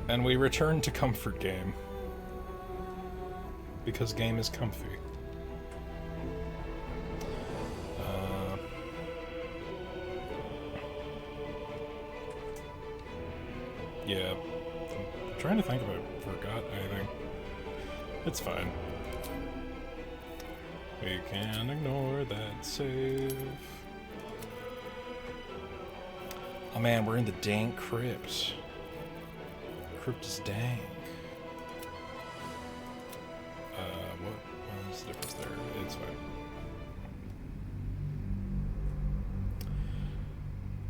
And we return to comfort game. Because game is comfy. Yeah. I'm trying to think if I forgot anything. It's fine. We can ignore that save. Oh man, we're in the dank crypt. Crypt is dank. What is the difference there? It's fine.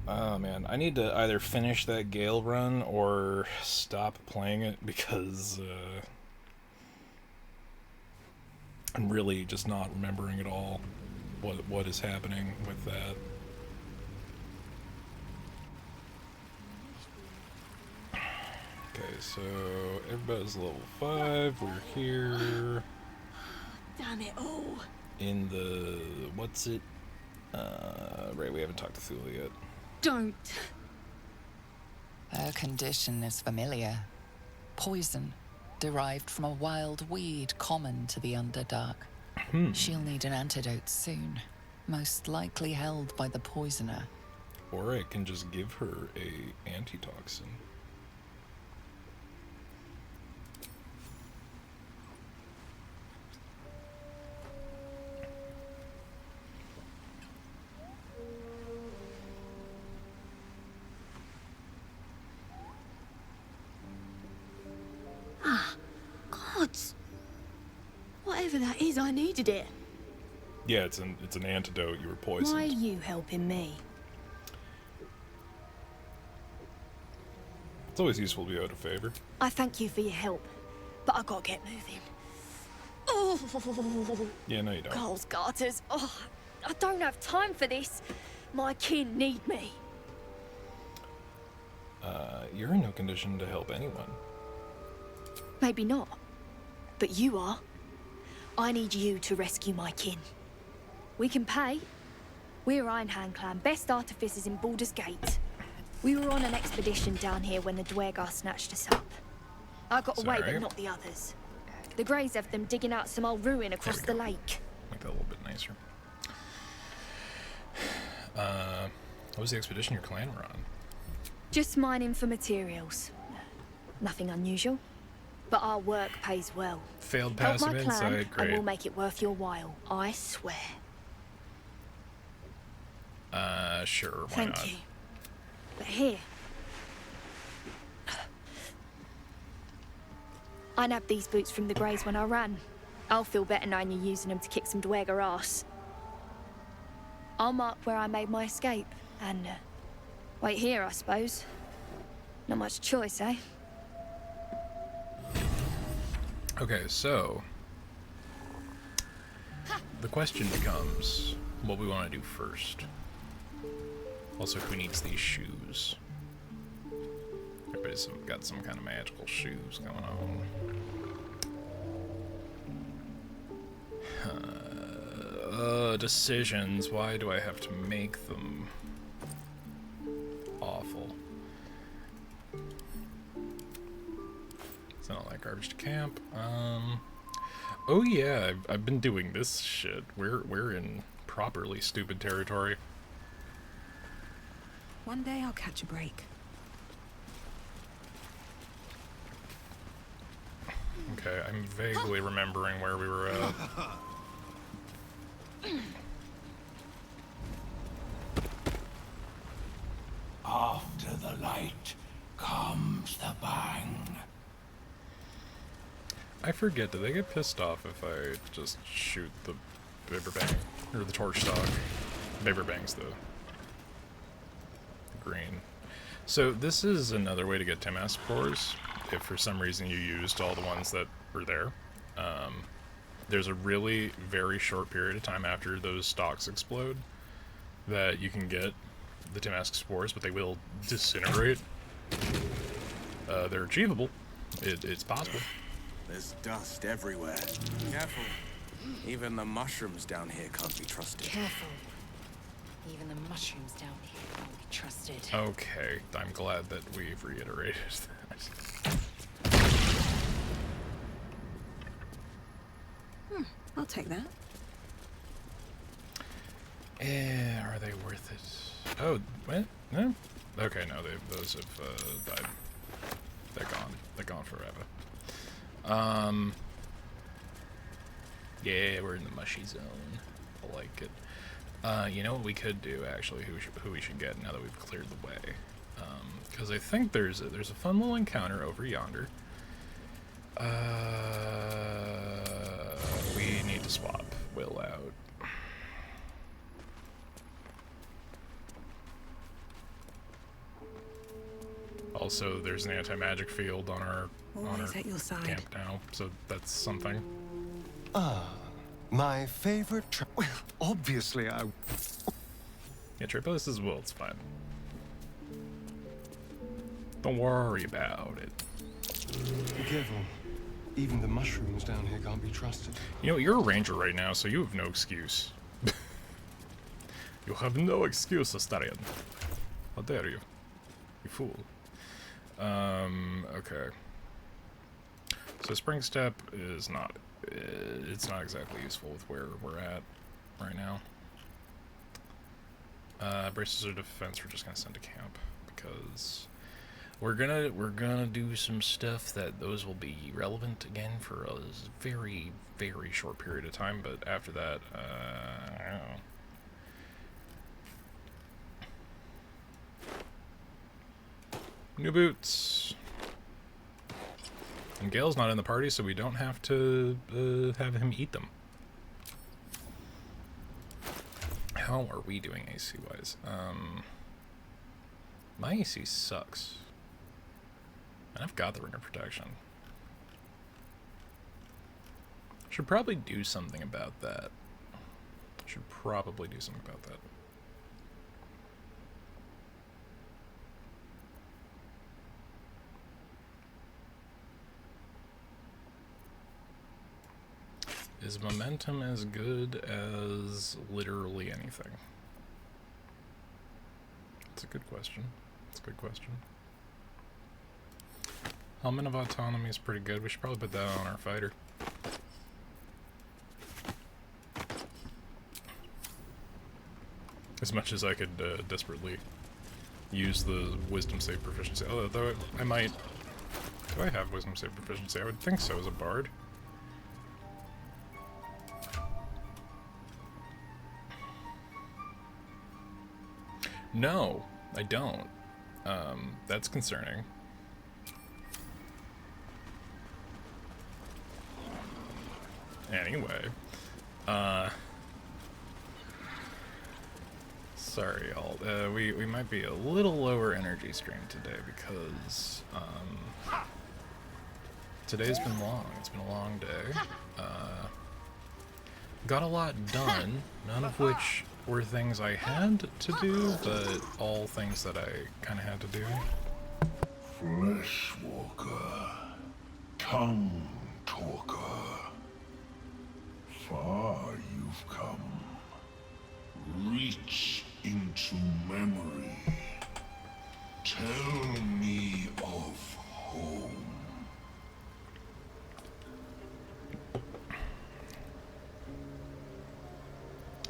Oh man, I need to either finish that Gale run or stop playing it because I'm really just not remembering at all what is happening with that. Okay, so everybody's level 5. We're here. Damn it all. In the what's it? Right, we haven't talked to Thule yet. Don't. Her condition is familiar. Poison, derived from a wild weed common to the Underdark. She'll need an antidote soon, most likely held by the poisoner. Or I can just give her a antitoxin. Gods. Whatever that is, I needed it. Yeah, it's an antidote. You were poisoned. Why are you helping me? It's always useful to be owed a favor. I thank you for your help, but I gotta get moving. Oh, Yeah, no you don't. Carl's garters. Oh, I don't have time for this. My kin need me. You're in no condition to help anyone. Maybe not, but you are. I need you to rescue my kin. We can pay. We're Ironhand Clan, best artificers in Baldur's Gate. We were on an expedition down here when the Dwergar snatched us up. I got away, but not the others. The Greys have them digging out some old ruin across the lake. Make that a little bit nicer. What was the expedition your clan were on? Just mining for materials. Nothing unusual. But our work pays well. Failed Help passive my clan, insight, and great. we'll make it worth your while. I swear. Sure, why Thank not? you. But here. I nabbed these boots from the Greys when I ran. I'll feel better knowing you're using them to kick some Dwergar ass. I'll mark where I made my escape, and wait here, I suppose. Not much choice, eh? Okay, so the question becomes what we want to do first. Also, who needs these shoes? Everybody's got some kind of magical shoes going on. Decisions. Why do I have to make them? Awful. Send all that garbage to camp. Oh yeah, I've been doing this shit. We're in properly stupid territory. One day I'll catch a break. Okay, I'm vaguely remembering where we were at. After the light comes the bang. I forget, do they get pissed off if I just shoot the Vapor Bang? Or the Torch Stock? Vapor Bang's the green. So this is another way to get Timask cores, if for some reason you used all the ones that were there. There's a really very short period of time after those stocks explode that you can get the Timask spores, but they will disintegrate. They're achievable. It's possible. There's dust everywhere. Careful. Even the mushrooms down here can't be trusted. Careful. Even the mushrooms down here can't be trusted. Okay, I'm glad that we've reiterated that. I'll take that. Are they worth it? Oh, what? No? Okay, no, those have died. They're gone. They're gone forever. Yeah, we're in the mushy zone. I like it. You know what we could do, actually, who we should get now that we've cleared the way? Because I think there's a fun little encounter over yonder. We need to swap Will out. Also, there's an anti-magic field on our Always at your side. camp now, so that's something. My favorite well, obviously Yeah, Tripolis is Will, it's fine. Don't worry about it. Be careful. Even the mushrooms down here can't be trusted. You know, you're a ranger right now, so you have no excuse. You have no excuse, Astarion. How dare you? You fool. Okay. So Spring Step is not, it's not exactly useful with where we're at right now. Braces of Defense we're just gonna send to camp, because we're gonna do some stuff that those will be relevant again for a very, very short period of time, but after that, I don't know. New boots. And Gale's not in the party, so we don't have to have him eat them. How are we doing AC-wise? My AC sucks. And I've got the Ring of Protection. Should probably do something about that. Should probably do something about that. Is momentum as good as literally anything? It's a good question. It's a good question. Element of Autonomy is pretty good. We should probably put that on our fighter. As much as I could desperately use the Wisdom Save Proficiency. Although I might... Do I have Wisdom Save Proficiency? I would think so as a bard. No, I don't. That's concerning. Anyway, sorry y'all, we might be a little lower energy strain today because, today's been long. It's been a long day. Got a lot done, none of which were things I had to do, but all things that I kind of had to do. Fleshwalker, tongue talker. Far you've come. Reach into memory. Tell me of home.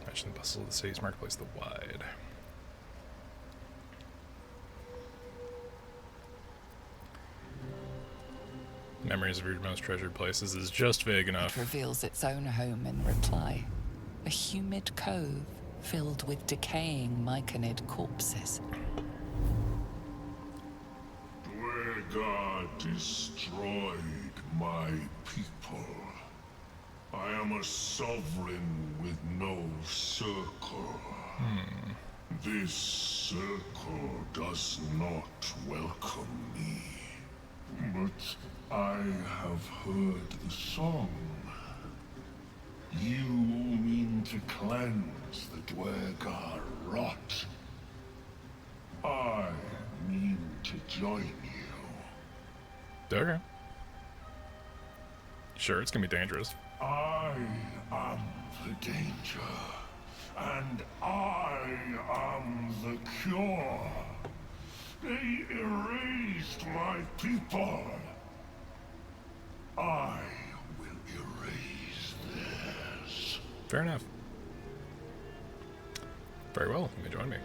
Imagine the bustle of the city's marketplace, the wide. Memories of your most treasured places is just vague enough. It reveals its own home in reply. A humid cove filled with decaying myconid corpses. Dwargar destroyed my people. I am a sovereign with no circle. This circle does not welcome me. But I have heard the song. You mean to cleanse the Dwargar rot. I mean to join you. Okay. Sure, it's gonna be dangerous. I am the danger, and I am the cure. They erased my people. I will erase them. Fair enough. Very well, you may join me.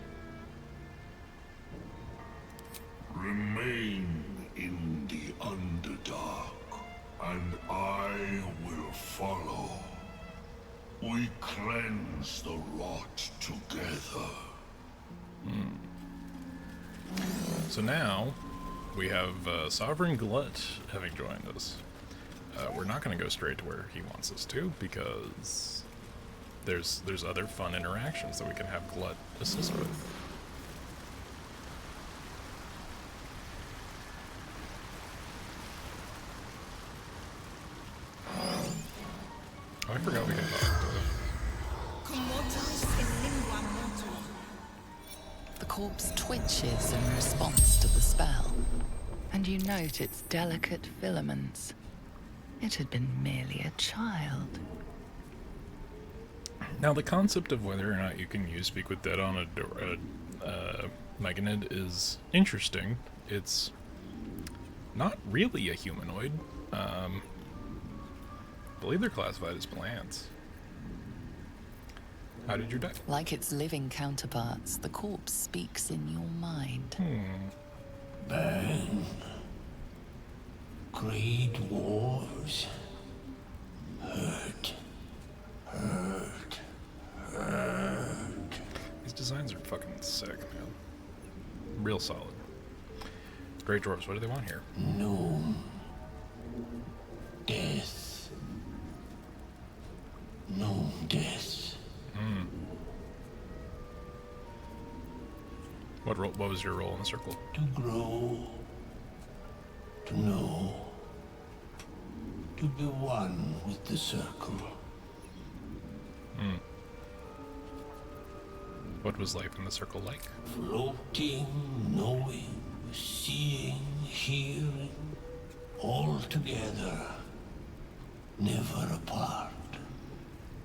Remain in the Underdark, and I will follow. We cleanse the rot together. So now, we have Sovereign Glut having joined us. We're not going to go straight to where he wants us to, because there's other fun interactions that we can have Glut assist with. Oh, I forgot we can talk The corpse twitches in response to the spell, and you note its delicate filaments. It had been merely a child. Now, the concept of whether or not you can use Speak with Dead on a Meganid is interesting. It's not really a humanoid. I believe they're classified as plants. How did you die? Like its living counterparts, the corpse speaks in your mind. Bang. Great wars. Hurt. Hurt. Hurt. These designs are fucking sick, man. Real solid. Great dwarves, what do they want here? No. Death. No death. What was your role in the circle? To grow. To know. To be one with the circle. What was life in the circle like? Floating, knowing, seeing, hearing. All together. Never apart.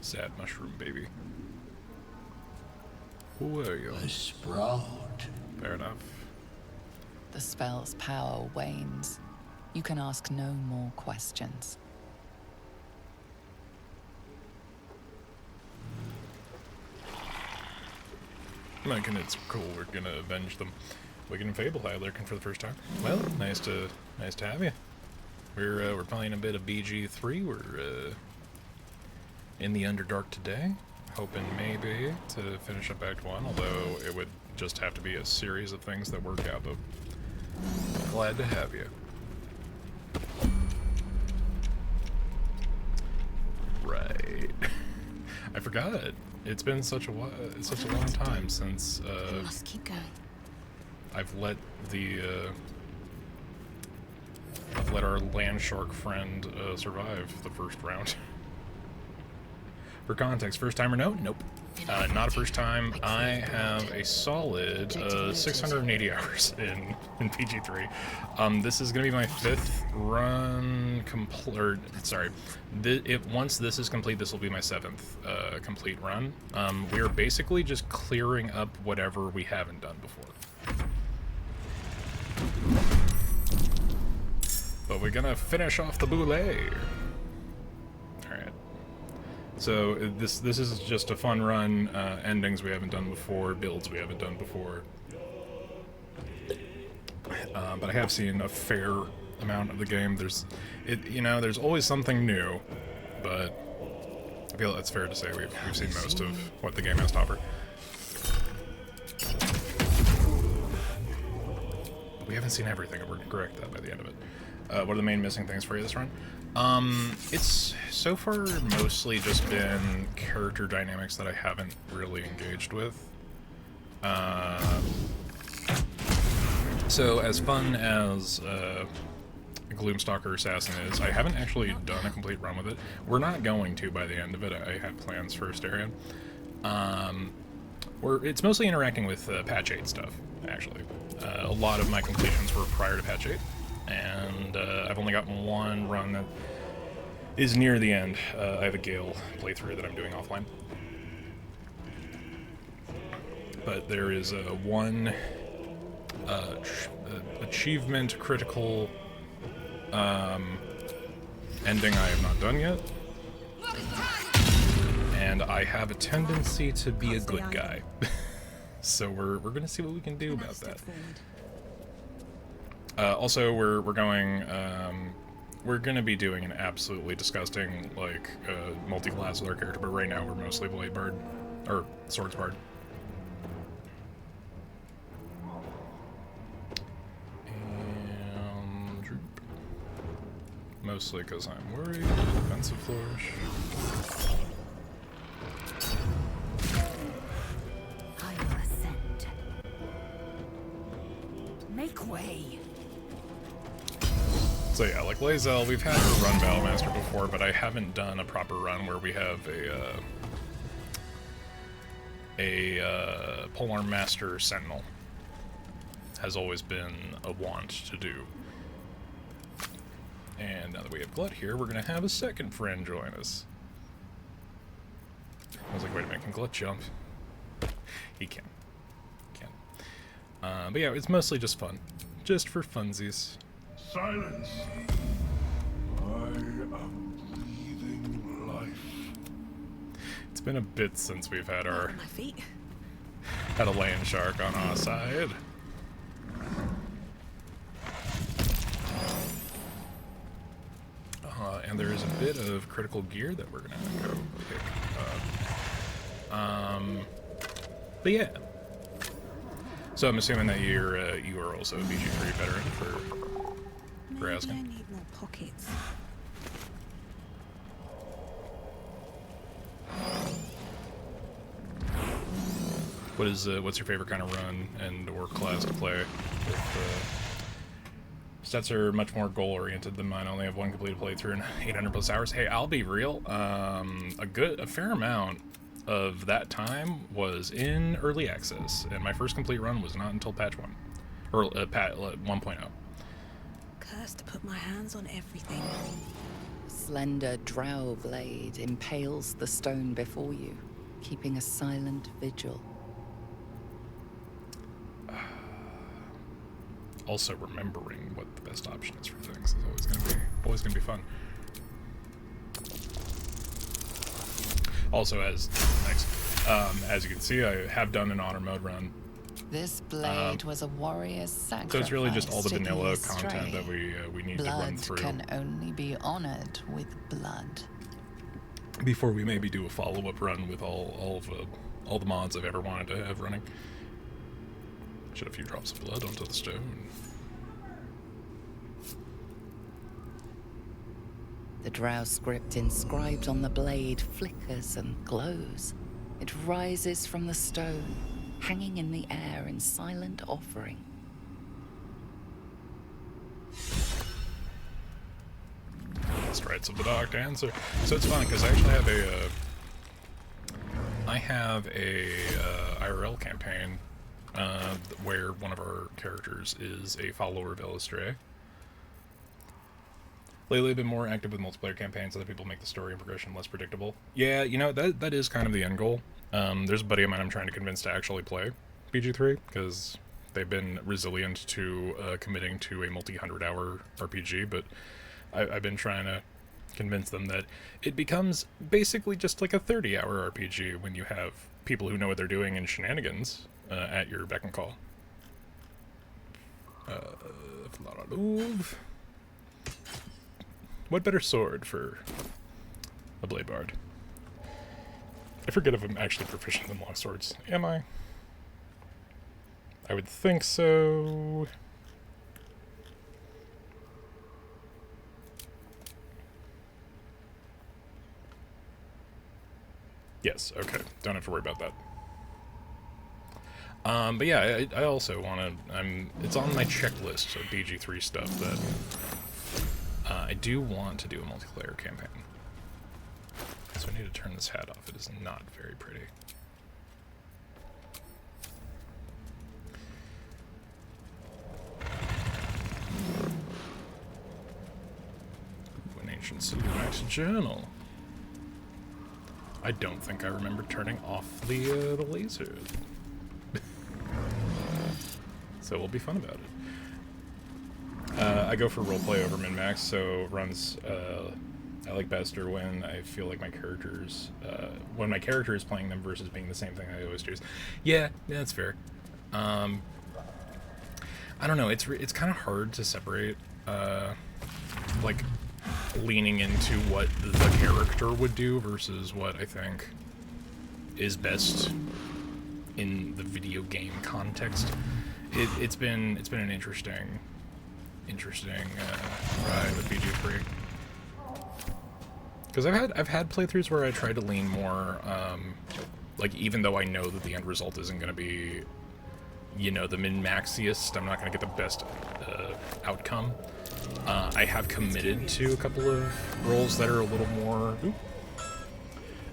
Sad mushroom baby. Who were you? A sprout. Fair enough. The spell's power wanes. You can ask no more questions. Megan, it's cool. We're gonna avenge them. Wigan and Fable High lurking for the first time. Well, nice to have you. We're playing a bit of BG3. We're in the Underdark today, hoping maybe to finish up Act 1, although it would just have to be a series of things that work out, but glad to have you. Right. I forgot. It's been such a while, such a long time since We must keep going. I've let our land shark friend survive the first round. For context, first time or no? Nope. Not a first time. I have a solid 680 hours in PG3. This is going to be my 5th run once this is complete, this will be my 7th complete run. We're basically just clearing up whatever we haven't done before. But we're gonna finish off the boulé. Alright. So this is just a fun run, endings we haven't done before, builds we haven't done before. But I have seen a fair amount of the game. There's always something new, but I feel that's fair to say we've seen most of what the game has to offer. But we haven't seen everything, and we're gonna correct that by the end of it. What are the main missing things for you this run? It's so far mostly just been character dynamics that I haven't really engaged with. So as fun as Gloomstalker Assassin is, I haven't actually done a complete run with it. We're not going to by the end of it. I have plans for Asterion. It's mostly interacting with Patch 8 stuff, actually. A lot of my completions were prior to Patch 8. And I've only gotten one run that is near the end. I have a Gale playthrough that I'm doing offline. But there is one achievement critical ending I have not done yet. and I have a tendency to be a Can't stay good idle. guy. So we're gonna see what we can do And I about step that. forward. Also, we're going. We're gonna be doing an absolutely disgusting like multi-class with our character, but right now we're mostly blade bard or swords bard. And droop. Mostly because I'm worried. Defensive flourish. I will ascend. Make way. So yeah, like Lae'zel, we've had her run Battlemaster before, but I haven't done a proper run where we have a Polearm Master Sentinel. Has always been a want to do. And now that we have Glut here, we're gonna have a second friend join us. I was like, wait a minute, can Glut jump? He can. But yeah, it's mostly just fun. Just for funsies. Silence! I am breathing life. It's been a bit since we've had On my feet. a land shark on our side. And there is a bit of critical gear that we're gonna go pick up. But yeah. So I'm assuming that you are also a BG3 veteran for Maybe I asking. need more pockets. What's your favorite kind of run and or class to play? Stats are much more goal oriented than mine. I only have one completed playthrough in 800 plus hours. Hey, I'll be real. A fair amount of that time was in early access, and my first complete run was not until patch 1 or patch 1.0. Cursed to put my hands on everything. Slender drow blade impales the stone before you, keeping a silent vigil. Also, remembering what the best option is for things is always gonna be fun. Also, as you can see, I have done an honor mode run. This blade was a warrior's sacrifice. So it's really just all the taking vanilla astray. content that we need to run Blood through can only be honored with blood. before we maybe do a follow-up run with all the mods I've ever wanted to have running. Shed a few drops of blood onto the stone. The drow script inscribed on the blade flickers and glows. It rises from the stone, hanging in the air in silent offering. Strides of the Dark Dancer. So it's fun because I actually have a IRL campaign where one of our characters is a follower of Illustrae. Lately, I've been more active with multiplayer campaigns so that people make the story and progression less predictable. Yeah, you know, that is kind of the end goal. There's a buddy of mine I'm trying to convince to actually play BG3, because they've been resilient to committing to a multi-100-hour RPG, but I've been trying to convince them that it becomes basically just like a 30-hour RPG when you have people who know what they're doing and shenanigans at your beck and call. Move. What better sword for a blade bard? I forget if I'm actually proficient in long swords. Am I? I would think so. Yes, okay. Don't have to worry about that. But yeah, I also want to... It's on my checklist of BG3 stuff that... I do want to do a multiplayer campaign. So I need to turn this hat off. It is not very pretty. Ooh, an ancient Sudomax journal. I don't think I remember turning off the laser. So we'll be fun about it. I go for roleplay over min-max, so runs I like best are when I feel like my characters, when my character is playing them versus being the same thing I always choose. Yeah, that's fair. I don't know. It's kind of hard to separate, like leaning into what the character would do versus what I think is best in the video game context. It's been an interesting ride with BG3. Because I've had playthroughs where I try to lean more, like even though I know that the end result isn't going to be, you know, the min-maxiest, I'm not going to get the best outcome. I have committed to a couple of roles that are a little more.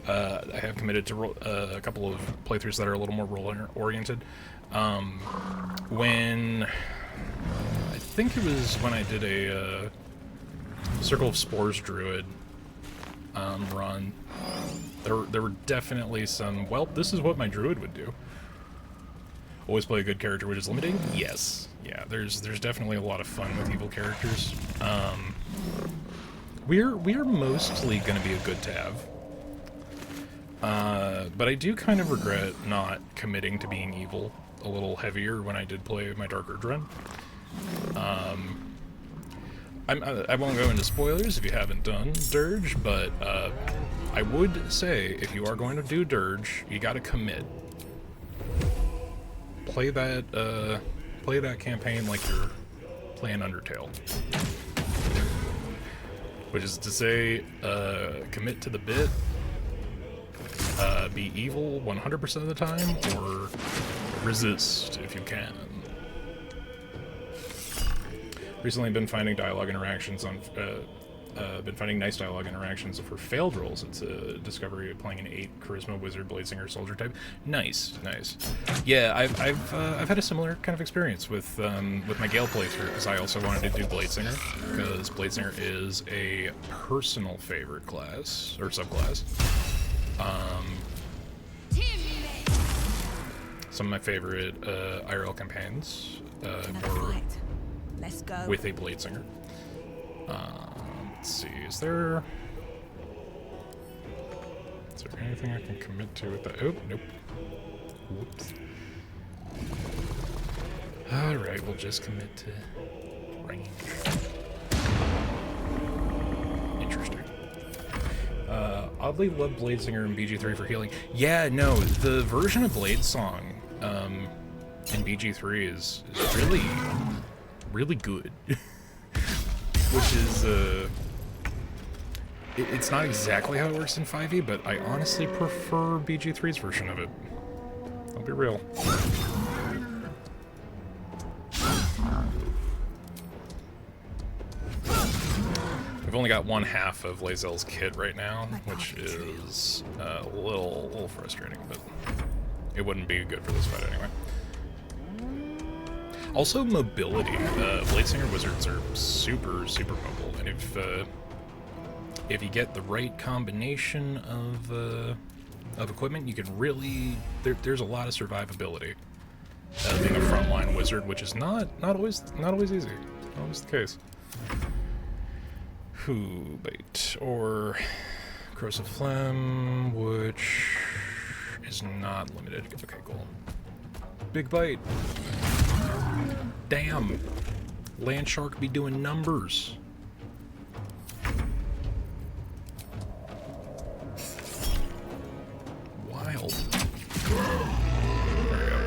I have committed to a couple of playthroughs that are a little more role-oriented. When I think it was when I did a Circle of Spores Druid run, there were definitely some. Well, this is what my druid would do. Always play a good character which is limiting? Yes. Yeah, there's definitely a lot of fun with evil characters. We're mostly going to be a good to have. But I do kind of regret not committing to being evil a little heavier when I did play my Dark Urge run. I won't go into spoilers if you haven't done Dirge, but I would say if you are going to do Dirge, you gotta commit. Play that campaign like you're playing Undertale. Which is to say, commit to the bit, be evil 100% of the time, or resist if you can. Recently been finding dialogue interactions on, been finding nice dialogue interactions for failed rolls. It's a discovery of playing an 8 charisma wizard, bladesinger, soldier type. Nice, nice. Yeah, I've had a similar kind of experience with my Gale playthrough, because I also wanted to do bladesinger, because bladesinger is a personal favorite class or subclass. Some of my favorite IRL campaigns were Let's go. with a bladesinger. Let's see, is there anything I can commit to with that? Oh, nope. Whoops. Alright, we'll just commit to range. Interesting. Oddly love Bladesinger and BG3 for healing. Yeah, no, the version of Bladesong in BG3 is really, really good. Which is, it's not exactly how it works in 5e, but I honestly prefer BG3's version of it. I'll be real. I've only got one half of Lae'zel's kit right now, which is a little frustrating, but it wouldn't be good for this fight anyway. Also, mobility. Bladesinger wizards are super, super mobile, and if you get the right combination of equipment, you can really there's a lot of survivability. Being a frontline wizard, which is not always easy, not always the case. Who bait or corrosive phlegm, which is not limited. Okay, cool. Big bite. Damn. Land shark be doing numbers. Wild. There we go.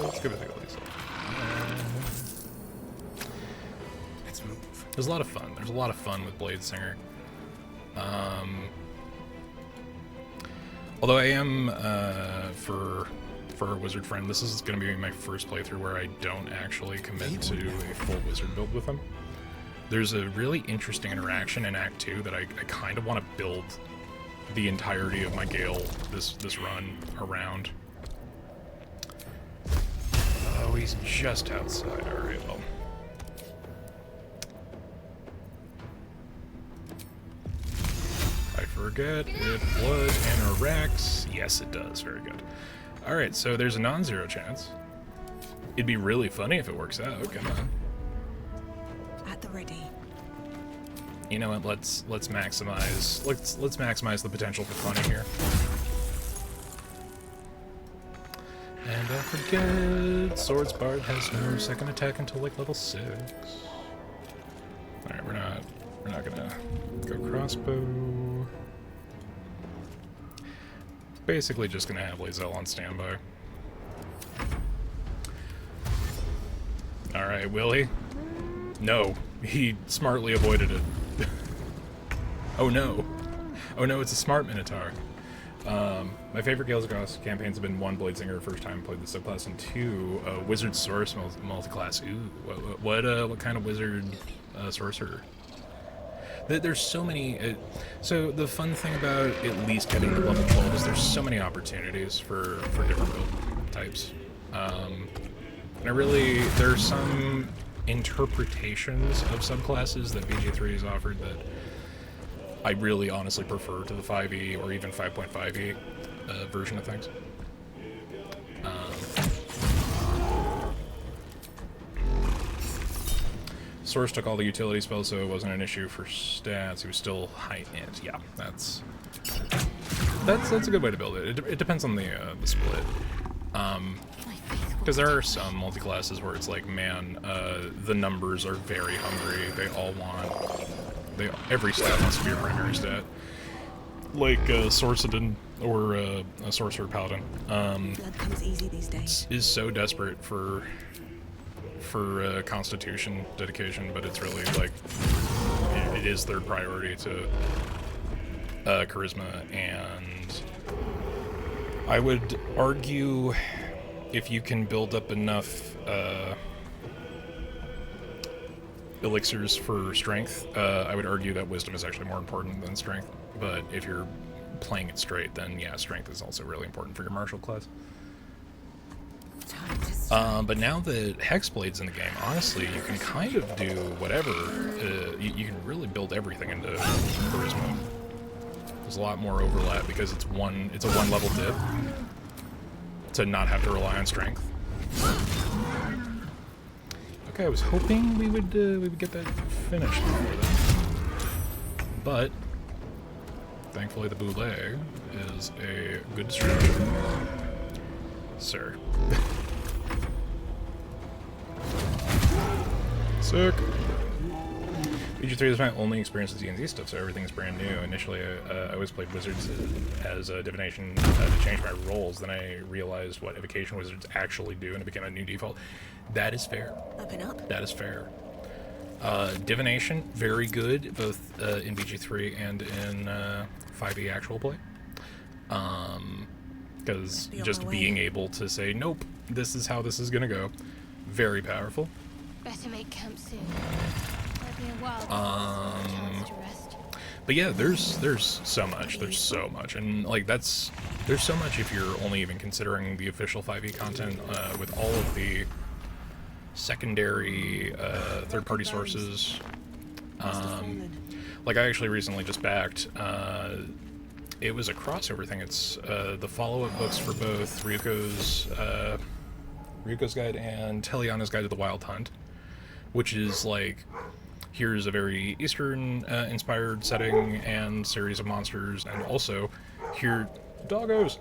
Let's give it a go, please. Let's move. There's a lot of fun. There's a lot of fun with Bladesinger. Although I am, for a wizard friend, this is going to be my first playthrough where I don't actually commit to a full wizard build with him. There's a really interesting interaction in Act 2 that I kind of want to build the entirety of my Gale this run around. Oh, he's just outside. Alright, well. I forget if blood interacts. Yes, it does. Very good. Alright, so there's a non-zero chance. It'd be really funny if it works out. Come on. At the ready. You know what? Let's maximize the potential for funny here. And don't forget, Swords Bard has no second attack until like level 6. Alright, we're not gonna go crossbow. Basically just gonna have Lae'zel on standby. Alright, will he? No. He smartly avoided it. Oh no. Oh no, it's a smart Minotaur. My favorite Gales of Grass campaigns have been 1, Bladesinger, first time I played the subclass, and 2, Wizard Source multiclass. Ooh, what kind of wizard sorcerer? There's so many. So the fun thing about at least getting to level 12 is there's so many opportunities for different build types. And there are some interpretations of subclasses that BG3 has offered that I really honestly prefer to the 5e or even 5.5e version of things. Source took all the utility spells, so it wasn't an issue for stats. He was still high int. Yeah, that's a good way to build it. It depends on the split. Because there are some multi-classes where it's like, man, the numbers are very hungry. They all want... every stat wants to be a primary stat. Like Sorcerer or a Sorcerer Paladin. Blood comes easy these days. Is so desperate for Constitution dedication, but it's really like... it is third priority to Charisma, and I would argue... if you can build up enough elixirs for strength, I would argue that wisdom is actually more important than strength. But if you're playing it straight, then yeah, strength is also really important for your martial class. But now that Hexblade's in the game, honestly, you can kind of do whatever. You can really build everything into Charisma. There's a lot more overlap because it's a one level dip to not have to rely on strength. Okay, I was hoping we would get that finished before then. But thankfully the Boule is a good distribution. Sir. Sick. BG3 is my only experience with D&D stuff, so everything's brand new. Initially, I always played Wizards as a divination to change my roles. Then I realized what evocation wizards actually do, and it became a new default. That is fair. Up and up. That is fair. Divination, very good, both in BG3 and in 5e actual play. Because just being able to say, nope, this is how this is going to go, very powerful. Better make camp soon. Might be a while before chance to rest. But yeah, there's so much. There's so much, and like there's so much if you're only even considering the official 5e content with all of the secondary third-party sources. Like I actually recently just backed. It was a crossover thing. It's the follow-up books for both Ryuko's Guide and Teliana's Guide to the Wild Hunt, which is like, here's a very Eastern inspired setting and series of monsters, and also here doggos.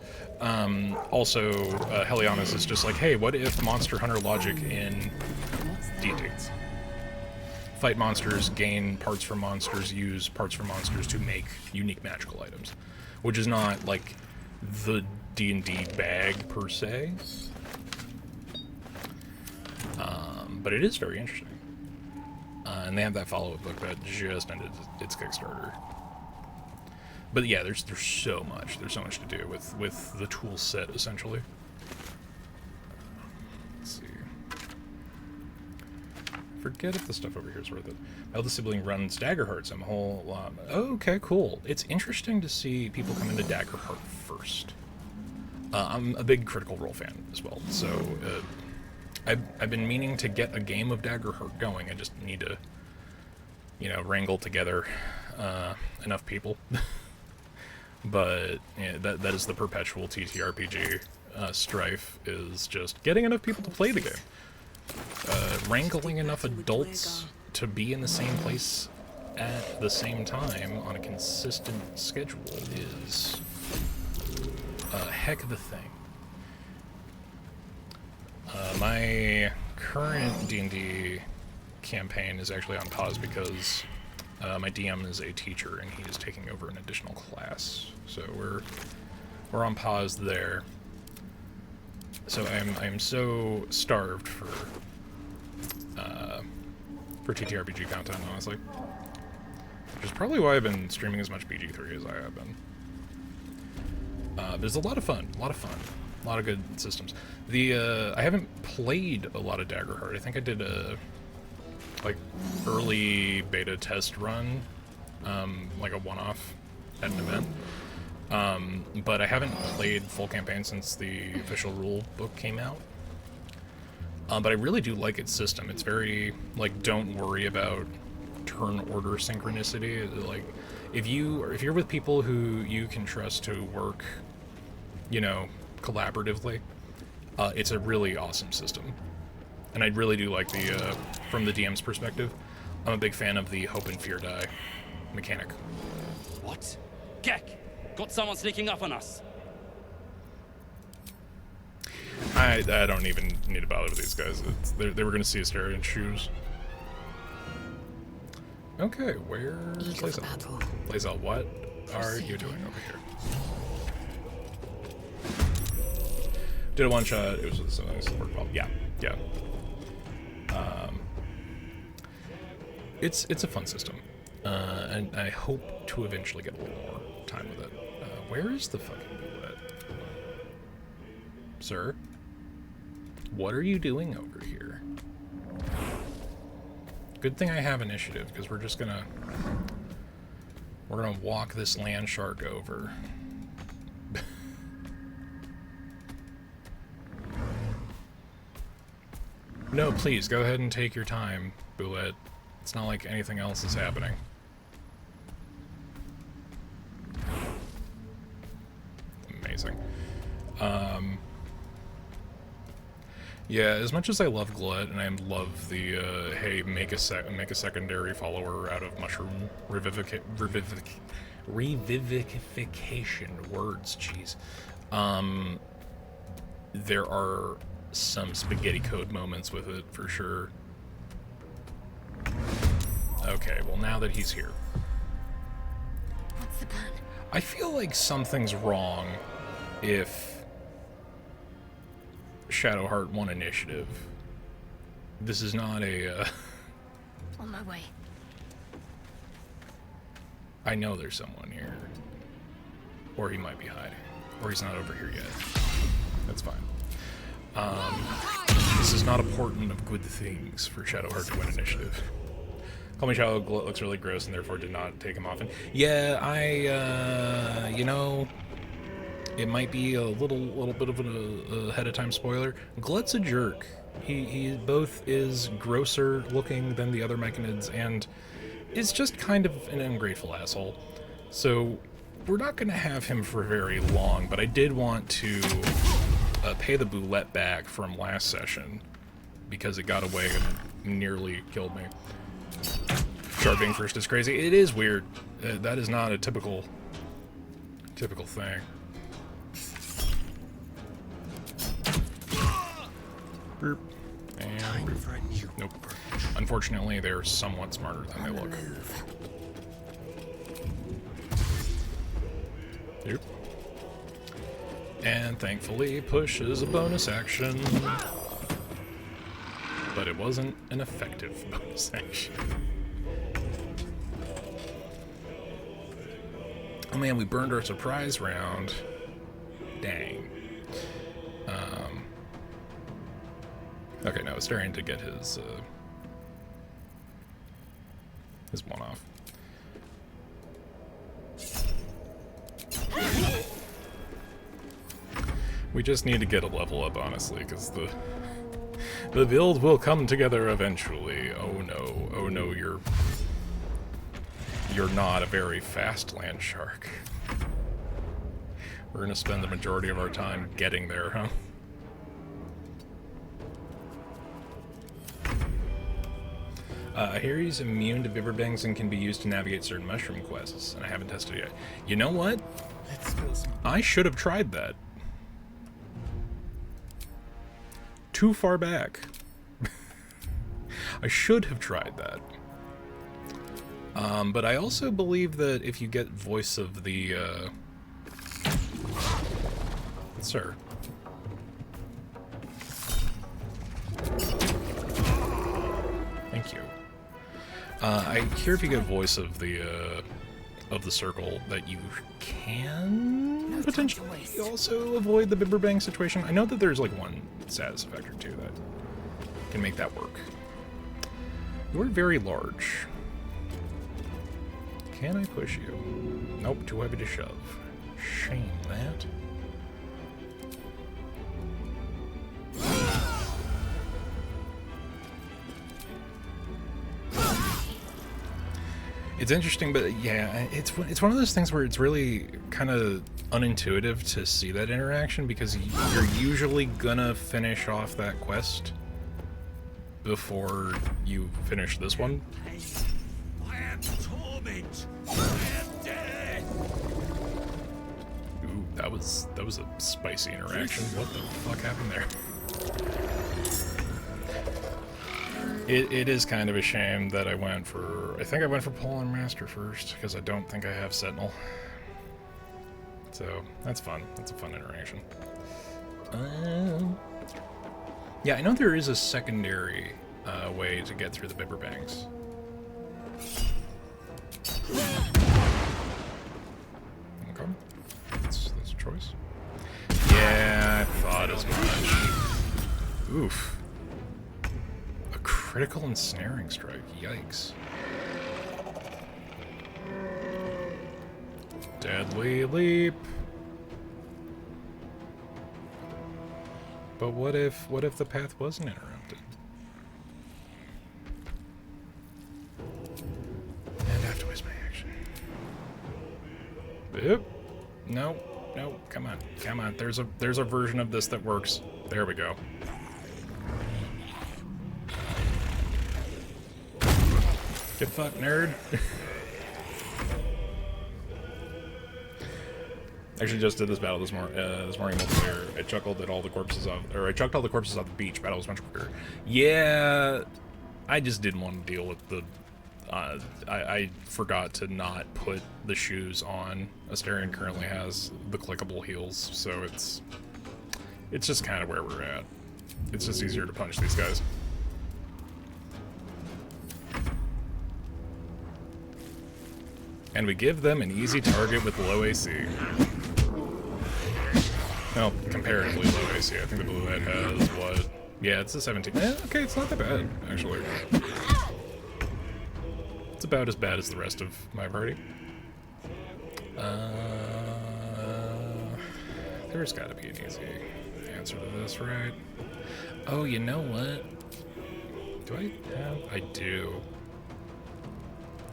Also, Heliana's is just like, hey, what if Monster Hunter logic in D&D? Fight monsters, gain parts from monsters, use parts from monsters to make unique magical items, which is not like the D&D bag per se, but it is very interesting. And they have that follow-up book that just ended its Kickstarter. But yeah, there's so much. There's so much to do with the tool set, essentially. Let's see. Forget if the stuff over here is worth it. My eldest sibling runs Daggerheart. I'm a whole lot. Oh, okay, cool. It's interesting to see people come into Daggerheart first. I'm a big Critical Role fan as well, so I've been meaning to get a game of Daggerheart going. I just need to, wrangle together enough people. But yeah, that is the perpetual TTRPG strife, is just getting enough people to play the game. Wrangling enough adults to be in the same place at the same time on a consistent schedule is a heck of a thing. My current D&D campaign is actually on pause because my DM is a teacher and he is taking over an additional class. So we're on pause there. So I'm so starved for TTRPG content, honestly. Which is probably why I've been streaming as much BG3 as I have been. There's a lot of fun, a lot of good systems. I haven't played a lot of Daggerheart. I think I did a like early beta test run, like a one-off at an event. But I haven't played full campaign since the official rule book came out. But I really do like its system. It's very, like, don't worry about turn order synchronicity. Like, if you're with people who you can trust to work, you know, collaboratively, it's a really awesome system. And I really do like the, from the DM's perspective, I'm a big fan of the hope and fear die mechanic. What? Gek! Got someone sneaking up on us. I don't even need to bother with these guys. They were going to see us here in shoes. Okay, where's Lae'zel? Lae'zel, what are you doing over here? Did a one-shot. It was a nice work well. Yeah. It's a fun system. And I hope to eventually get a little more time with it. Where is the fucking bullet? Sir? What are you doing over here? Good thing I have initiative, because we're gonna walk this land shark over. No, please, go ahead and take your time, Bullet. It's not like anything else is happening. Amazing. Yeah, as much as I love Glut and I love the hey, make a secondary follower out of mushroom revivification words, jeez. There are some spaghetti code moments with it for sure. Okay, well now that he's here. What's the plan? I feel like something's wrong if Shadowheart won initiative. This is not a, On my way. I know there's someone here. Or he might be hiding. Or he's not over here yet. That's fine. This is not a portent of good things for Shadowheart to win initiative. Call me Shadow Glut looks really gross and therefore did not take him often. Yeah, you know, it might be a little bit of an ahead of time spoiler. Glut's a jerk. He both is grosser looking than the other mechanids and is just kind of an ungrateful asshole. So we're not going to have him for very long, but I did want to pay the boulette back from last session because it got away and nearly killed me. Shark being first is crazy. It is weird. That is not a typical thing. Boop. And boop. Nope. Unfortunately, they're somewhat smarter than they look. Yep. And thankfully, push is a bonus action. But it wasn't an effective bonus action. Oh man, we burned our surprise round. Dang. Okay, no, Astarion did get his one off. We just need to get a level up, honestly, because the build will come together eventually. Oh no, you're not a very fast land shark. We're gonna spend the majority of our time getting there, huh? I hear he's immune to Biberbangs and can be used to navigate certain mushroom quests, and I haven't tested it yet. You know what? I should have tried that. Too far back. I should have tried that. But I also believe that if you get voice of the, Sir. Thank you. I hear if you get voice of the circle that you can potentially also avoid the Biberbang situation. I know that there's like one status effect or two that can make that work. You're very large. Can I push you? Nope, too heavy to shove. Shame that. It's interesting, but yeah, it's one of those things where it's really kind of unintuitive to see that interaction, because you're usually gonna finish off that quest before you finish this one. I am torment. I am dead. Ooh, that was a spicy interaction. What the fuck happened there? It is kind of a shame that I think I went for Polearm Master first, because I don't think I have Sentinel. So, that's fun. That's a fun interaction. Yeah, I know there is a secondary way to get through the Biberbangs. Okay. That's a choice. Yeah, I thought as much. Oof. Critical ensnaring strike. Yikes. Deadly leap. But what if the path wasn't interrupted? And I have to waste my action. Yep. No. No. Come on. Come on. There's a version of this that works. There we go. Get fucked, nerd. Actually, just did this battle this morning multiplayer. I chuckled at all the corpses I chucked all the corpses off the beach. Battle was much quicker. Yeah, I just didn't want to deal with the. I forgot to not put the shoes on. Asterion currently has the clickable heals, so it's just kind of where we're at. It's just easier to punch these guys. And we give them an easy target with low AC. Well, comparatively low AC. I think the blue head has what? Yeah, it's a 17. Okay, it's not that bad, actually. It's about as bad as the rest of my party. There's gotta be an easy answer to this, right? Oh, you know what? Do I have? I do.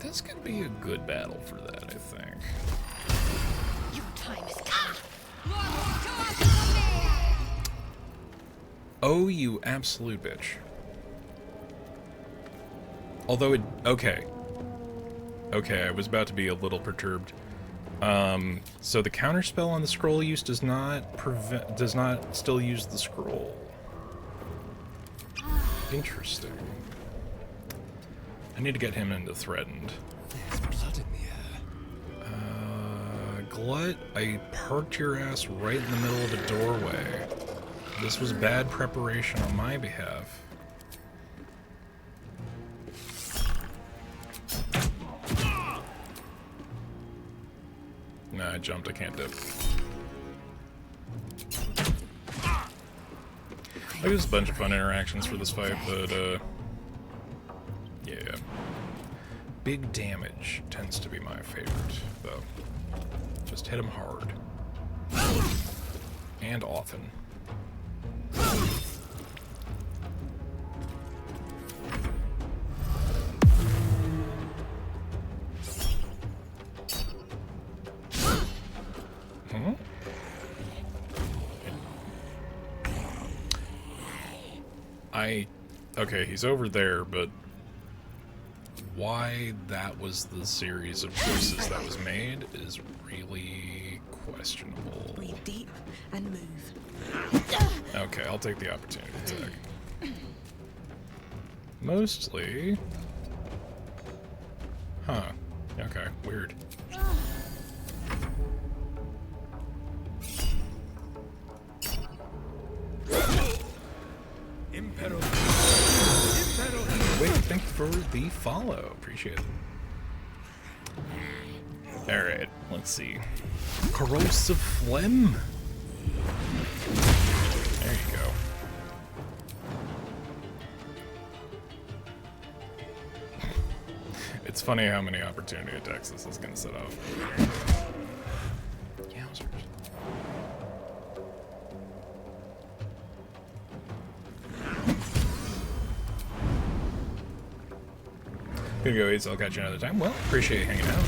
This could be a good battle for that, I think. Your time has come. Oh, you absolute bitch. Although it... Okay. Okay, I was about to be a little perturbed. So the counterspell on the scroll use does not still use the scroll. Interesting. I need to get him into threatened. There's blood in the air. Glut, I parked your ass right in the middle of a doorway. This was bad preparation on my behalf. Nah, I jumped. I can't dip. There's a bunch of fun interactions for this fight, but, yeah. Big damage tends to be my favorite, though. Just hit him hard. And often. Okay, he's over there, but why that was the series of choices that was made is really questionable. Breathe deep and move. Okay, I'll take the opportunity attack. Mostly... Huh. Okay, weird. Wait, thank you for the follow. Appreciate it. Alright, let's see. Corrosive Phlegm? There you go. It's funny how many opportunity attacks this is going to set off. Yowzers. Gonna go eat, so I'll catch you another time. Well, appreciate you hanging out.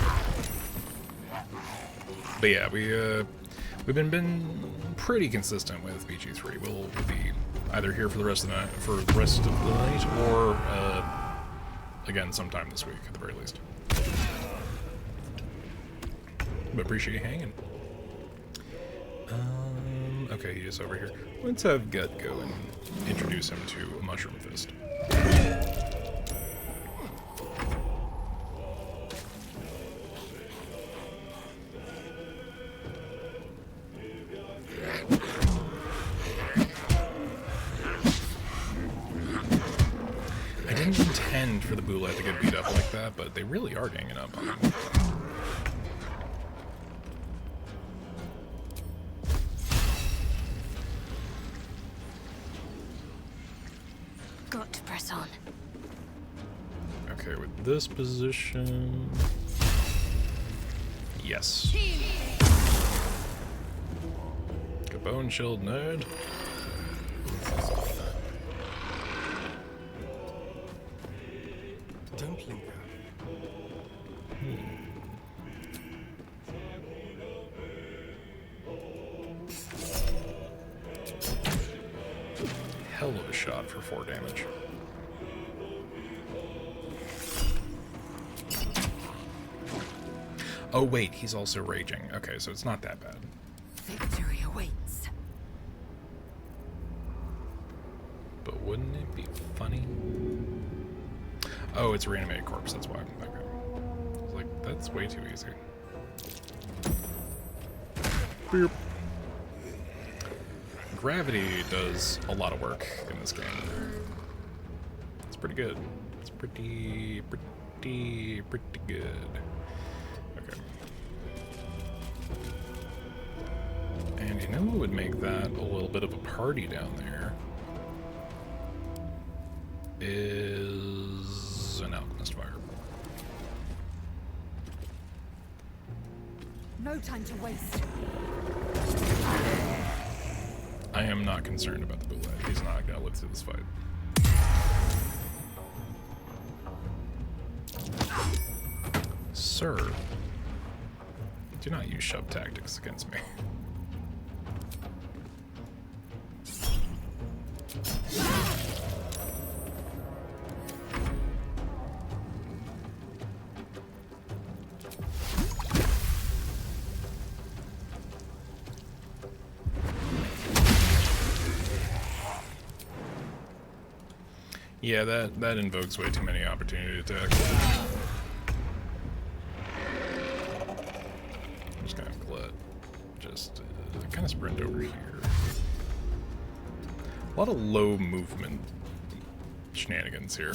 But yeah, we've been pretty consistent with BG3. We'll be either here for the rest of the night, or again sometime this week at the very least. But appreciate you hanging. Okay, he is over here. Let's have Gut go and introduce him to a Mushroom Fist. I didn't intend for the Boulette to get beat up like that, but they really are ganging up on him. Got to press on. Okay, with this position... Yes. Bone shield nerd. Dumpling girl. Hell of a shot for 4 damage. Oh wait, he's also raging. Okay, so it's not that bad. Victory awaits. But wouldn't it be funny? Oh, it's a reanimated corpse, that's why. Okay. I was like, that's way too easy. Beep. Gravity does a lot of work in this game. It's pretty good. It's pretty good. Okay. And you know what would make that a little bit of a party down there? Is an alchemist fire. No time to waste. I am not concerned about the Boulette. He's not gonna live through this fight. Sir, do not use shove tactics against me. Yeah, that invokes way too many opportunity attacks. I'm just gonna have Glut just kind of sprint over here. A lot of low movement shenanigans here.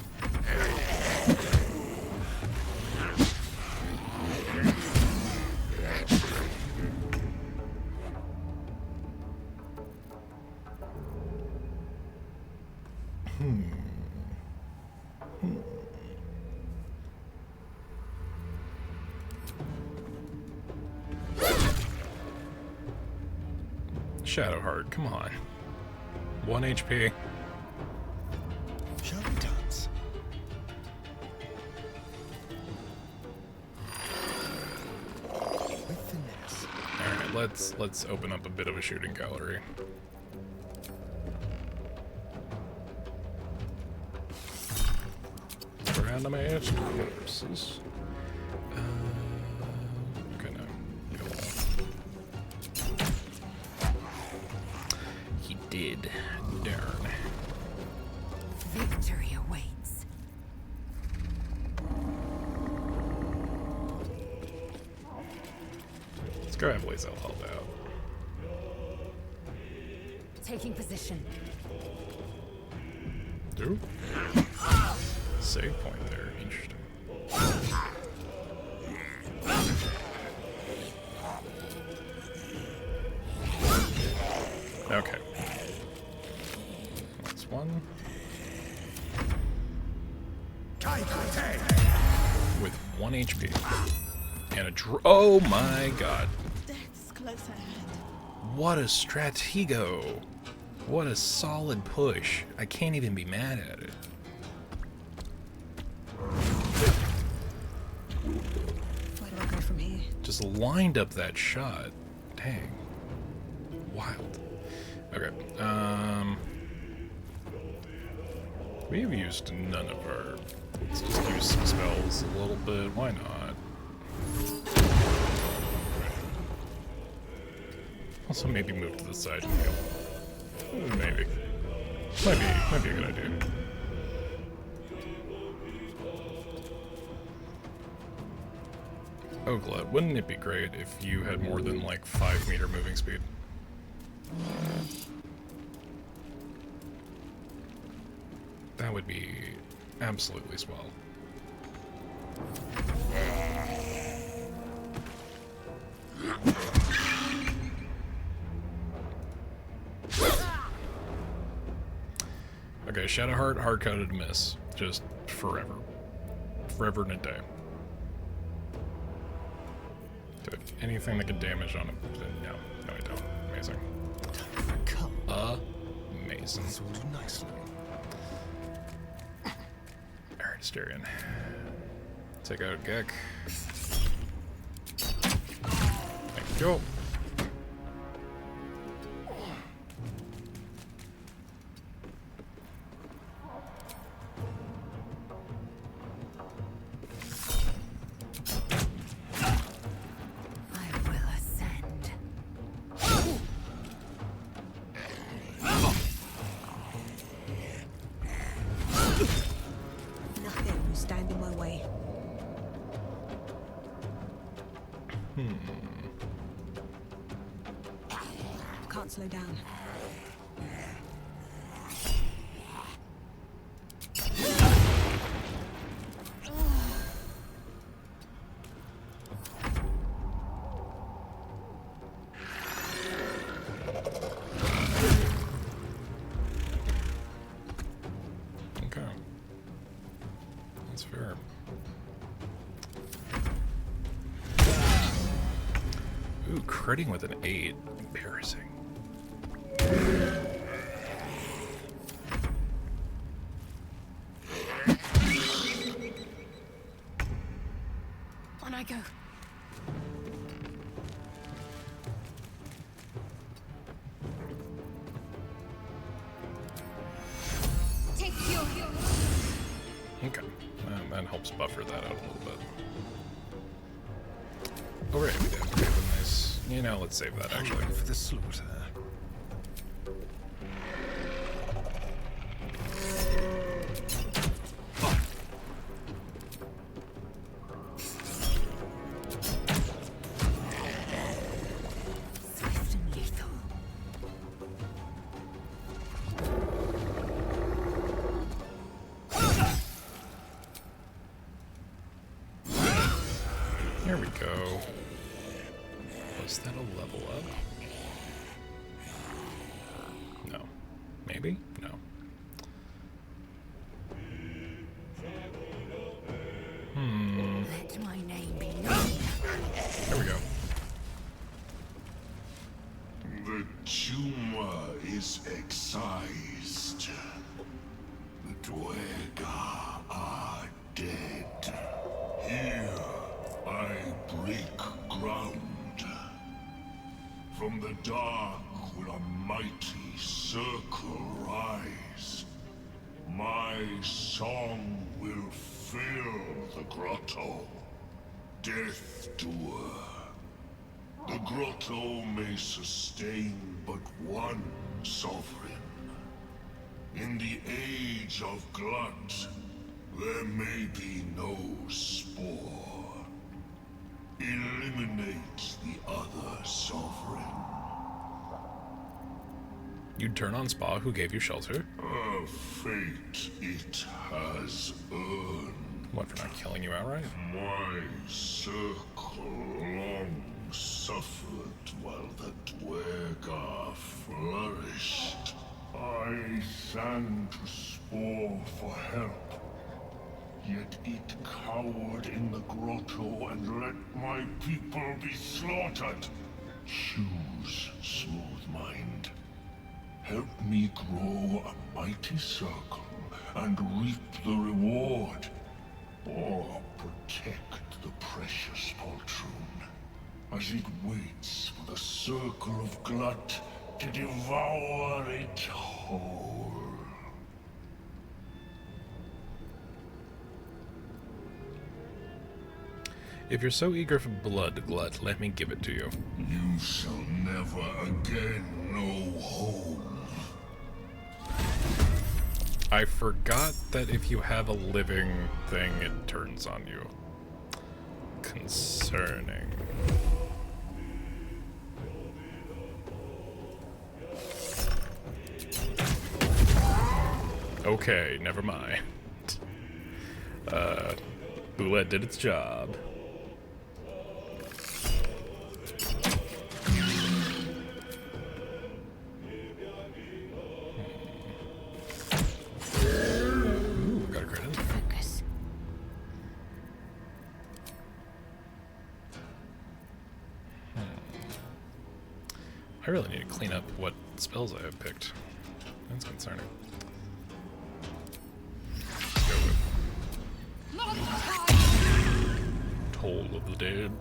Shadowheart, come on. 1 HP. Shall we dance? With finesse. Alright, let's open up a bit of a shooting gallery. animate corpses. Okay, no. He did. Darn. Victory awaits. Let's go have Lazel help out. Taking position. Ooh. Save point there. Interesting. Okay. That's one. With 1 HP. And a oh my god. Death's close at hand. What a stratego. What a solid push. I can't even be mad at it. Where do I go from here? Just lined up that shot. Dang. Wild. Okay. We've used none of our... Let's just use some spells a little bit. Why not? Also maybe move to the side and heal. Maybe. Might be a good idea. Oh, Glad, wouldn't it be great if you had more than like 5 meter moving speed? That would be absolutely swell. Okay, Shadowheart, hard-coded miss. Just forever. Forever and a day. Do it. Anything that can damage on him. No, no I don't. Amazing. Amazing. This will do nicely. Alright, Asterion. Take out Gek. Thank you. I will ascend. Nothing will stand in my way. Can't slow down. Okay. That's fair. Ooh, critting with an 8. Embarrassing. On I go. Take your Okay. That helps buffer that out a little bit. Alright, we did. We have a nice... You know, let's save that actually. Hungry for the slaughter. swift and lethal. Here we go. Was that a level up? No. Maybe? No. Let my name be known. There we go. The tumor is excised. The Dwergar are dead. Here I break ground. From the dark will a mighty circle rise. My song will fill the grotto. Death doer. The grotto may sustain but one sovereign. In the age of glut, there may be no spore. Eliminate the other sovereign. You'd turn on Spa, who gave you shelter? A fate it has earned. What, for not killing you outright? My circle long suffered while the Dwergar flourished. I sang to Spore for help, yet it cowered in the grotto and let my people be slaughtered. Choose, Smooth Mind. Help me grow a mighty circle and reap the reward, or protect the precious poltroon as it waits for the circle of glut to devour it whole. If you're so eager for blood, Glut, let me give it to you. You shall never again know home. I forgot that if you have a living thing, it turns on you. Concerning. Okay, never mind. Boulette did its job. Ooh, got a credit. Focus. I really need to clean up what spells I have picked. That's concerning. Let's go with Toll of the Dead.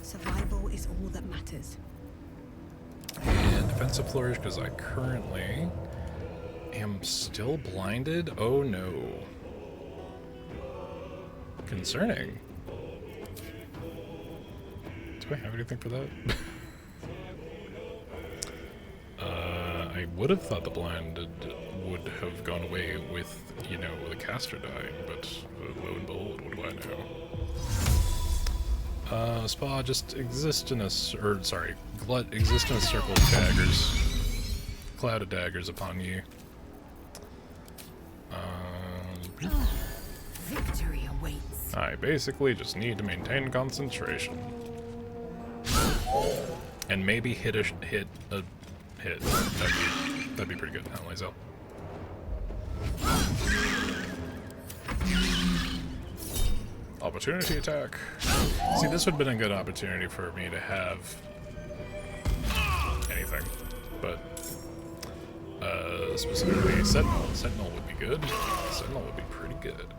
Survival is all that matters. And defensive flourish, because I currently am still blinded. Oh no. Concerning. Do I have anything for that? I would have thought the blinded would have gone away with, you know, the caster dying, but lo and behold, what do I know? Spa, just exist in a, Glut, exist in a circle of daggers. Cloud of daggers upon you. Victory awaits. I basically just need to maintain concentration. And maybe hit. That'd be pretty good. Not myself. Opportunity attack. See, this would have been a good opportunity for me to have anything, but specifically Sentinel. Sentinel would be good. Sentinel would be pretty good.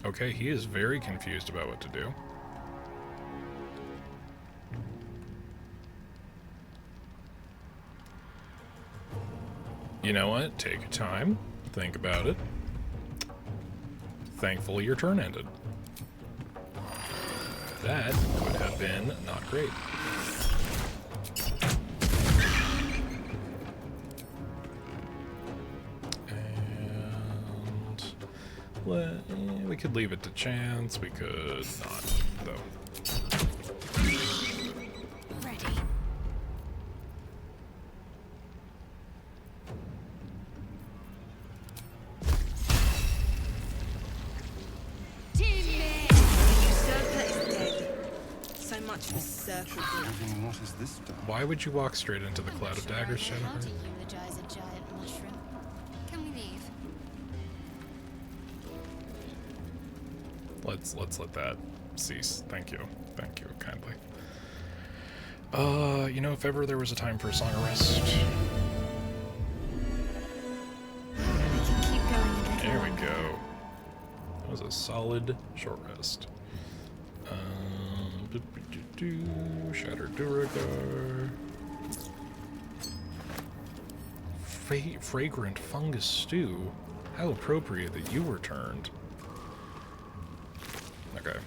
Okay, he is very confused about what to do. You know what? Take your time. Think about it. Thankfully, your turn ended. That would have been not great. And well, we could leave it to chance. We could not, though. Ready. Much for circle. Even what is this done? Why would you walk straight into the cloud of daggers, How Jennifer? to eulogize a giant mushroom. Can we leave? Let's let that cease. Thank you kindly. You know, if ever there was a time for a song of rest. We can keep going a little There we longer. go. That was a solid short rest. Shattered Duragar. fragrant fungus stew. How appropriate that you were turned. Okay.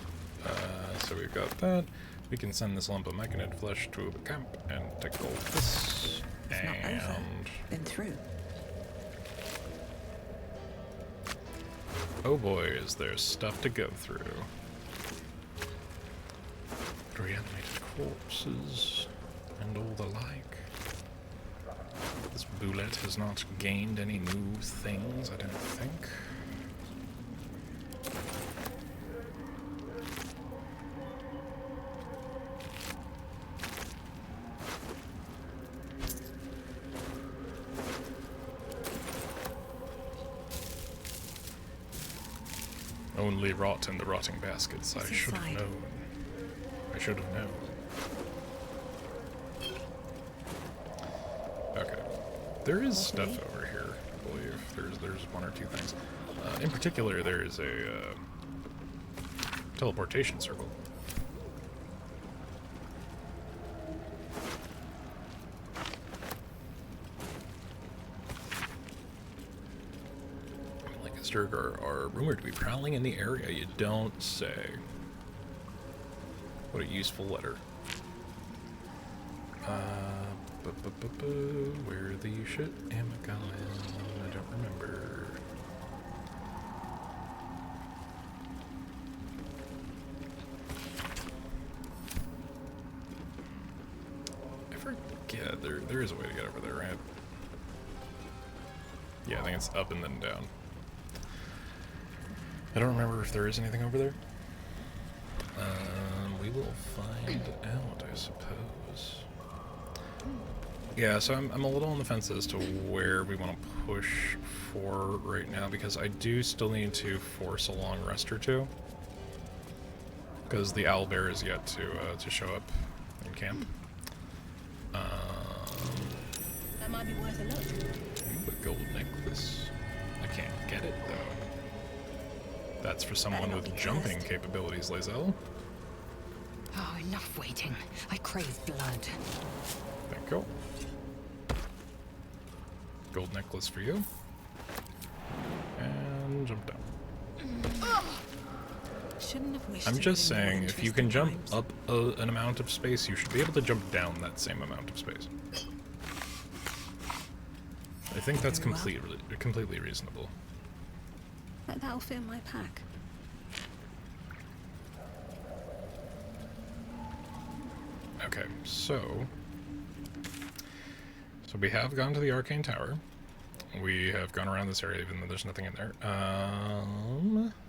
So we've got that. We can send this lump of machinid flesh to the camp and tickle this. It's not over. Been through. Oh boy, is there stuff to go through. Reanimated corpses and all the like. This boulette has not gained any new things, I don't think. Only rot in the rotting baskets. I should have known. I should have known. Okay. There is stuff over here, I believe. There's one or two things. In particular, there is a teleportation circle. Are rumored to be prowling in the area. You don't say. What a useful letter. Where the shit am I going? I don't remember. I forget. There is a way to get over there, right? Yeah, I think it's up and then down. I don't remember if there is anything over there. We will find out, I suppose. Yeah, so I'm a little on the fence as to where we want to push for right now, because I do still need to force a long rest or two. Because the owlbear is yet to show up in camp. That might be worth a look. Ooh, a gold necklace. I can't get it, though. That's for someone with jumping capabilities, Lae'zel. Oh, enough waiting. I crave blood. Thank you. Gold necklace for you. And jump down. Shouldn't have wished. I'm just saying, if you can jump up an amount of space, you should be able to jump down that same amount of space. I think that's completely reasonable. That'll fit in my pack. Okay, so we have gone to the Arcane Tower. We have gone around this area, even though there's nothing in there.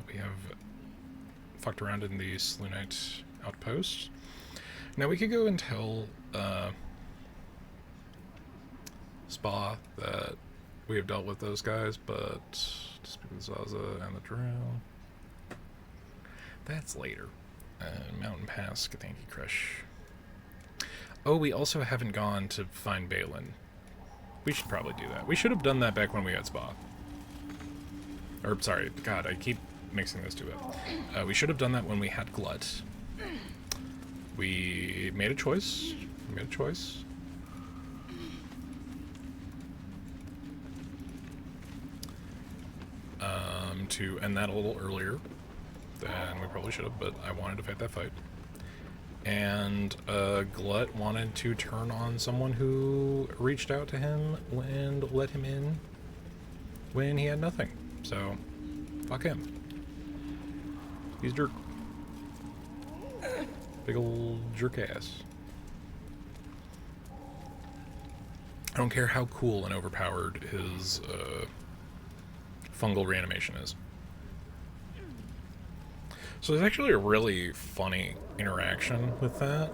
We have fucked around in the Slunite outpost. Now we could go and tell Spa that we have dealt with those guys, but just with Zaza and the Drow. That's later. Mountain Pass, Githyanki Crush. Oh, we also haven't gone to find Balin. We should probably do that. We should have done that back when we got Spa. Or, sorry, God, I keep mixing those two up. We should have done that when we had Glut. We made a choice. To end that a little earlier than we probably should have, but I wanted to fight that fight. And Glut wanted to turn on someone who reached out to him and let him in when he had nothing. So, fuck him. He's a jerk. Big ol' jerk ass. I don't care how cool and overpowered his fungal reanimation is. So there's actually a really funny interaction with that.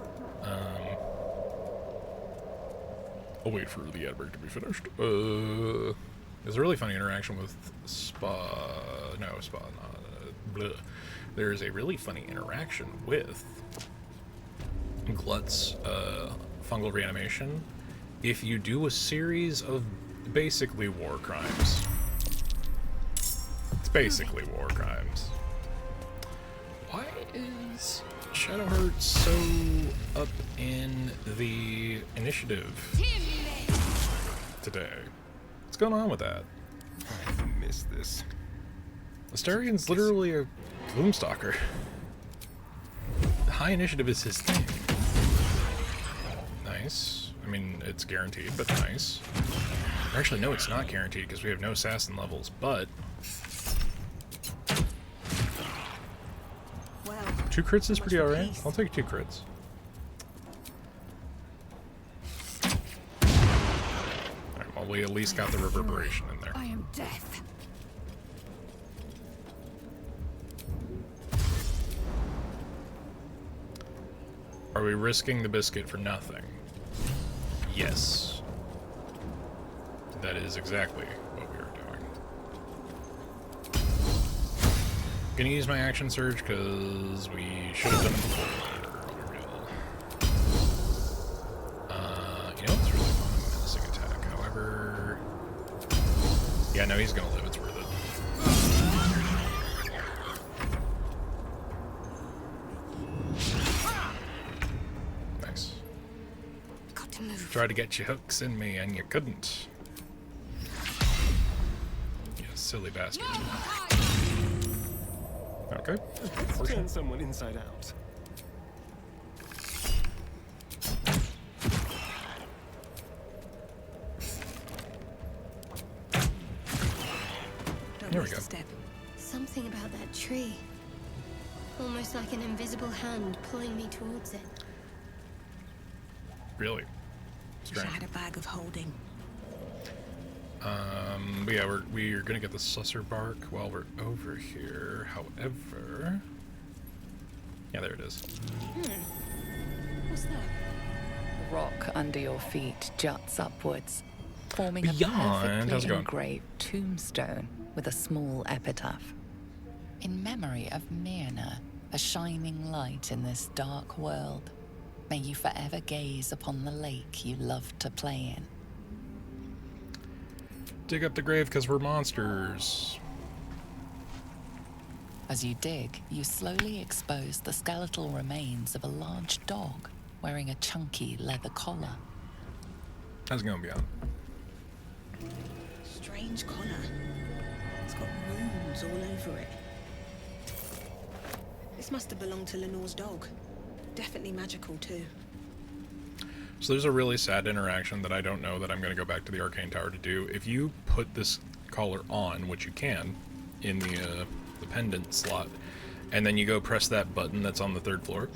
I'll wait for the ad break to be finished. There's a really funny interaction with There's a really funny interaction with Glut's fungal reanimation if you do a series of basically war crimes. It's basically war crimes. Why is Shadowheart so up in the initiative today? What's going on with that? I missed this. Astarion's literally a Gloomstalker. High initiative is his thing. Nice. I mean, it's guaranteed, but nice. Actually, no, it's not guaranteed because we have no assassin levels, but... Well, 2 crits is pretty much for alright. peace. I'll take 2 crits. Alright, well, we at least got the reverberation in there. I am death. Are we risking the biscuit for nothing? Yes. That is exactly what we are doing. Gonna use my action surge because we should have done it before. You know what's really fun? Menacing attack. However, yeah, no, he's gonna live. It's worth it. Nice. Got to move. Tried to get your hooks in me and you couldn't. You silly bastard. Okay. Let's turn someone inside out. Don't Here we waste go. a step. Something about that tree. Almost like an invisible hand pulling me towards it. Really? Wish I Strange. had a bag of holding. But yeah, we're gonna get the susser bark while we're over here. However, yeah, there it is. What's that? The rock under your feet juts upwards, forming a Beyond. How's it perfectly going? engraved tombstone with a small epitaph. In memory of Myrna, a shining light in this dark world, may you forever gaze upon the lake you loved to play in. Dig up the grave because we're monsters. As you dig, you slowly expose the skeletal remains of a large dog wearing a chunky leather collar. How's it going, Beyond? Strange collar. It's got runes all over it. This must have belonged to Lenore's dog. Definitely magical too. So there's a really sad interaction that I don't know that I'm going to go back to the Arcane Tower to do. If you put this collar on, which you can, in the pendant slot, and then you go press that button that's on the 3rd floor,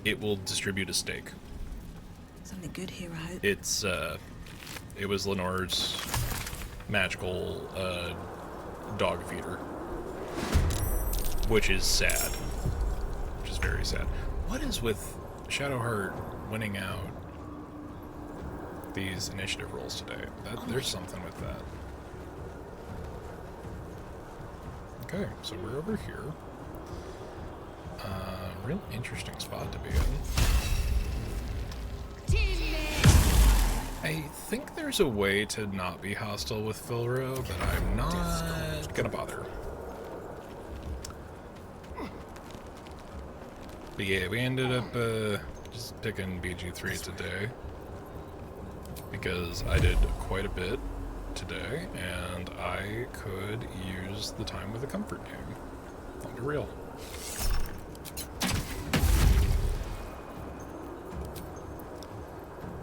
it will distribute a steak. Something good here, I hope. It's, it was Lenore's magical, dog feeder. Which is sad. Which is very sad. What is with Shadowheart winning out these initiative rolls today? There's something with that. Okay, so we're over here. Real interesting spot to be in. I think there's a way to not be hostile with Filro, but I'm not gonna bother. But yeah, we ended up just picking BG3 today because I did quite a bit today and I could use the time with a comfort game. I'll be real.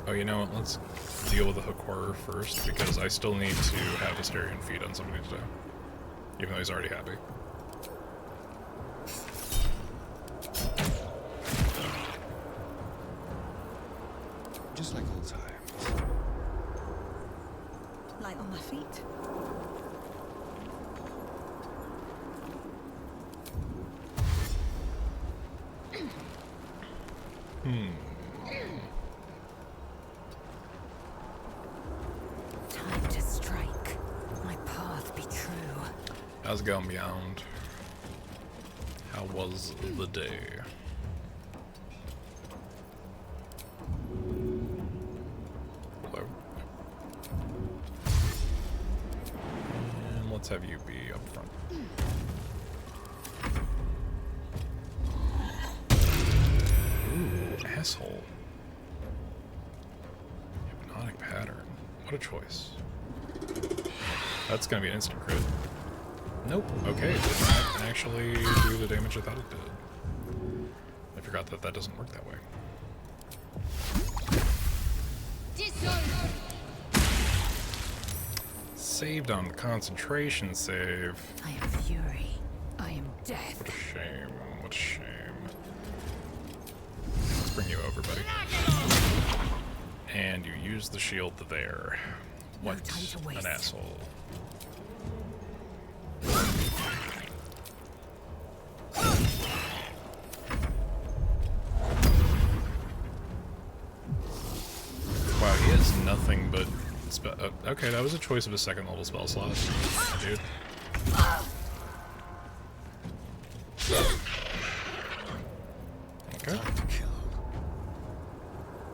Oh, you know what? Let's deal with the hook horror first because I still need to have Asterion feed on somebody today, even though he's already happy. Just like old times. Light on my feet. Time to strike. My path be true. How's it going, Beyond? How was the day? Hello. And let's have you be up front. Ooh, asshole. Hypnotic pattern. What a choice. That's gonna be an instant crit. Nope. Okay, it did not actually do the damage I thought it did. I forgot that that doesn't work that way. Saved on concentration save. I am fury. I am death. What a shame. What a shame. Let's bring you over, buddy. And you use the shield there. What No time to waste. an asshole. Wow, he has nothing but... okay, that was a choice of a second level spell slot, dude. Okay.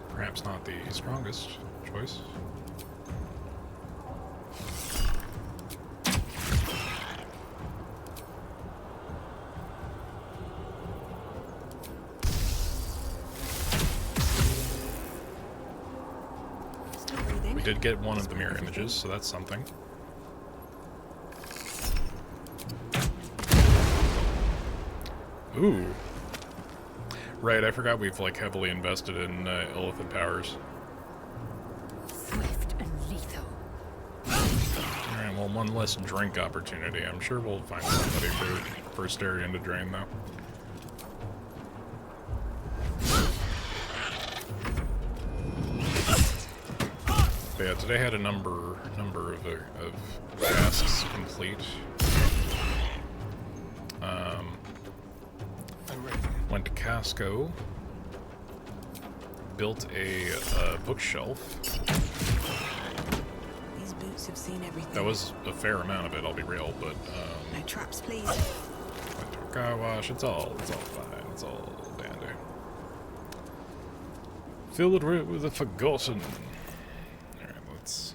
Perhaps not the strongest choice. Still breathing. We did get one of the mirror images, so that's something. Ooh. Right, I forgot we've like heavily invested in illithid powers. Swift and lethal. Alright, well, one less drink opportunity. I'm sure we'll find somebody for Asterion to drain, though. But yeah, today had a number of tasks complete. Went to Casco, built a bookshelf. These boots have seen everything. That was a fair amount of it, I'll be real, but No traps, please. went to a car wash. It's all fine. It's all dandy. Filled with a forgotten. Alright, let's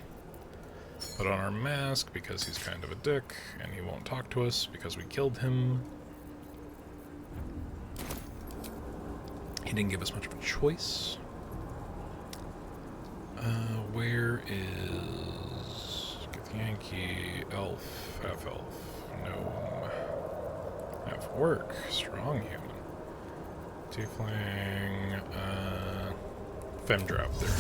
put on our mask because he's kind of a dick and he won't talk to us because we killed him. He didn't give us much of a choice. Where is Yankee, elf, half elf, gnome, half orc, strong human, tiefling, femdrop there.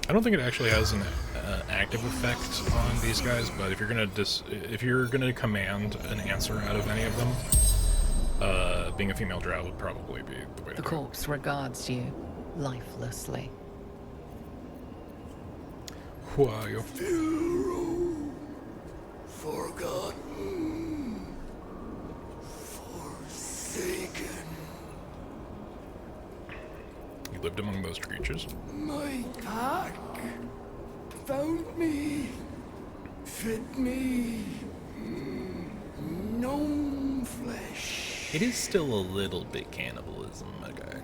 I don't think it actually has an active effect on these guys, but if you're gonna command an answer out of any of them, being a female drow would probably be the way to The go. corpse regards you lifelessly. Who are you? Forgotten, forsaken. You lived among those creatures. My pack found me, fed me, gnome flesh. It is still a little bit cannibalism, okay.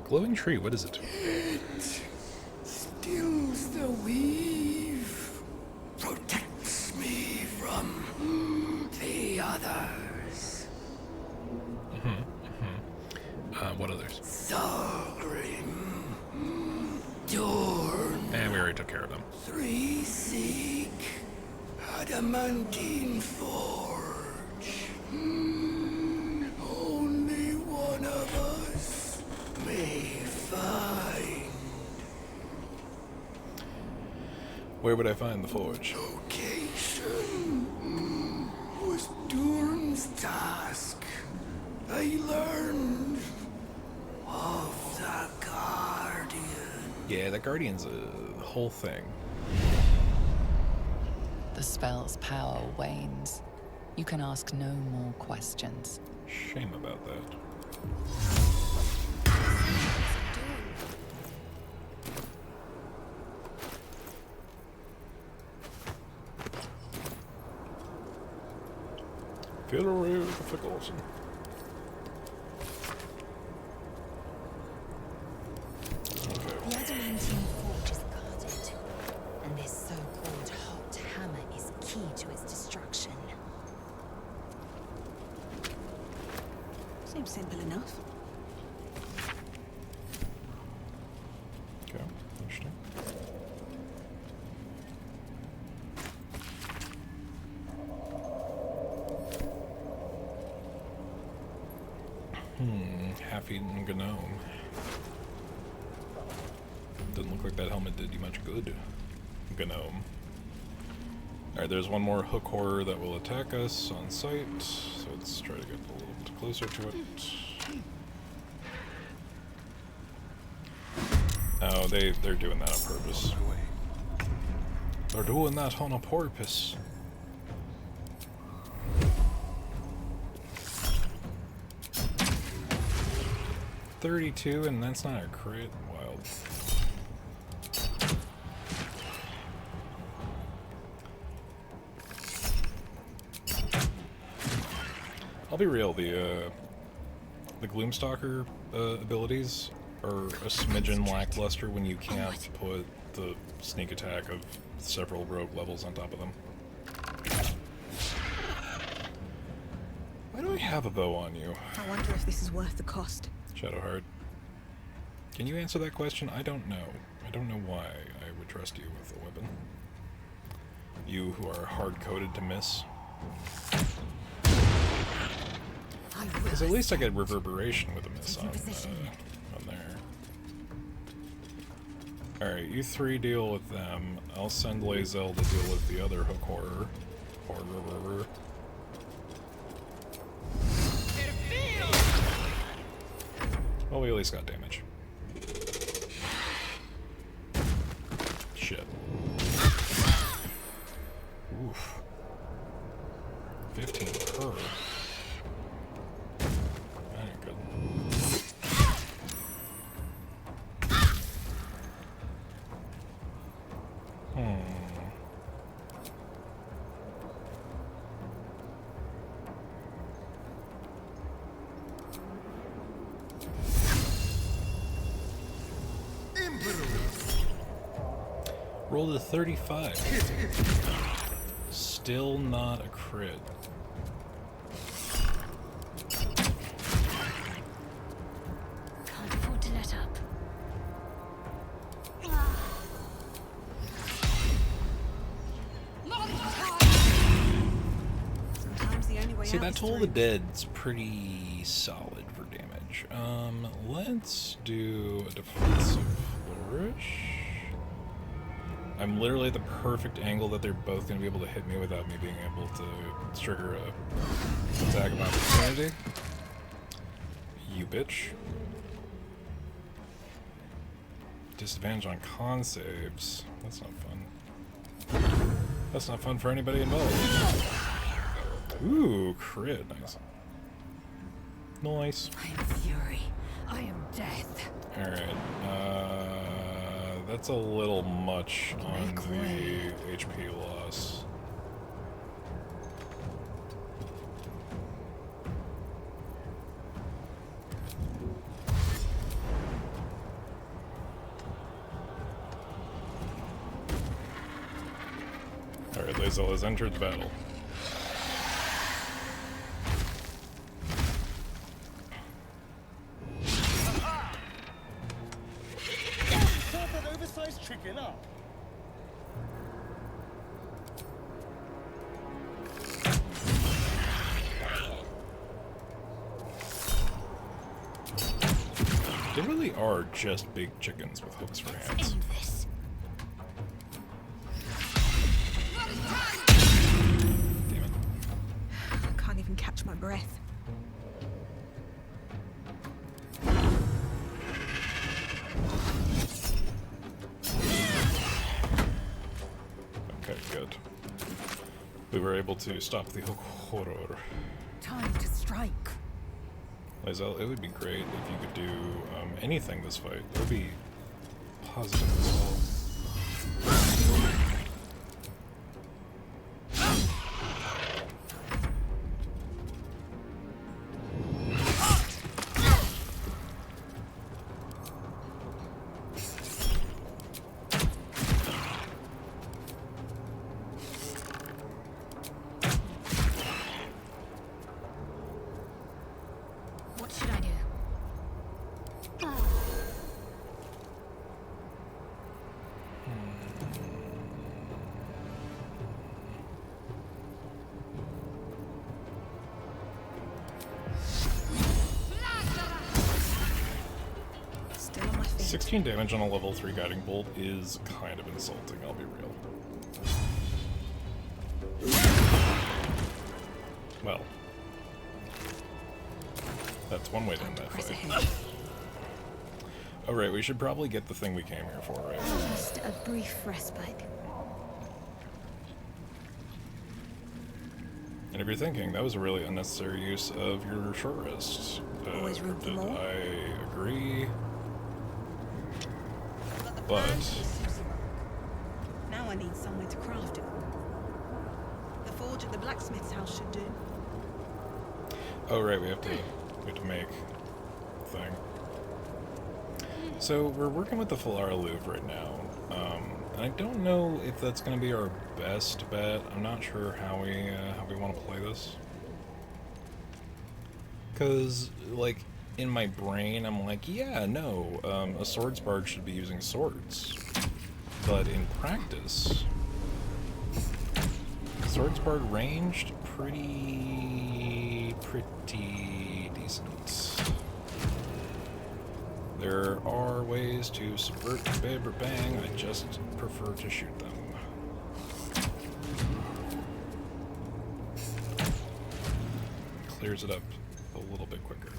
Glowing tree, what is it? It steals the weave, protects me from the others. What others? Thulgrim, Dorn, And we already took care of them. Three Seek, Adamantine Forge. Only one of us may find. Where would I find the forge? Location was Dorn's task. I learned of the Guardian. Yeah, the Guardian's a whole thing. The spell's power wanes. You can ask no more questions. Shame about that. Feel away with the forgotten. The adamantine forge is guarded, and this so-called hot hammer is key to its destruction. Seems simple enough. Okay, interesting. Half-eaten gnome. Didn't look like that helmet did you much good. Gnome. Alright, there's one more hook horror that will attack us on sight, so let's try to get a little bit closer to it. Oh, they're doing that on purpose. They're doing that on a purpose. $32, and that's not a crit? Wild. I'll be real, the Gloomstalker abilities are a smidgen lackluster when you can't put the sneak attack of several rogue levels on top of them. Why do I have a bow on you? I wonder if this is worth the cost. Shadowheart. Can you answer that question? I don't know. I don't know why I would trust you with a weapon. You who are hard-coded to miss. Because at least I get reverberation with a miss on there. Alright, you three deal with them. I'll send Lae'zel to deal with the other hook horror. Horror. Well, we at least got damage. Shit. Oof. 15 per. That ain't good. Rolled a 35. Still not a crit. Can't afford to let up. Sometimes the only way See, out that is Toll of through. the Dead's pretty solid for damage. Let's do a defensive flourish. I'm literally at the perfect angle that they're both going to be able to hit me without me being able to trigger a attack of opportunity. You bitch. Disadvantage on con saves. That's not fun. That's not fun for anybody involved. Ooh, crit. Nice. Nice. I am fury. I am death. Alright. That's a little much on the HP loss. Alright, Lae'zel has entered the battle. They really are just big chickens with hooks for hands. Damn it. I can't even catch my breath. Okay, good. We were able to stop the hook horror. Time to strike. Lae'zel, it would be great if you could do anything this fight. That would be positive as well. What should I do? 16 damage on a level 3 guiding bolt is kind of insulting, I'll be real. Well, that's one way to end that fight. Oh right, we should probably get the thing we came here for, right? Just a brief respite. And if you're thinking, that was a really unnecessary use of your short rest. Always room for more. I agree. But Now I need somewhere to craft it. The forge at the blacksmith's house should do. oh right, we have to make the thing. So we're working with the Falara Louvre right now, and I don't know if that's going to be our best bet. I'm not sure how we want to play this, because like in my brain I'm like, yeah, no, a swords bard should be using swords, but in practice, swords bard ranged pretty decent. There are ways to subvert the bib or bang, I just prefer to shoot them. Clears it up a little bit quicker.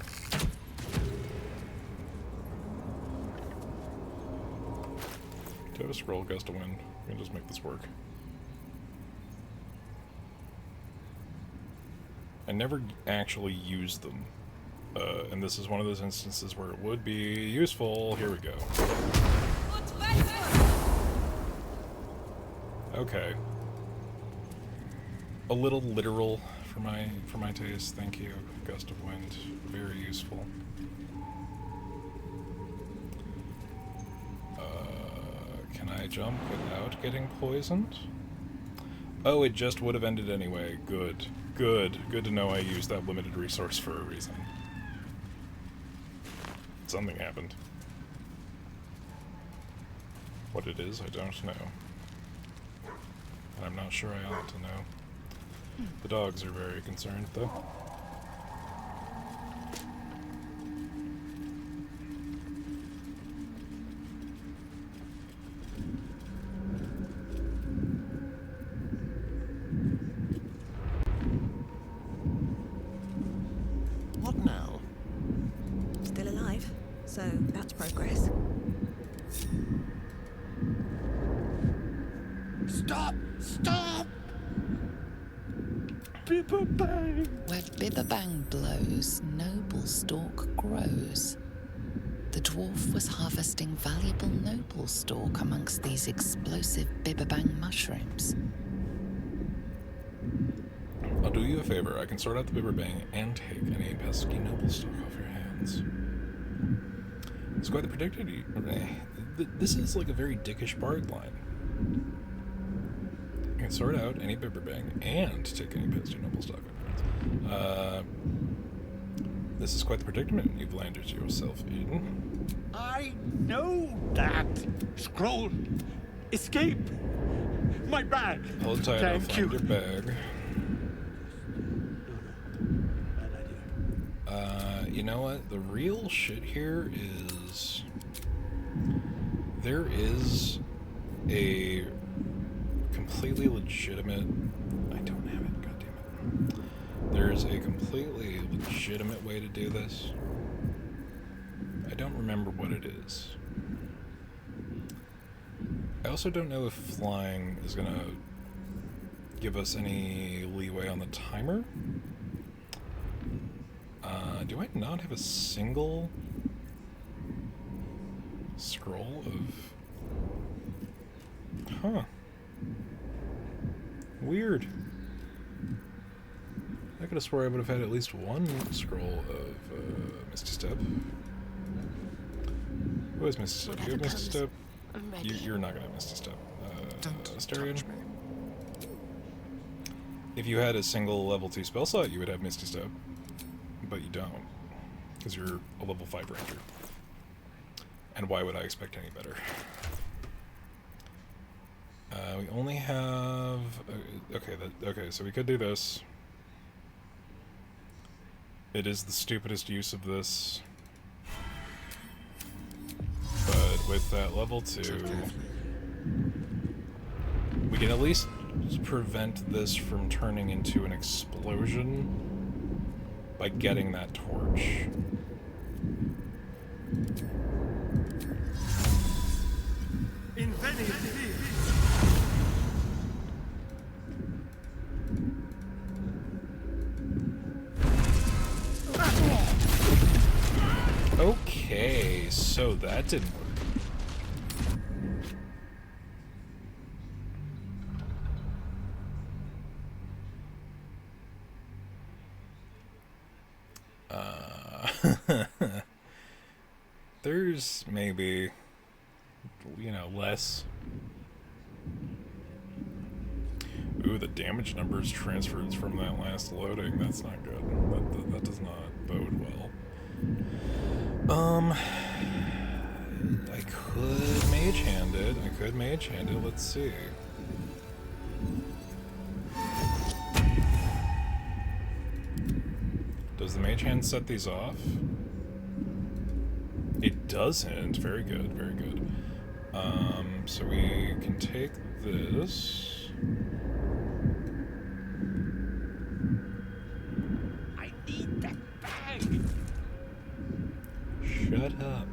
Do I have a scroll gust of wind? We can just make this work. I never actually used them. And this is one of those instances where it would be useful. Here we go. Okay. A little literal for my taste. Thank you, Gust of Wind. Very useful. Can I jump without getting poisoned? Oh, it just would have ended anyway. Good. Good to know I used that limited resource for a reason. Something happened. What it is, I don't know. And I'm not sure I ought to know. The dogs are very concerned, though. What now? Still alive, so that's progress. Stop! Stop! Bibberbang! Where Bibberbang blows, noble stalk grows. The dwarf was harvesting valuable noble stalk amongst these explosive Bibberbang mushrooms. I'll do you a favor. I can sort out the Bibberbang and take any pesky noble stalk off your hands. It's quite the predicted. This is like a very dickish bard line. I can sort out any Bibberbang and take any pesky noble stalk off your hands. This is quite the predicament you've landed yourself in. I know that! Scroll! Escape! My bag! Hold tight, I'll find your bag. You know what? The real shit here is... There is a completely legitimate... I don't have it, goddammit. There's a completely legitimate way to do this. I don't remember what it is. I also don't know if flying is gonna give us any leeway on the timer. Do I not have a single scroll of... Huh. Weird. I could have swore I would have had at least one scroll of Misty Step. Who has Misty Step? You have Misty Step? You're not gonna have Misty Step. Asterion? If you had a single level 2 spell slot, you would have Misty Step. But you don't, because you're a level 5 ranger. And why would I expect any better? We only have... okay, so we could do this. It is the stupidest use of this. But with that level 2, we can at least prevent this from turning into an explosion by getting that torch. Okay, so that didn't work. There's maybe, you know, less. Ooh, the damage numbers transferred from that last loading. That's not good. That does not bode well. I could mage hand it. Let's see. Does the mage hand set these off? It doesn't. Very good, very good. So we can take this. I need that bag! Shut up.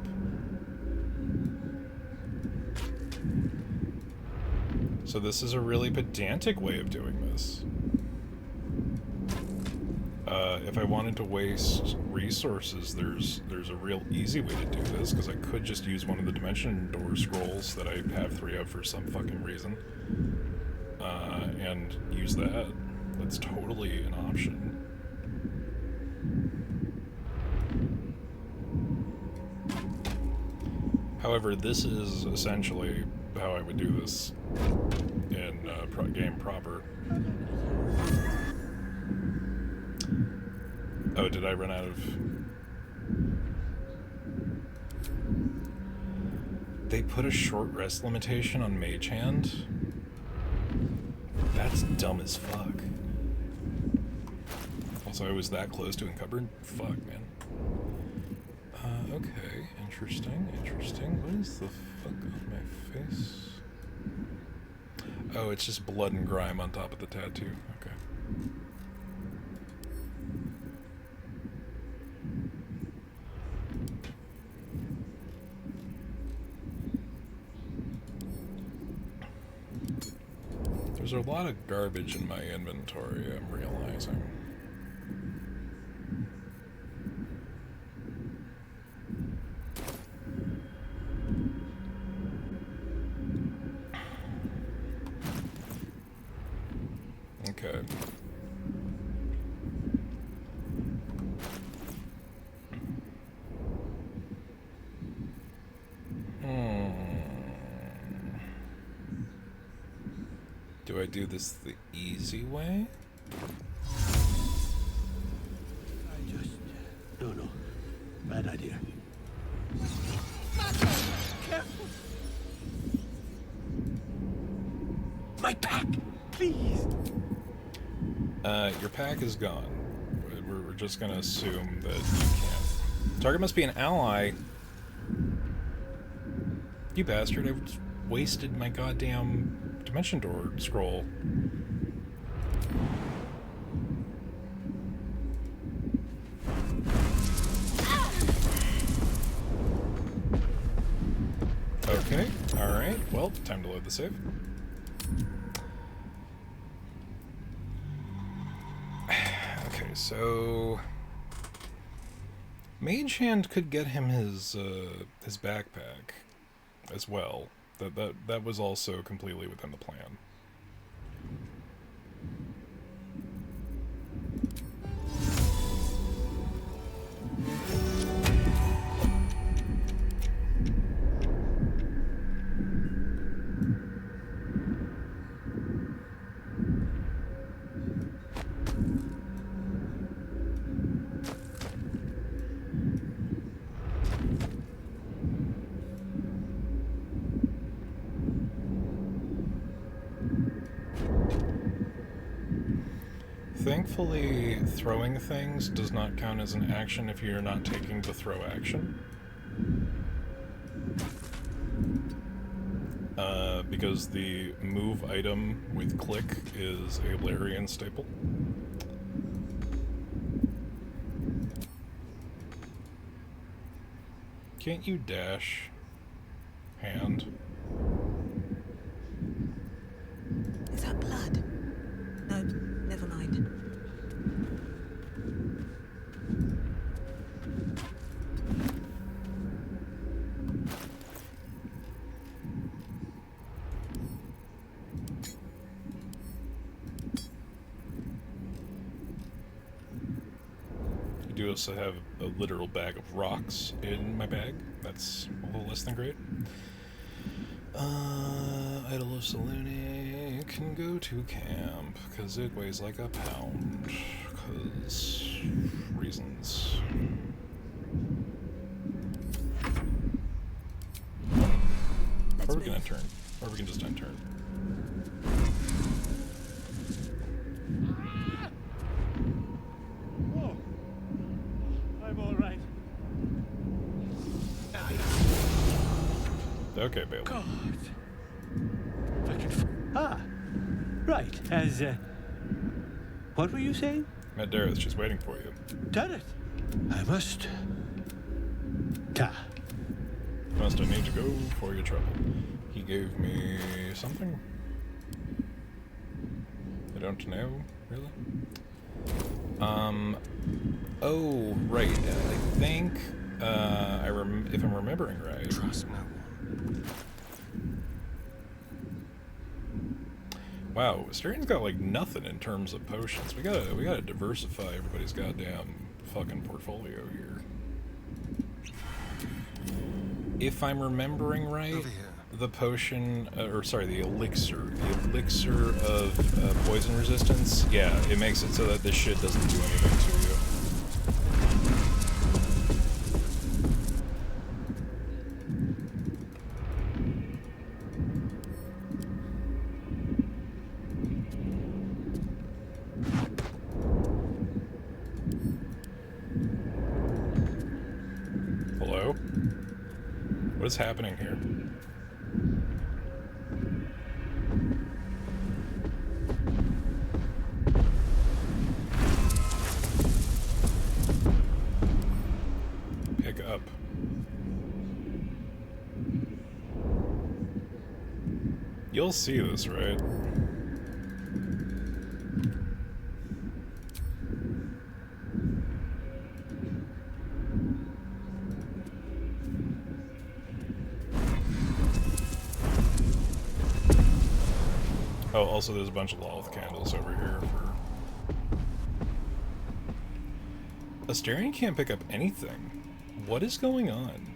So this is a really pedantic way of doing this. If I wanted to waste resources, there's a real easy way to do this, because I could just use one of the dimension door scrolls that I have 3 of for some fucking reason, and use that. That's totally an option. However, this is essentially how I would do this in game proper. Oh, did I run out of... They put a short rest limitation on Mage Hand? That's dumb as fuck. Also, I was that close to encumbered? Fuck, man. Okay. Interesting. What is the fuck on my face? Oh, it's just blood and grime on top of the tattoo. Okay. There's a lot of garbage in my inventory, I'm realizing. Okay. Do I do this the easy way? No. Bad idea. Careful! My pack, please! Your pack is gone. We're just gonna assume that you can't. Target must be an ally. You bastard, I just wasted my goddamn dimension door scroll. Okay, alright, well, time to load the save. Okay, so... Mage Hand could get him his backpack as well. That was also completely within the plan. Thankfully, throwing things does not count as an action if you're not taking the throw action. Because the move item with click is a Larian staple. Can't you dash hand? Is that blood? No, never mind. I do also have a literal bag of rocks in my bag. That's a little less than great. Idol of Selene can go to camp, because it weighs like a pound. Because reasons. Or we can end turn. Or we can just end turn. Oh, I'm all right. Okay, Bailey. God. If I can right. As, what were you saying? Matt Dareth, she's waiting for you. Done it. I must. Must I need to go for your trouble? He gave me something? I don't know, really? Oh, right. I think, if I'm remembering right. Trust no one. Wow, Asterian's got like nothing in terms of potions. We gotta diversify everybody's goddamn fucking portfolio here. If I'm remembering right, the potion, the elixir of poison resistance, yeah, it makes it so that this shit doesn't do anything to you. Hello? What is happening here? Pick up. You'll see this, right? Oh, also there's a bunch of Lolth candles over here for... Astarion can't pick up anything. What is going on?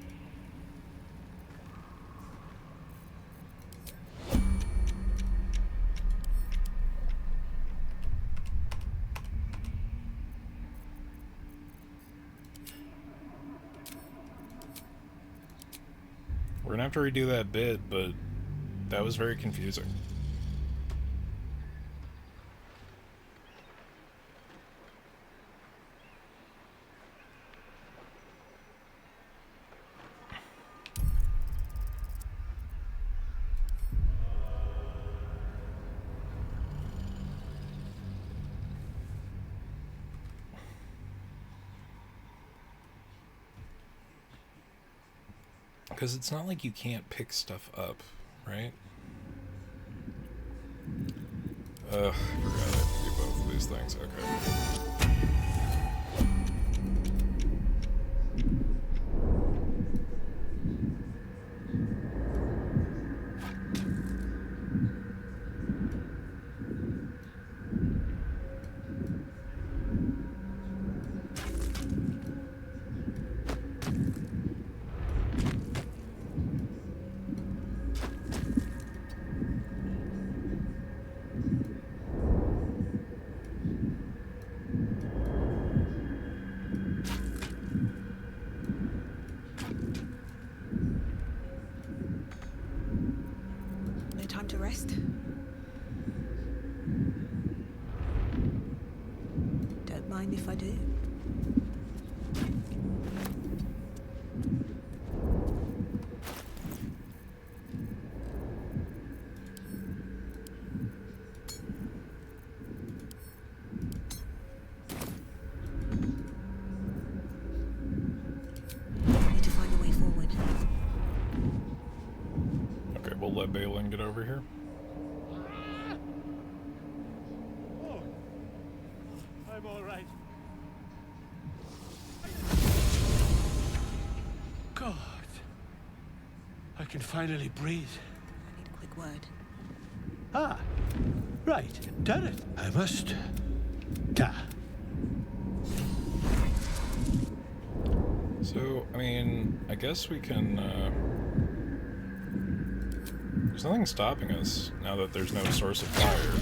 We're gonna have to redo that bit, but that was very confusing. Because it's not like you can't pick stuff up, right? I forgot I have to do both of these things. Okay. let Balin get over here. Oh, I'm all right. God, I can finally breathe. I need a quick word. Ah, right, done it. I must. Ta. So, I mean, I guess we can, there's nothing stopping us now that there's no source of fire.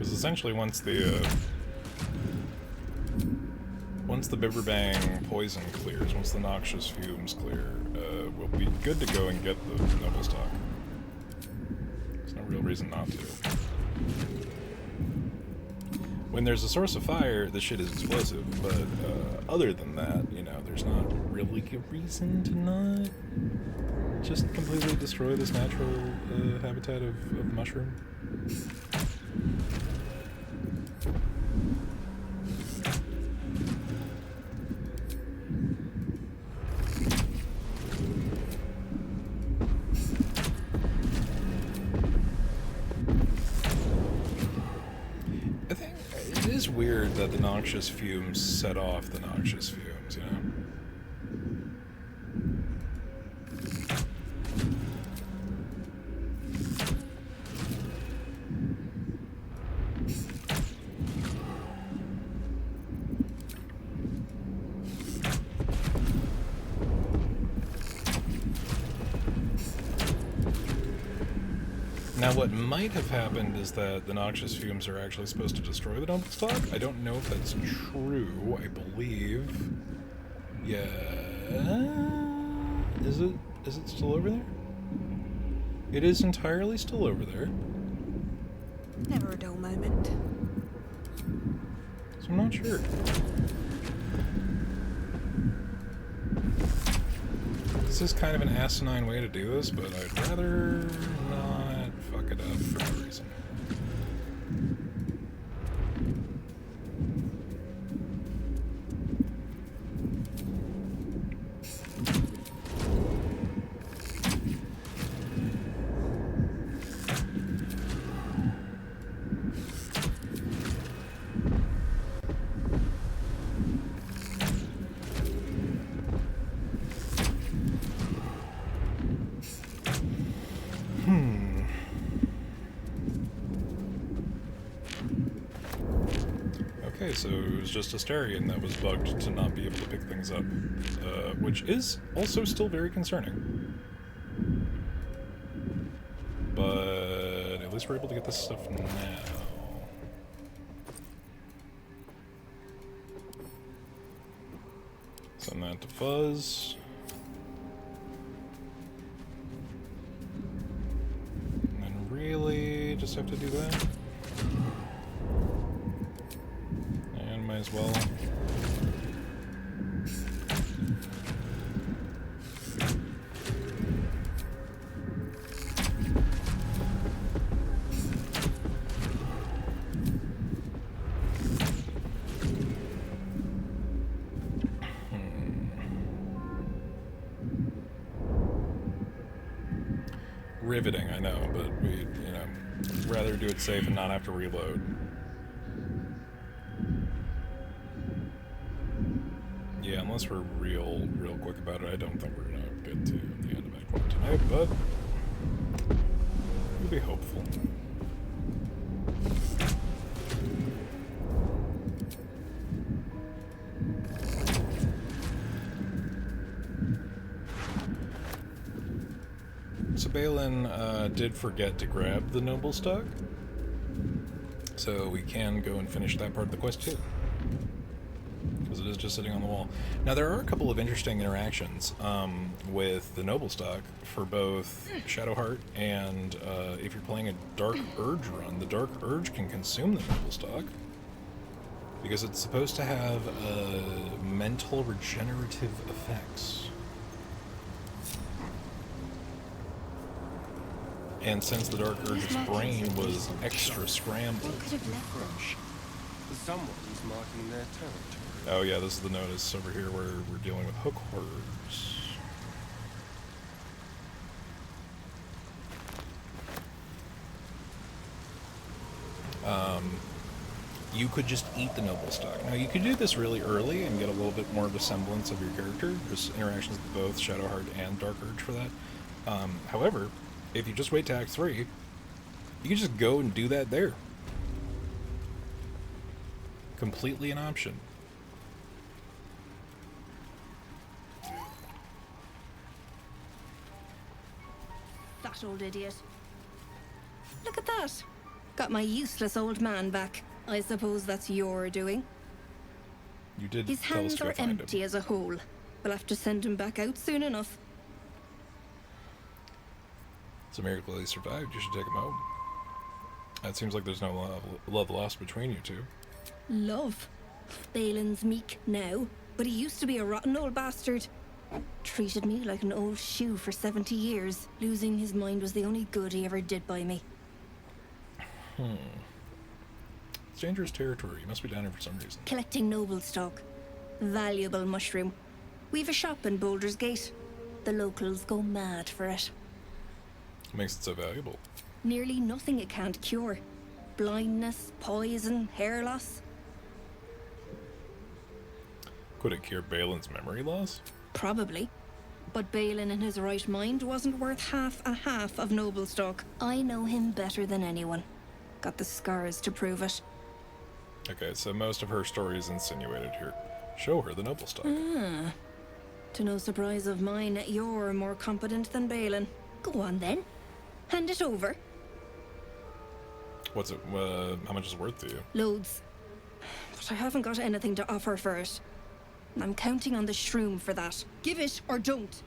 Essentially, once the Biberbang poison clears, once the noxious fumes clear, we'll be good to go and get the noble stock. There's no real reason not to. When there's a source of fire, the shit is explosive, but other than that, you know, there's not really a reason to not just completely destroy this natural habitat of mushroom. Weird that the noxious fumes set off the noxious fumes, you know? Now, what might have happened is that the noxious fumes are actually supposed to destroy the noble stock. I don't know if that's true. I believe... Yeah... Is it still over there? It is entirely still over there. Never a dull moment. So I'm not sure. This is kind of an asinine way to do this, but I'd rather not fuck it up for no reason. Okay, so it was just Asterion that was bugged to not be able to pick things up, which is also still very concerning. But at least we're able to get this stuff now. Send that to Fuzz. And then really just have to do that. As well. Riveting, I know, but we, you know, rather do it safe and not have to reload. Yeah, unless we're real quick about it, I don't think we're gonna get to the end of Act 1 tonight, but we'll be hopeful. So Balin did forget to grab the noble stock, so we can go and finish that part of the quest too. Because it is just sitting on the wall. Now, there are a couple of interesting interactions with the noble stock for both Shadowheart and if you're playing a Dark Urge run, the Dark Urge can consume the noble stock. Because it's supposed to have mental regenerative effects. And since the Dark Urge's brain was extra scrambled. What could have left them? Someone's marking their territory. Oh yeah, this is the notice over here where we're dealing with hook horrors. You could just eat the noble stock. Now, you could do this really early and get a little bit more of a semblance of your character. There's interactions with both Shadowheart and Dark Urge for that. However, if you just wait to Act 3, you can just go and do that there. Completely an option. That old idiot. Look at that. Got my useless old man back. I suppose that's your doing. You did His tell us hands to go are find empty him. as a whole. We'll have to send him back out soon enough. It's a miracle he survived. You should take him home. It seems like there's no love lost between you two. Love. Balin's meek now, but he used to be a rotten old bastard. Treated me like an old shoe for 70 years. Losing his mind was the only good he ever did by me. It's dangerous territory. You must be down here for some reason. Collecting noble stock. Valuable mushroom. We've a shop in Baldurs Gate. The locals go mad for it. What makes it so valuable? Nearly nothing it can't cure. Blindness, poison, hair loss. Could it cure Balin's memory loss? Probably. But Balin in his right mind wasn't worth half a half of noble stock. I know him better than anyone. Got the scars to prove it. Okay, so most of her story is insinuated here. Show her the noble stock. To no surprise of mine, you're more competent than Balin. Go on then. Hand it over. What's it, how much is it worth to you? Loads. But I haven't got anything to offer for it. I'm counting on the shroom for that. Give it or don't.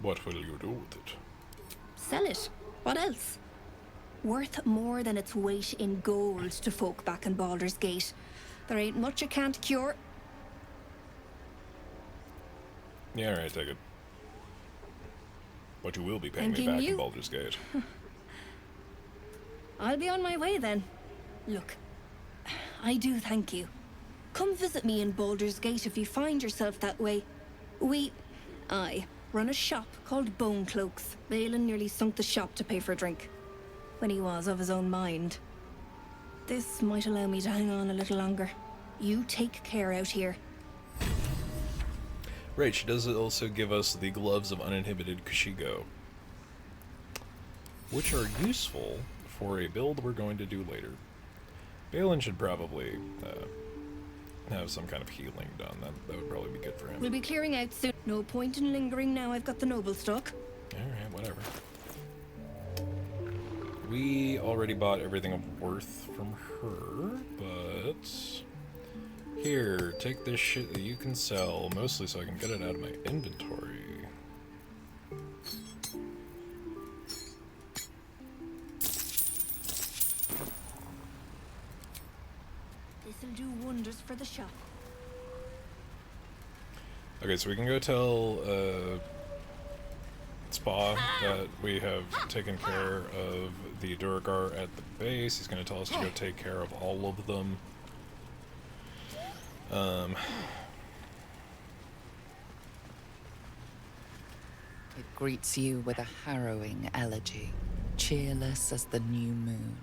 What will you do with it? Sell it. What else? Worth more than its weight in gold to folk back in Baldur's Gate. There ain't much it can't cure. Yeah, alright, take it. But you will be paying me Thanking back you. in Baldur's Gate. I'll be on my way then. Look, I do thank you. Come visit me in Baldur's Gate if you find yourself that way. I run a shop called Bone Cloaks. Balin nearly sunk the shop to pay for a drink. When he was of his own mind. This might allow me to hang on a little longer. You take care out here. Right, she does also give us the gloves of uninhibited Kushigo, which are useful for a build we're going to do later. Balin should probably have some kind of healing done. That would probably be good for him. We'll be clearing out soon. No point in lingering now I've got the noble stock. Alright, whatever. We already bought everything of worth from her, but... Here, take this shit that you can sell, mostly so I can get it out of my inventory. This'll do wonders for the shop. Okay, so we can go tell Spa that we have taken care of the Duergar at the base. He's going to tell us to go take care of all of them. It greets you with a harrowing elegy, cheerless as the new moon.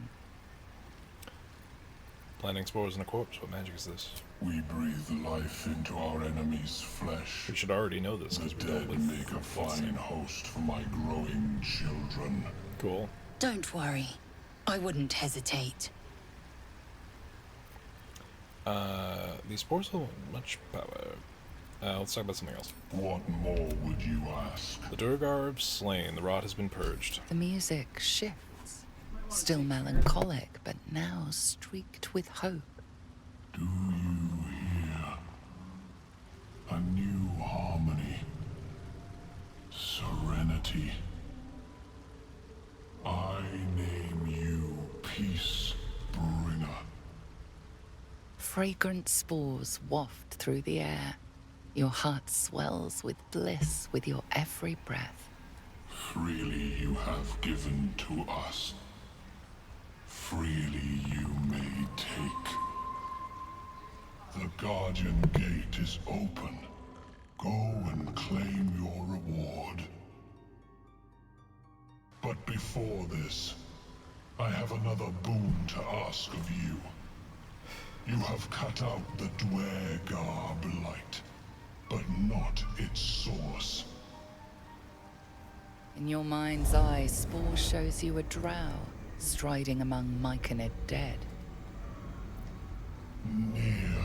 Planting spores in a corpse. What magic is this? We breathe life into our enemy's flesh. We should already know this The because we dealt dead with make a fine host for my growing children. Cool. Don't worry. I wouldn't hesitate. These spores hold much power. Let's talk about something else. What more would you ask? The Duergar have slain. The rot has been purged. The music shifts, still melancholic, but now streaked with hope. Do you hear? A new harmony. Serenity. I name you peace. Fragrant spores waft through the air. Your heart swells with bliss with your every breath. Freely you have given to us. Freely you may take. The Guardian Gate is open. Go and claim your reward. But before this, I have another boon to ask of you. You have cut out the Dwergar blight, but not its source. In your mind's eye, Spore shows you a drow striding among Myconid dead. Near.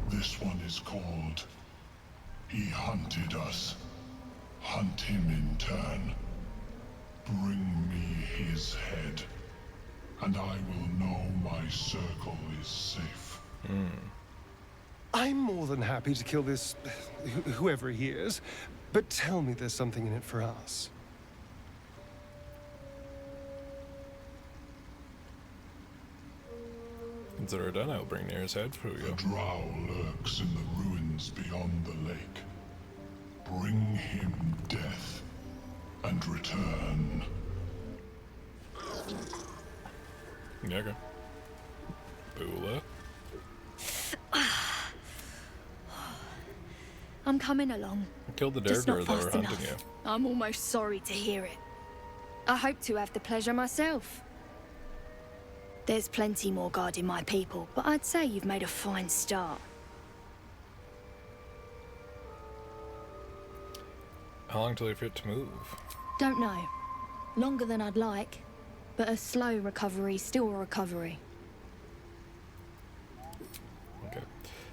This one is called. He hunted us. Hunt him in turn. Bring me his head, and I will know my circle is safe. I'm more than happy to kill this... whoever he is, but tell me there's something in it for us. Consider it done, I will bring near his head for you. The drow lurks in the ruins beyond the lake. Bring him death, and return. Yeah, okay. Bula. I'm coming along. Killed the Just not Durgar that were fast hunting enough. you. I'm almost sorry to hear it. I hope to have the pleasure myself. There's plenty more guarding my people, but I'd say you've made a fine start. How long till you're fit to move? Don't know. Longer than I'd like, but a slow recovery's still a recovery. Okay.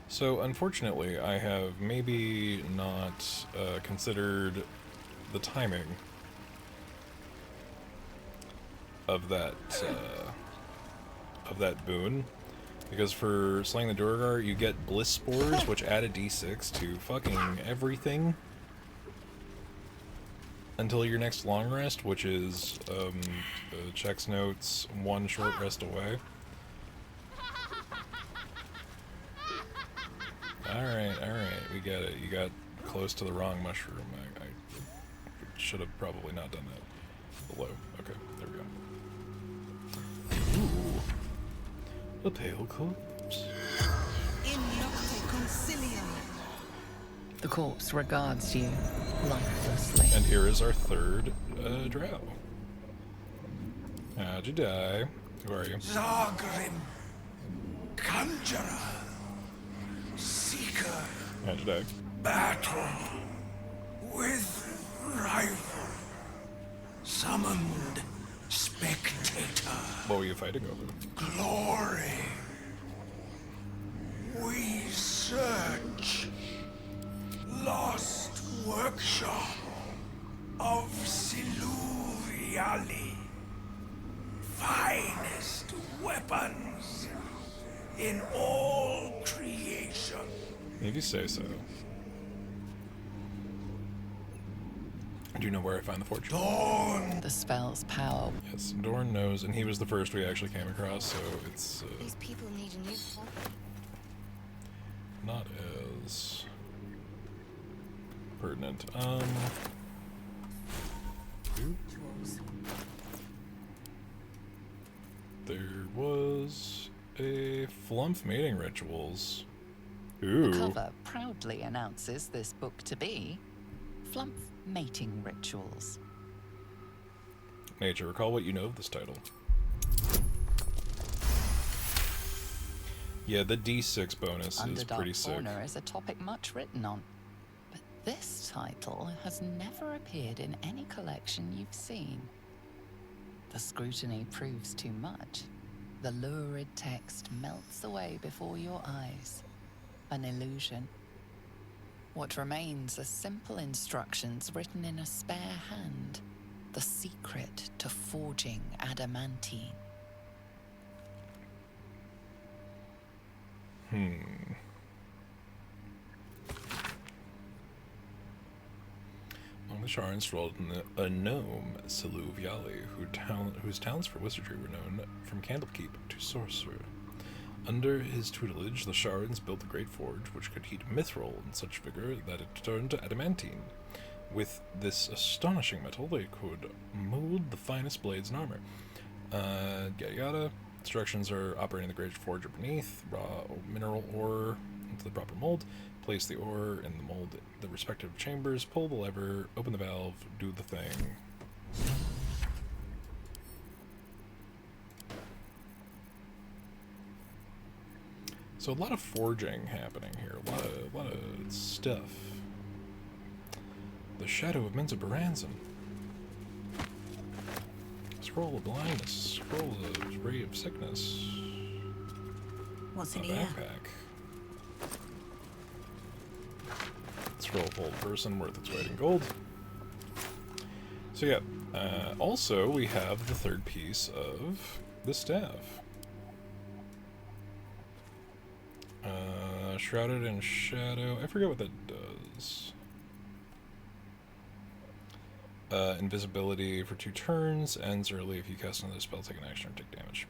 So, unfortunately, I have maybe not considered the timing of that boon, because for slaying the Durgar, you get bliss spores, which add a d6 to fucking everything until your next long rest, which is checks notes 1 short rest away. Alright, we get it. You got close to the wrong mushroom. I should have probably not done that. Below. Okay, there we go. Ooh. A pale corpse. The corpse regards you lifelessly. And here is our third drow. How'd you die? Who are you? Zargrim, Conjurer, Seeker, How'd you die? Battle with Rival, Summoned Spectator, What were you fighting over? Glory. We search. Lost workshop of Siluviali. Finest weapons in all creation. If you say so. Do you know where I find the fortune? Dawn. The spell's power. Yes, Dorn knows, and he was the first we actually came across, so it's These people need a new hobby. not as pertinent. There was a flump mating rituals. Ooh. The cover proudly announces this book to be Flump Mating Rituals. Nature, recall what you know of this title. Yeah, the D6 bonus is pretty Underdark sick. Fauna is a topic much written on, but this title has never appeared in any collection you've seen. The scrutiny proves too much. The lurid text melts away before your eyes. An illusion. What remains are simple instructions written in a spare hand. The secret to forging adamantine. Among the Sharans dwelled a gnome, Siluviali, whose talents for wizardry were known from Candlekeep to sorcerer. Under his tutelage, the Shards built the Great Forge, which could heat mithril in such vigor that it turned to adamantine. With this astonishing metal, they could mold the finest blades and armor. Yada yada. Instructions are operating the Great Forge beneath, raw mineral ore into the proper mold, place the ore in the mold, the respective chambers, pull the lever, open the valve, do the thing. So a lot of forging happening here, a lot of stuff. The Shadow of Menza Baranzan. Scroll of Blindness, Scroll of Ray of Sickness. What's A in here? backpack. Scroll of Old Person, worth its weight in gold. So yeah, also we have the third piece of the staff. Shrouded in Shadow. I forget what that does. Invisibility for 2 turns. Ends early if you cast another spell, take an action, or take damage.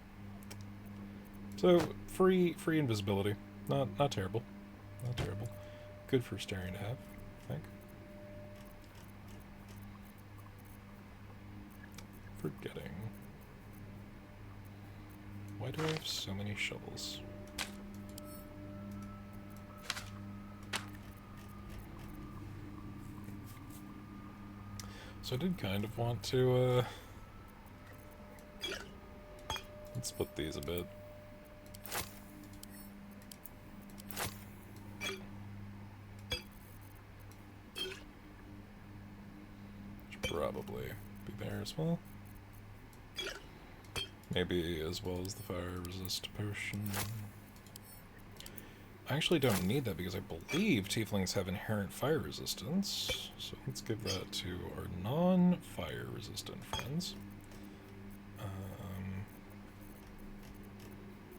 So, free invisibility. Not terrible. Not terrible. Good for Starion to have, I think. Forgetting. Why do I have so many shovels? So I did kind of want to, let's split these a bit. Should probably be there as well. Maybe as well as the fire resist potion. I actually don't need that because I believe tieflings have inherent fire resistance. So let's give that to our non-fire resistant friends.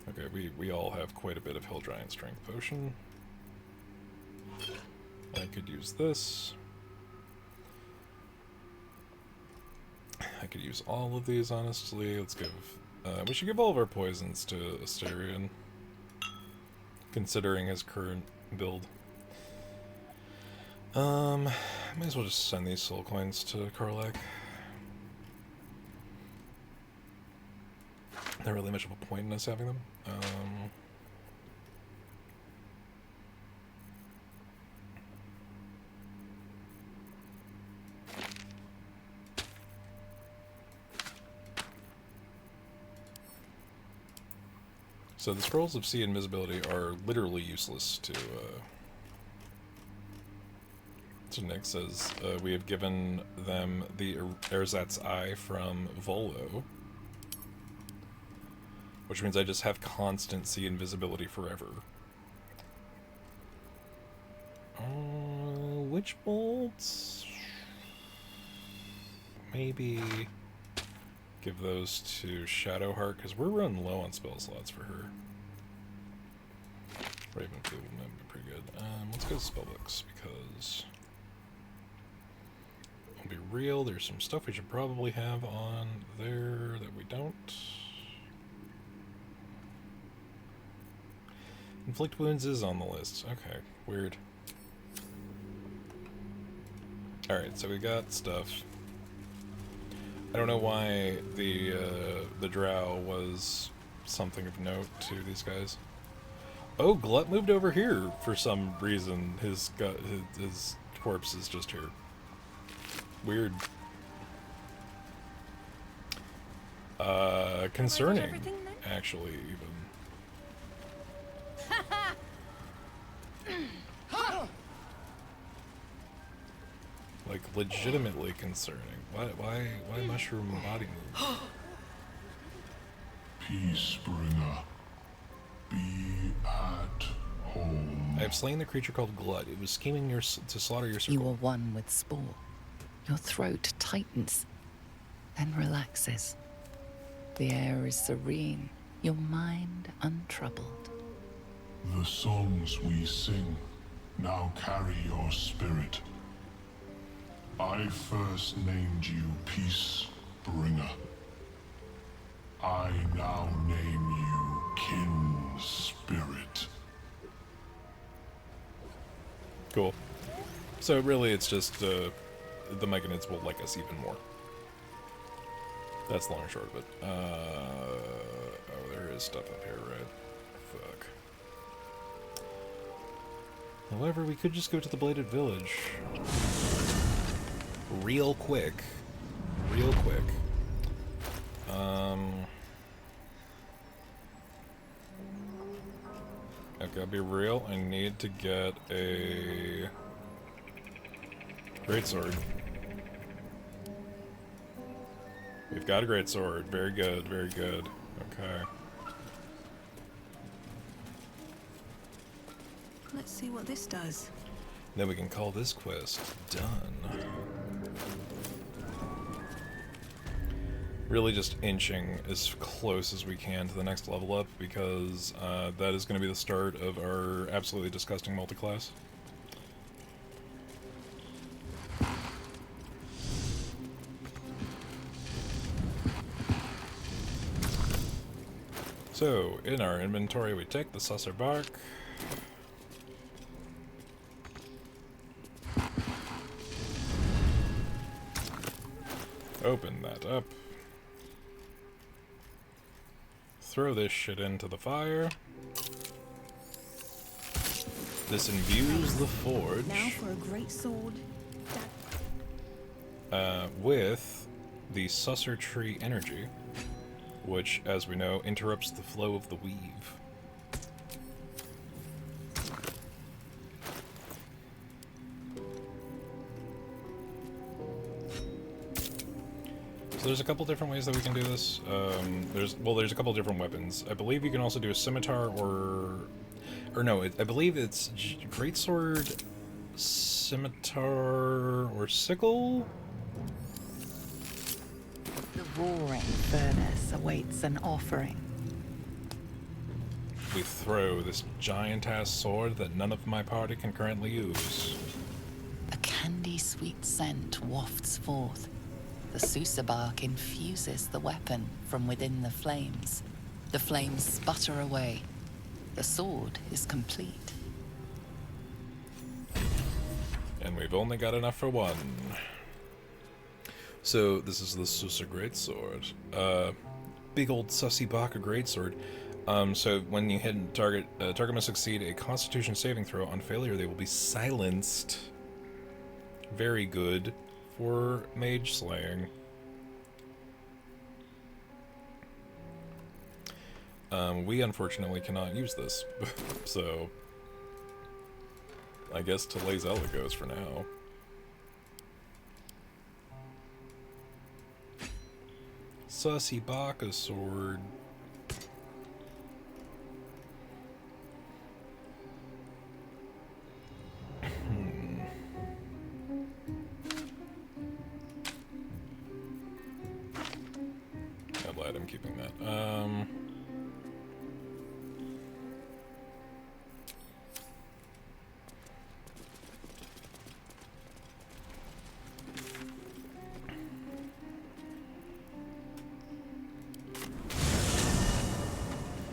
Okay, we all have quite a bit of Hill Giant Strength Potion. I could use this. I could use all of these, honestly. Let's give... we should give all of our poisons to Astarion, considering his current build. Might as well just send these soul coins to Karlach. Not really much of a point in us having them. So the Scrolls of Sea Invisibility are literally useless to, so Nick says, we have given them the Erzat's Eye from Volo, which means I just have constant sea invisibility forever. Witch bolts? Maybe give those to Shadowheart, because we're running low on spell slots for her. Ravenfield might be pretty good. Let's go to spellbooks, because I'll be real, there's some stuff we should probably have on there that we don't. Inflict Wounds is on the list. Okay, weird. Alright, so we got stuff. I don't know why the drow was something of note to these guys. Oh, Glut moved over here for some reason. His corpse is just here. Weird. Concerning, actually, even. Like, legitimately concerning. Why mushroom body move? Peacebringer, be at home. I have slain the creature called Glut. It was scheming to slaughter your circle. You are one with Spore. Your throat tightens, then relaxes. The air is serene, your mind untroubled. The songs we sing now carry your spirit. I first named you Peacebringer. I now name you Kinspeak. Cool. So really, it's just the Mechanids will like us even more. That's the long and short of it. Oh, there is stuff up here, right? Fuck. However, we could just go to the Bladed Village. Real quick. Real quick. I've got to be real. I need to get a greatsword. We've got a greatsword. Very good, very good. Okay. Let's see what this does. Then we can call this quest done. Really just inching as close as we can to the next level up, because that is going to be the start of our absolutely disgusting multiclass. So, in our inventory we take the saucer bark. Open that up. Throw this shit into the fire. This imbues the forge. Now for a great sword. With the Susser Tree energy, which, as we know, interrupts the flow of the weave. So there's a couple different ways that we can do this. There's a couple different weapons. I believe you can also do a scimitar or no, I believe it's greatsword, scimitar, or sickle? The roaring furnace awaits an offering. We throw this giant-ass sword that none of my party can currently use. A candy-sweet scent wafts forth. The Sousa bark infuses the weapon from within the flames. The flames sputter away. The sword is complete. And we've only got enough for one. So, this is the Sousa Greatsword. Big old sussy Baka Greatsword. So when you hit target, target must succeed a Constitution saving throw. On failure, they will be silenced. Very good for mage slaying. We unfortunately cannot use this, so I guess to Lazella goes for now. Sussy Baka sword. I'm glad I'm keeping that.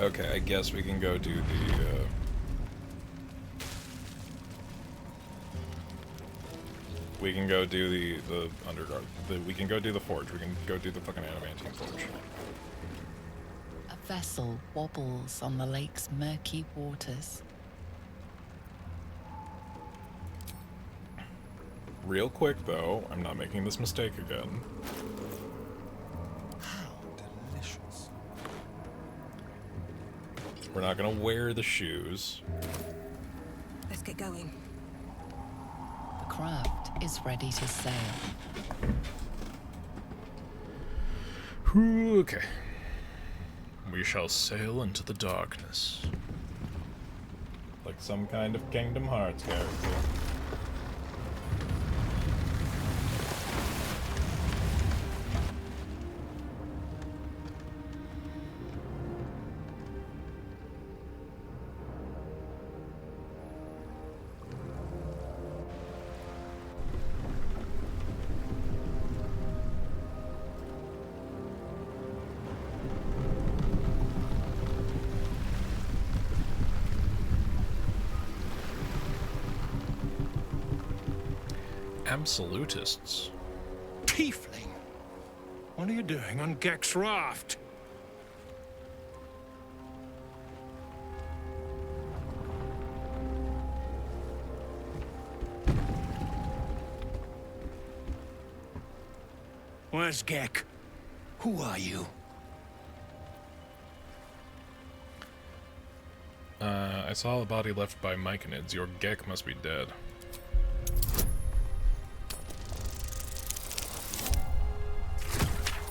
Okay, I guess we can go do the, we can go do the underdark. We can go do the forge. We can go do the fucking adamantine forge. A vessel wobbles on the lake's murky waters. Real quick, though, I'm not making this mistake again. How delicious. We're not gonna wear the shoes. Let's get going. The craft is ready to sail. Okay. We shall sail into the darkness. Like some kind of Kingdom Hearts character. Absolutists. Tiefling! What are you doing on Gek's raft? Where's Gek? Who are you? I saw a body left by Myconids. Your Gek must be dead.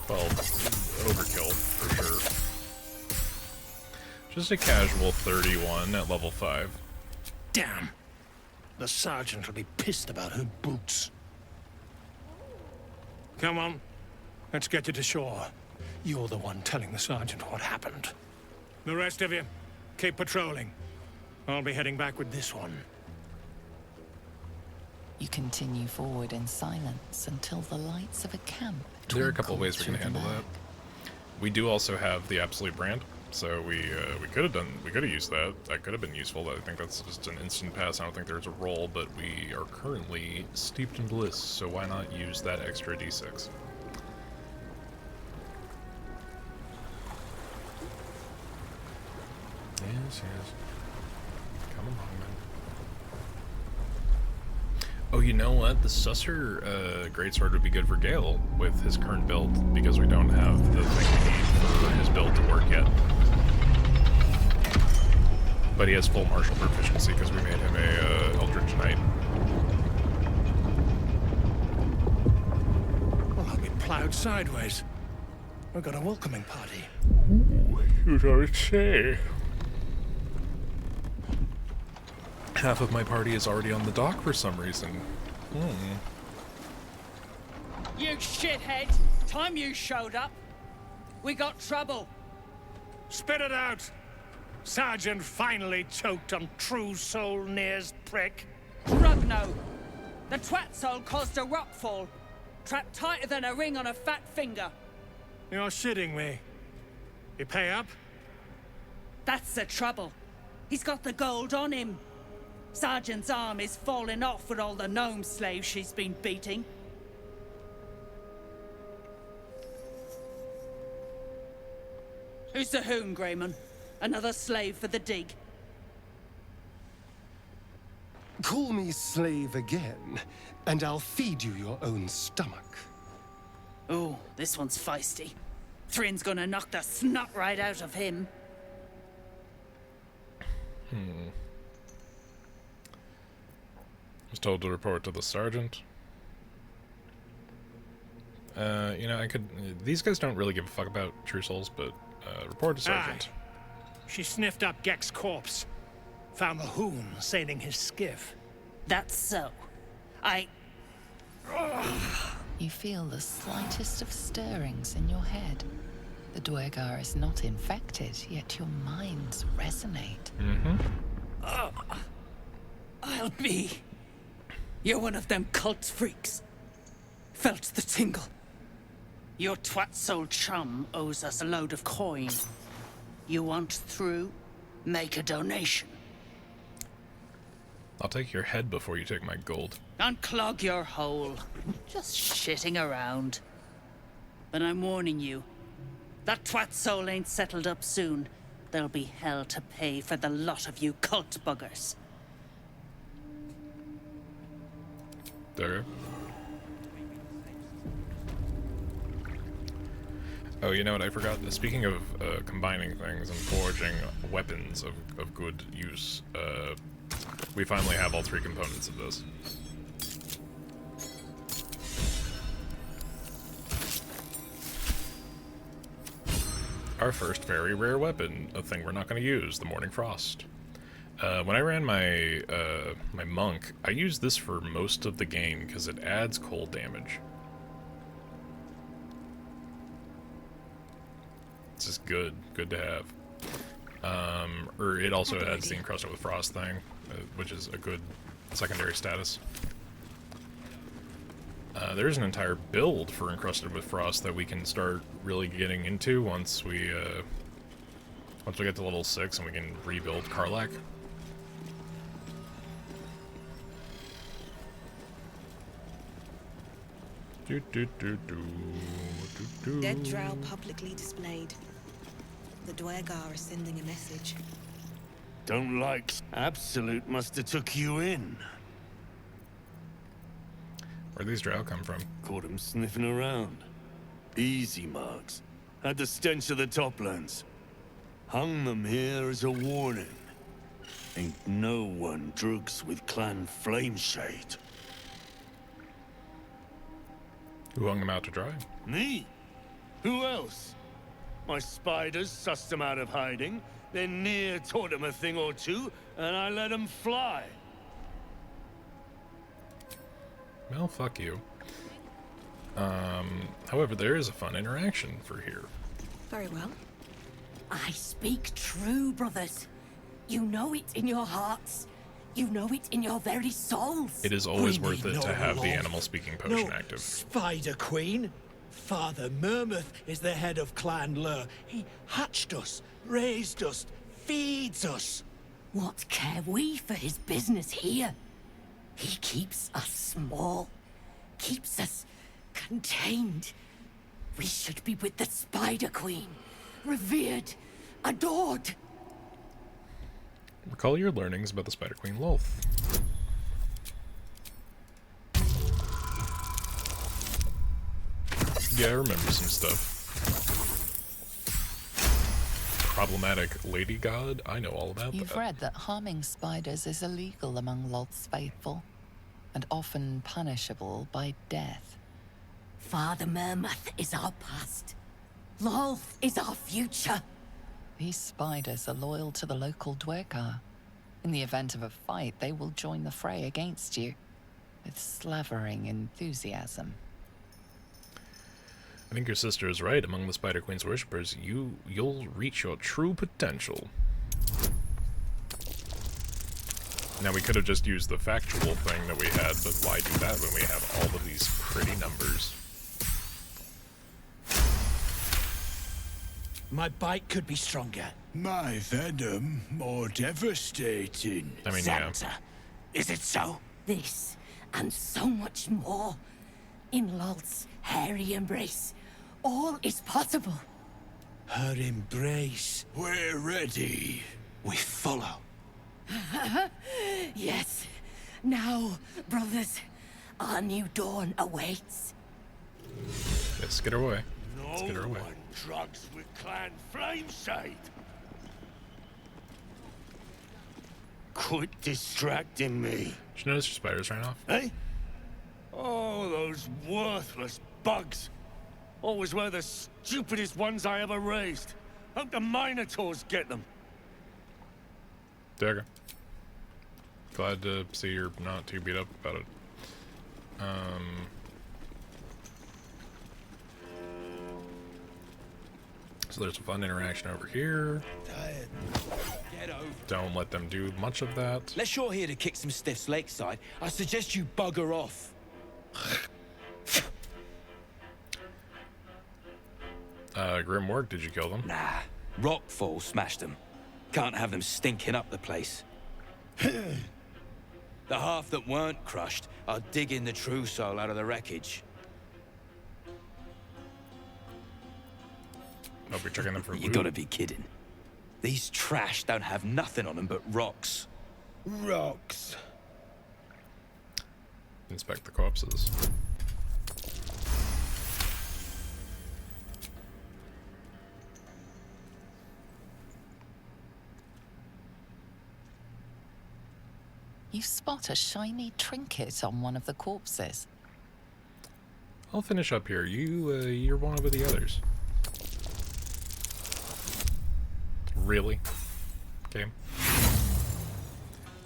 Well, overkill, for sure. Just a casual 31 at level 5. Damn! The sergeant will be pissed about her boots. Come on. Let's get you to shore. You're the one telling the sergeant what happened. The rest of you, keep patrolling. I'll be heading back with this one. You continue forward in silence until the lights of a camp. There are a couple of ways we can twinkle handle through the that. We do also have the absolute brand, so we could have used that. That could have been useful. I think that's just an instant pass. I don't think there's a roll, but we are currently steeped in bliss, so why not use that extra d6? Yes, yes. Come along, man. Oh, you know what? The Susser Greatsword would be good for Gale with his current build, because we don't have the thing we need for his build to work yet. But he has full martial proficiency because we made him a Eldritch Knight. Well, I'll be plowed sideways. We've got a welcoming party. Ooh, you don't say. Half of my party is already on the dock for some reason. You shithead! Time you showed up. We got trouble. Spit it out! Sergeant finally choked on True Soul Near's prick. Rugno! The twat soul caused a rock fall. Trapped tighter than a ring on a fat finger. You're shitting me. You pay up? That's the trouble. He's got the gold on him. Sergeant's arm is falling off with all the gnome slaves she's been beating. Who's the hoon, Greyman? Another slave for the dig? Call me slave again, and I'll feed you your own stomach. Oh, this one's feisty. Thrin's gonna knock the snot right out of him. Was told to report to the sergeant. You know, I could... These guys don't really give a fuck about True Souls, but report to sergeant. She sniffed up Gek's corpse. Found the hoon sailing his skiff. That's so. You feel the slightest of stirrings in your head. The Dwergar is not infected, yet your minds resonate. I'll be... You're one of them cult freaks. Felt the tingle. Your twat-soul chum owes us a load of coin. You want through? Make a donation. I'll take your head before you take my gold. Unclog your hole. Just shitting around. But I'm warning you. That twat soul ain't settled up soon. There'll be hell to pay for the lot of you cult buggers. Okay. Oh, you know what I forgot? Speaking of combining things and forging weapons of good use, we finally have all three components of this. Our first very rare weapon, a thing we're not going to use, the Morning Frost. When I ran my my monk, I used this for most of the game because it adds cold damage. It's just good to have. Or it also adds the Encrusted with Frost thing, which is a good secondary status. There's an entire build for Encrusted with Frost that we can start really getting into once we get to level 6 and we can rebuild Karlach. Dead drow publicly displayed. The Dwergar are sending a message. Don't like... Absolute must have took you in. Where'd these drow come from? Caught him sniffing around. Easy marks. Had the stench of the Toplands. Hung them here as a warning. Ain't no one drugs with Clan Flameshade. Who hung them out to dry? Me? Who else? My spiders sussed them out of hiding, then near taught them a thing or two, and I let them fly. Well, fuck you. However, there is a fun interaction for here. Very well. I speak true, brothers. You know it in your hearts. You know it in your very souls. It is always worth it to have the animal speaking potion active. Spider Queen. Father Mermuth is the head of Clan Lur. He hatched us, raised us, feeds us. What care we for his business here? He keeps us small, keeps us contained. We should be with the Spider Queen, revered, adored. Recall your learnings about the Spider Queen Lolth. Yeah, I remember some stuff. Problematic lady god, I know all about You've that. read that harming spiders is illegal among Lolth's faithful, and often punishable by death. Father Mermuth is our past. Lolth is our future. These spiders are loyal to the local Dwergar. In the event of a fight, they will join the fray against you, with slavering enthusiasm. I think your sister is right. Among the Spider Queen's worshippers, you'll reach your true potential. Now, we could have just used the factual thing that we had, but why do that when we have all of these pretty numbers? My bite could be stronger. My venom more devastating. I mean, Santa, is it so? This, and so much more. In Lolth's hairy embrace, all is possible. Her embrace. We're ready. We follow. Yes. Now, brothers, our new dawn awaits. Let's get her away. Let's get her away. One drugs with Clan Flameshade. Quit distracting me. Did you notice your spiders ran off? Eh? Oh, those worthless bugs. Always were the stupidest ones I ever raised. Hope the Minotaurs get them. Dagger. Glad to see you're not too beat up about it. So there's a fun interaction over here. Get over. Don't let them do much of that. Unless you're here to kick some stiffs lakeside, I suggest you bugger off. Grimwork, did you kill them? Nah, rockfall smashed them. Can't have them stinking up the place. The half that weren't crushed are digging the true soul out of the wreckage. Hope you're checking them for You loot. gotta be kidding. These trash don't have nothing on them but rocks. Rocks. Inspect the corpses. You spot a shiny trinket on one of the corpses. I'll finish up here. You're one of the others. Really? Okay.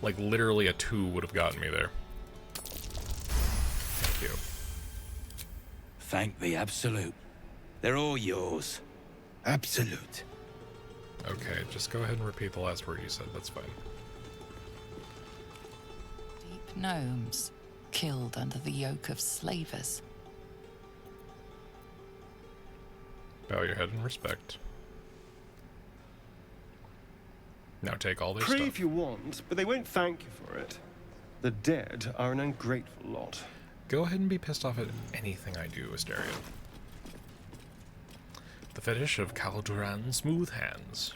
Like, literally a 2 would have gotten me there. Thank you. Thank the Absolute. They're all yours. Absolute. Okay, just go ahead and repeat the last word you said. That's fine. Deep gnomes, killed under the yoke of slavers. Bow your head in respect. Now take all their Pray stuff. if you want, but they won't thank you for it. The dead are an ungrateful lot. Go ahead and be pissed off at anything I do, Asteria. The fetish of Calduran Smooth Hands.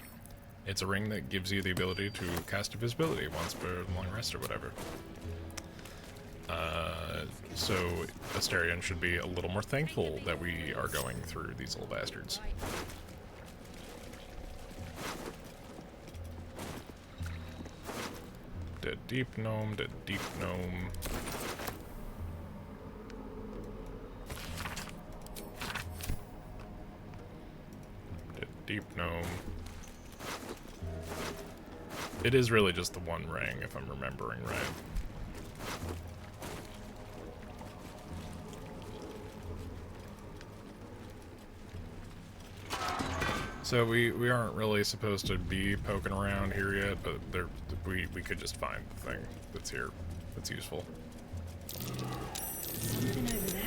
It's a ring that gives you the ability to cast invisibility once per long rest or whatever. So Asterion should be a little more thankful that we are going through these little bastards. Dead deep gnome, dead deep gnome. Dead deep gnome. It is really just the one ring, if I'm remembering right. So we aren't really supposed to be poking around here yet, but we could just find the thing that's here that's useful. Something over there.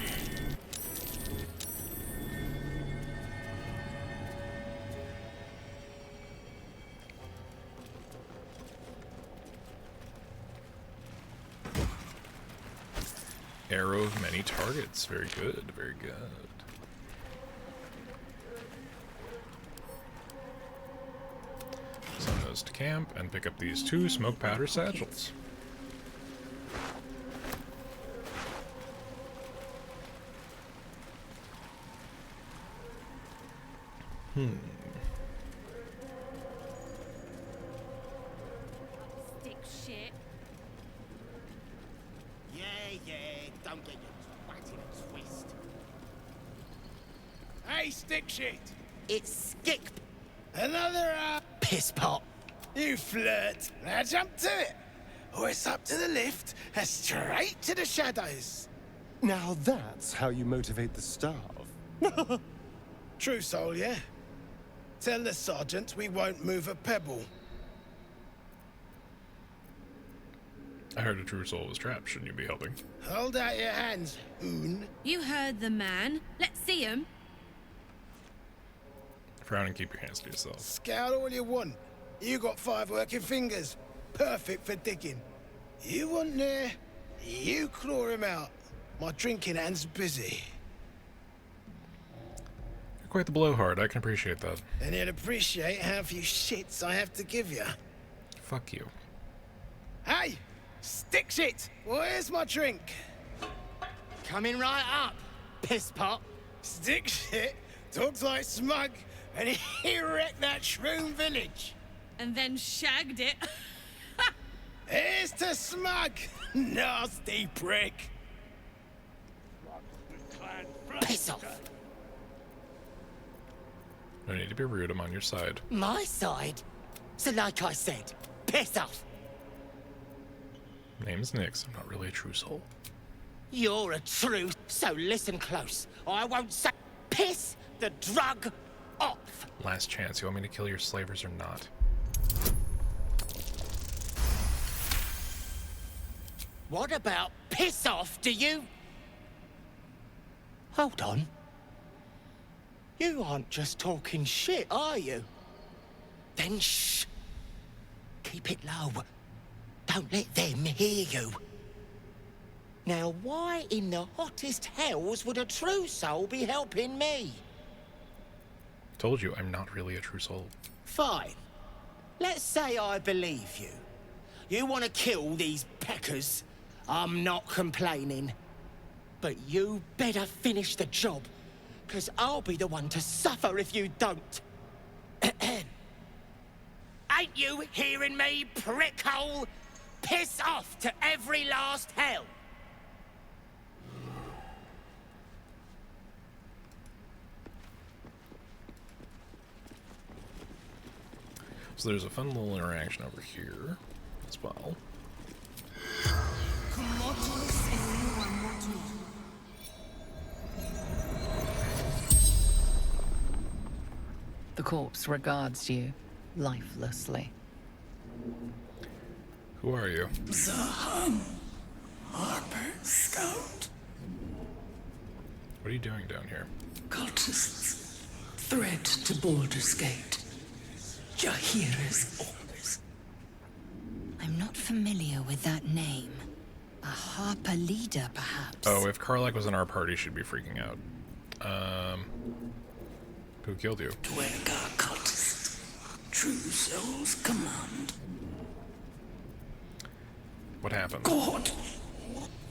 Arrow of many targets. Very good, very good. Send those to camp and pick up these 2 smoke powder satchels. Stick shit. Yeah, don't get your twat in a twist. Hey, stick shit! It's Skip. Another, piss pot. You flirt. Now jump to it. Or it's up to the lift and straight to the shadows. Now that's how you motivate the staff. True soul, yeah? Tell the sergeant we won't move a pebble. I heard a true soul was trapped. Shouldn't you be helping? Hold out your hands, Oon. You heard the man. Let's see him. Frown and keep your hands to yourself. Scout all you want. You got 5 working fingers. Perfect for digging. You want there, you claw him out. My drinking hand's busy. You're quite the blowhard. I can appreciate that. And you'll appreciate how few shits I have to give you. Fuck you. Hey! Stick shit! Where's my drink? Coming right up, piss pot. Stick shit talks like smug, and he wrecked that shroom village. And then shagged it. Here's to smug, nasty prick. Piss off. No need to be rude. I'm on your side. My side? So like I said, piss off. Name's Nyx. I'm not really a true soul. You're a true, so listen close. I won't say piss the drug off. Last chance. You want me to kill your slavers or not? What about piss off, do you? Hold on. You aren't just talking shit, are you? Then shh. Keep it low. Don't let them hear you. Now, why in the hottest hells would a true soul be helping me? Told you, I'm not really a true soul. Fine. Let's say I believe you. You want to kill these peckers. I'm not complaining. But you better finish the job, because I'll be the one to suffer if you don't. Ain't you hearing me, prickhole? Piss off to every last hell. So there's a fun little interaction over here as well. The corpse regards you lifelessly. Who are you? Zahan, Harper Scout. What are you doing down here? Cultists. Threat to Baldurs Gate. Jahira's orders. I'm not familiar with that name. A Harper Her leader, perhaps? Oh, if Karlak was in our party, she'd be freaking out. Who killed you? Dwergar cultist. True Soul's command. What happened? God!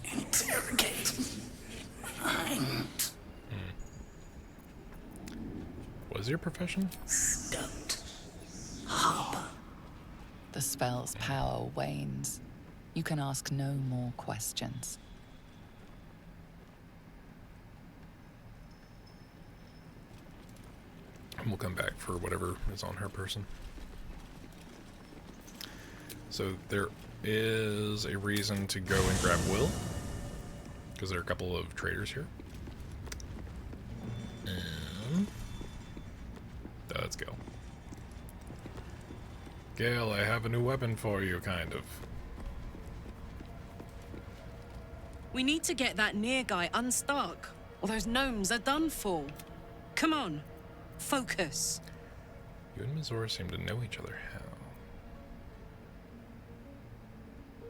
Interrogate. Find. What is your profession? Scout. Harbor. The spell's power wanes. You can ask no more questions. And we'll come back for whatever is on her person. So there is a reason to go and grab Will, because there are a couple of traders here. And let's go. Gale, I have a new weapon for you, kind of. We need to get that near guy unstuck, or those gnomes are done for. Come on, focus. You and Mizora seem to know each other. How?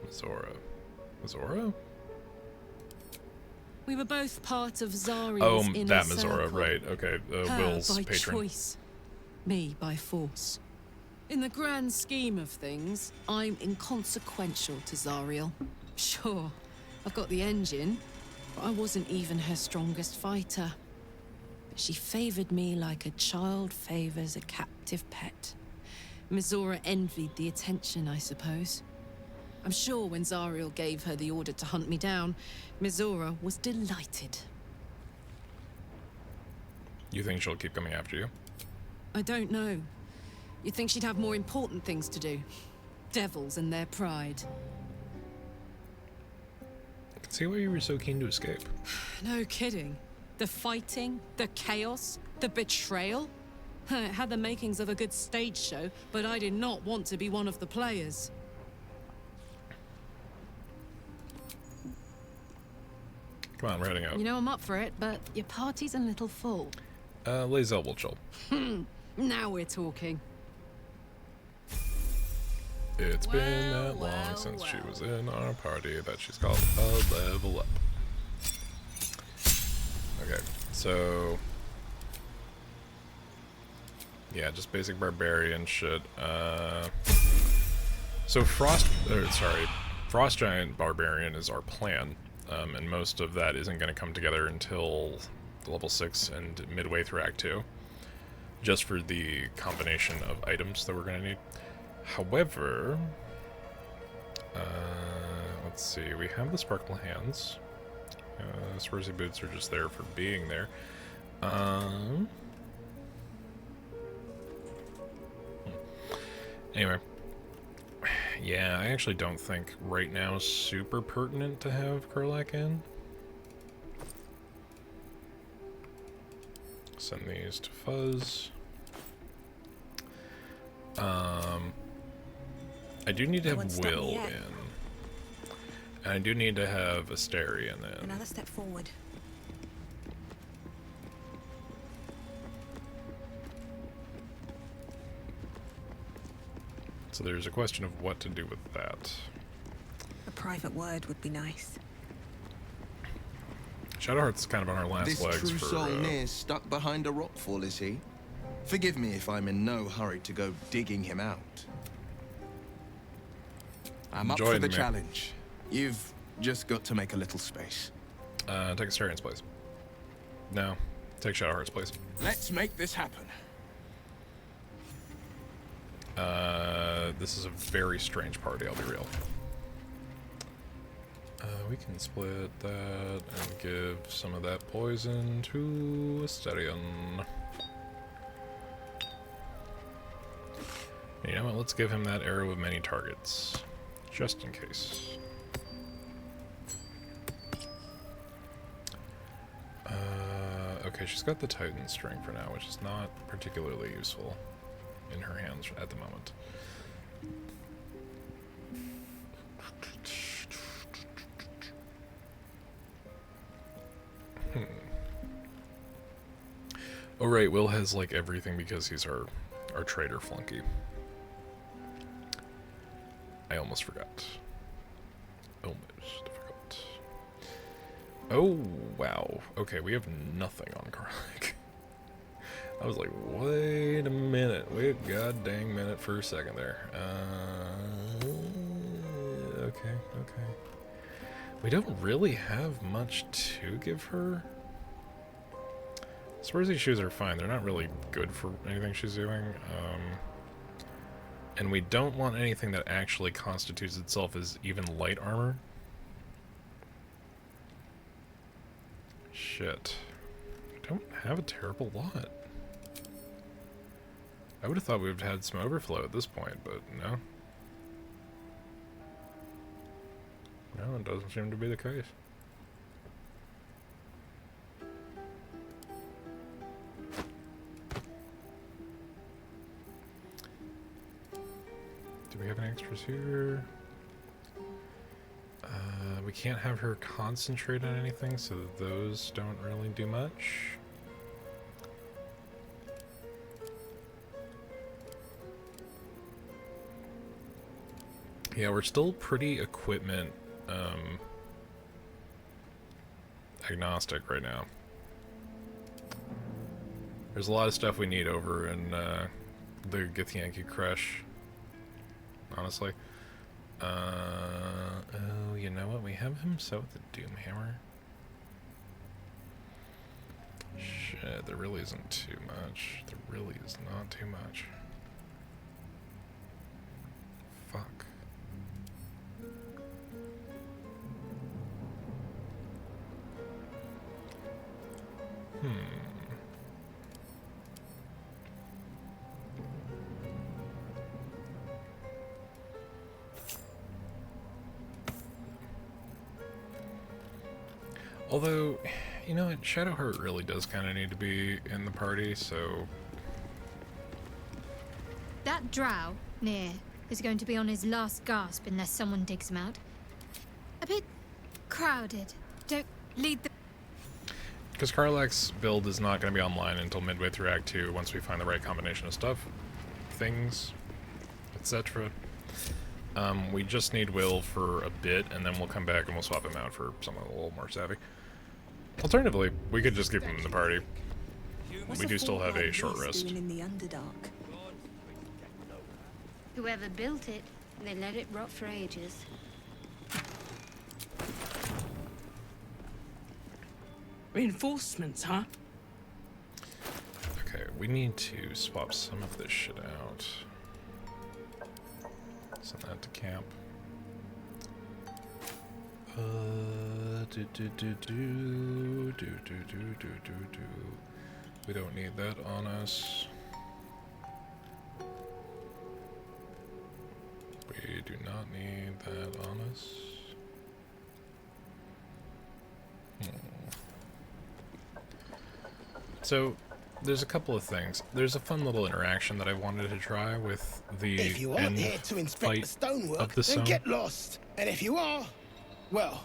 Mizora? We were both part of Zariel's inner that circle. Mizora, right. Okay, Her Will's by patron. choice, me by force. In the grand scheme of things, I'm inconsequential to Zariel. Sure, I've got the engine, but I wasn't even her strongest fighter. But she favored me like a child favors a captive pet. Mizora envied the attention, I suppose. I'm sure when Zariel gave her the order to hunt me down, Mizora was delighted. You think she'll keep coming after you? I don't know. You'd think she'd have more important things to do. Devils and their pride. I can see why you were so keen to escape. No kidding. The fighting, the chaos, the betrayal. It had the makings of a good stage show, but I did not want to be one of the players. Come on, we're heading out. You know I'm up for it, but your party's a little full. Lae'zel will chill. Now we're talking. It's been that long since she was in our party that she's called a level up. Okay, so... yeah, just basic barbarian shit. So Frost Giant Barbarian is our plan, and most of that isn't going to come together until level 6 and midway through Act 2, just for the combination of items that we're going to need. However, let's see, we have the Sparkle Hands. Spursy Boots are just there for being there. Anyway, yeah, I actually don't think right now is super pertinent to have Karlak in. Send these to Fuzz. I do need to have Will in. And I do need to have Asterion in. Another step forward. So there's a question of what to do with that. A private word would be nice. Shadowheart's kind of on our last This legs true for... soul near stuck behind a rockfall, is he? Forgive me if I'm in no hurry to go digging him out. I'm up for the challenge. You've just got to make a little space. Take Astarion's place. No, take Shadowheart's place. Let's make this happen. This is a very strange party, I'll be real. We can split that and give some of that poison to Asterion. You know what, let's give him that arrow of many targets, just in case. Okay, she's got the Titan string for now, which is not particularly useful in her hands at the moment. Oh right, Will has like everything because he's our trader flunky. I almost forgot. Almost forgot. Oh, wow. Okay, we have nothing on Karlach. I was like, wait a minute. Wait a god dang minute for a second there. Okay. We don't really have much to give her. Swarzy shoes are fine. They're not really good for anything she's doing. And we don't want anything that actually constitutes itself as even light armor. Shit. We don't have a terrible lot. I would have thought we would have had some overflow at this point, but no. No, it doesn't seem to be the case. Do we have any extras here? We can't have her concentrate on anything, so those don't really do much. Yeah, we're still pretty equipment agnostic right now. There's a lot of stuff we need over in the Githyanki Crush, honestly. Oh, you know what? We have him set with the Doomhammer. Shit, there really isn't too much. There really is not too much. Fuck. Although, you know what, Shadowheart really does kind of need to be in the party, so... That drow, near, is going to be on his last gasp unless someone digs him out. A bit crowded. Don't lead the... Because Karlach's build is not going to be online until midway through Act 2, once we find the right combination of stuff, things, etc. We just need Will for a bit, and then we'll come back and we'll swap him out for someone a little more savvy. Alternatively, we could just keep him in the party. We do still have a short rest. In the Underdark? Whoever built it, they let it rot for ages. Reinforcements, huh? Okay, we need to swap some of this shit out. Send that to camp. We don't need that on us. We do not need that on us. So, there's a couple of things. There's a fun little interaction that I wanted to try with the If you aren't here to inspect the stonework, then get lost. And if you are, well,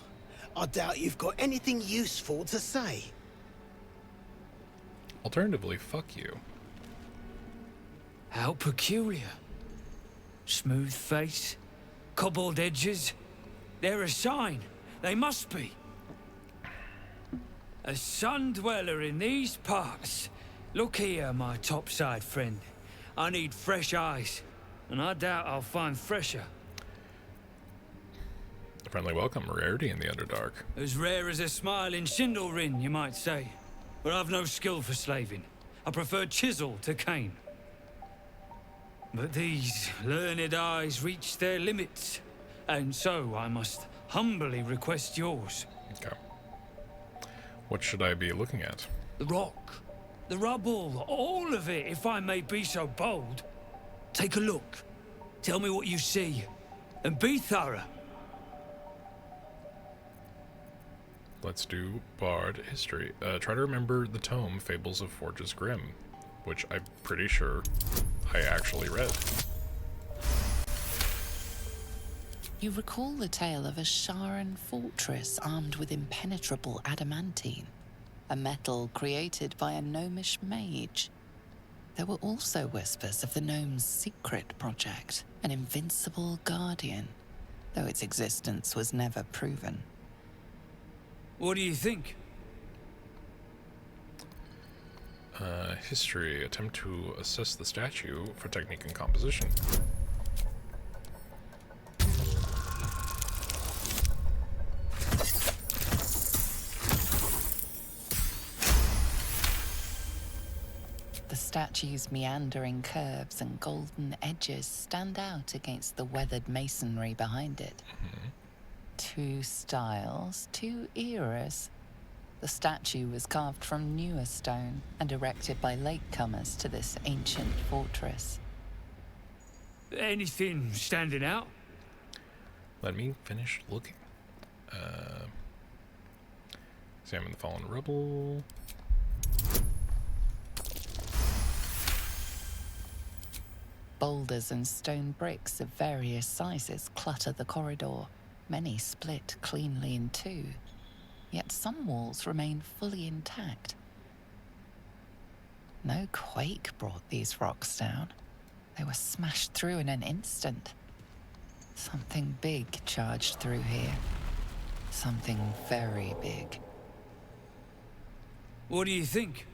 I doubt you've got anything useful to say. Alternatively, fuck you. How peculiar. Smooth face, cobbled edges. They're a sign. They must be. A sun dweller in these parts. Look here, my topside friend. I need fresh eyes, and I doubt I'll find fresher. A friendly welcome, rarity in the Underdark. As rare as a smile in Sindlerin, you might say. But I've no skill for slaving. I prefer chisel to cane. But these learned eyes reach their limits, and so I must humbly request yours. Okay. What should I be looking at? The rock, the rubble, all of it, if I may be so bold. Take a look. Tell me what you see, and be thorough. Let's do Bard history. Try to remember the tome Fables of Forges Grimm, which I'm pretty sure I actually read. You recall the tale of a Sharan fortress armed with impenetrable adamantine, a metal created by a gnomish mage. There were also whispers of the gnome's secret project, an invincible guardian, though its existence was never proven. What do you think? History. Attempt to assess the statue for technique and composition. The statue's meandering curves and golden edges stand out against the weathered masonry behind it. Two styles, two eras. The statue was carved from newer stone and erected by latecomers to this ancient fortress. Anything standing out? Let me finish looking. Examine the fallen rubble. Boulders and stone bricks of various sizes clutter the corridor, many split cleanly in two. Yet some walls remain fully intact. No quake brought these rocks down. They were smashed through in an instant. Something big charged through here. Something very big. What do you think?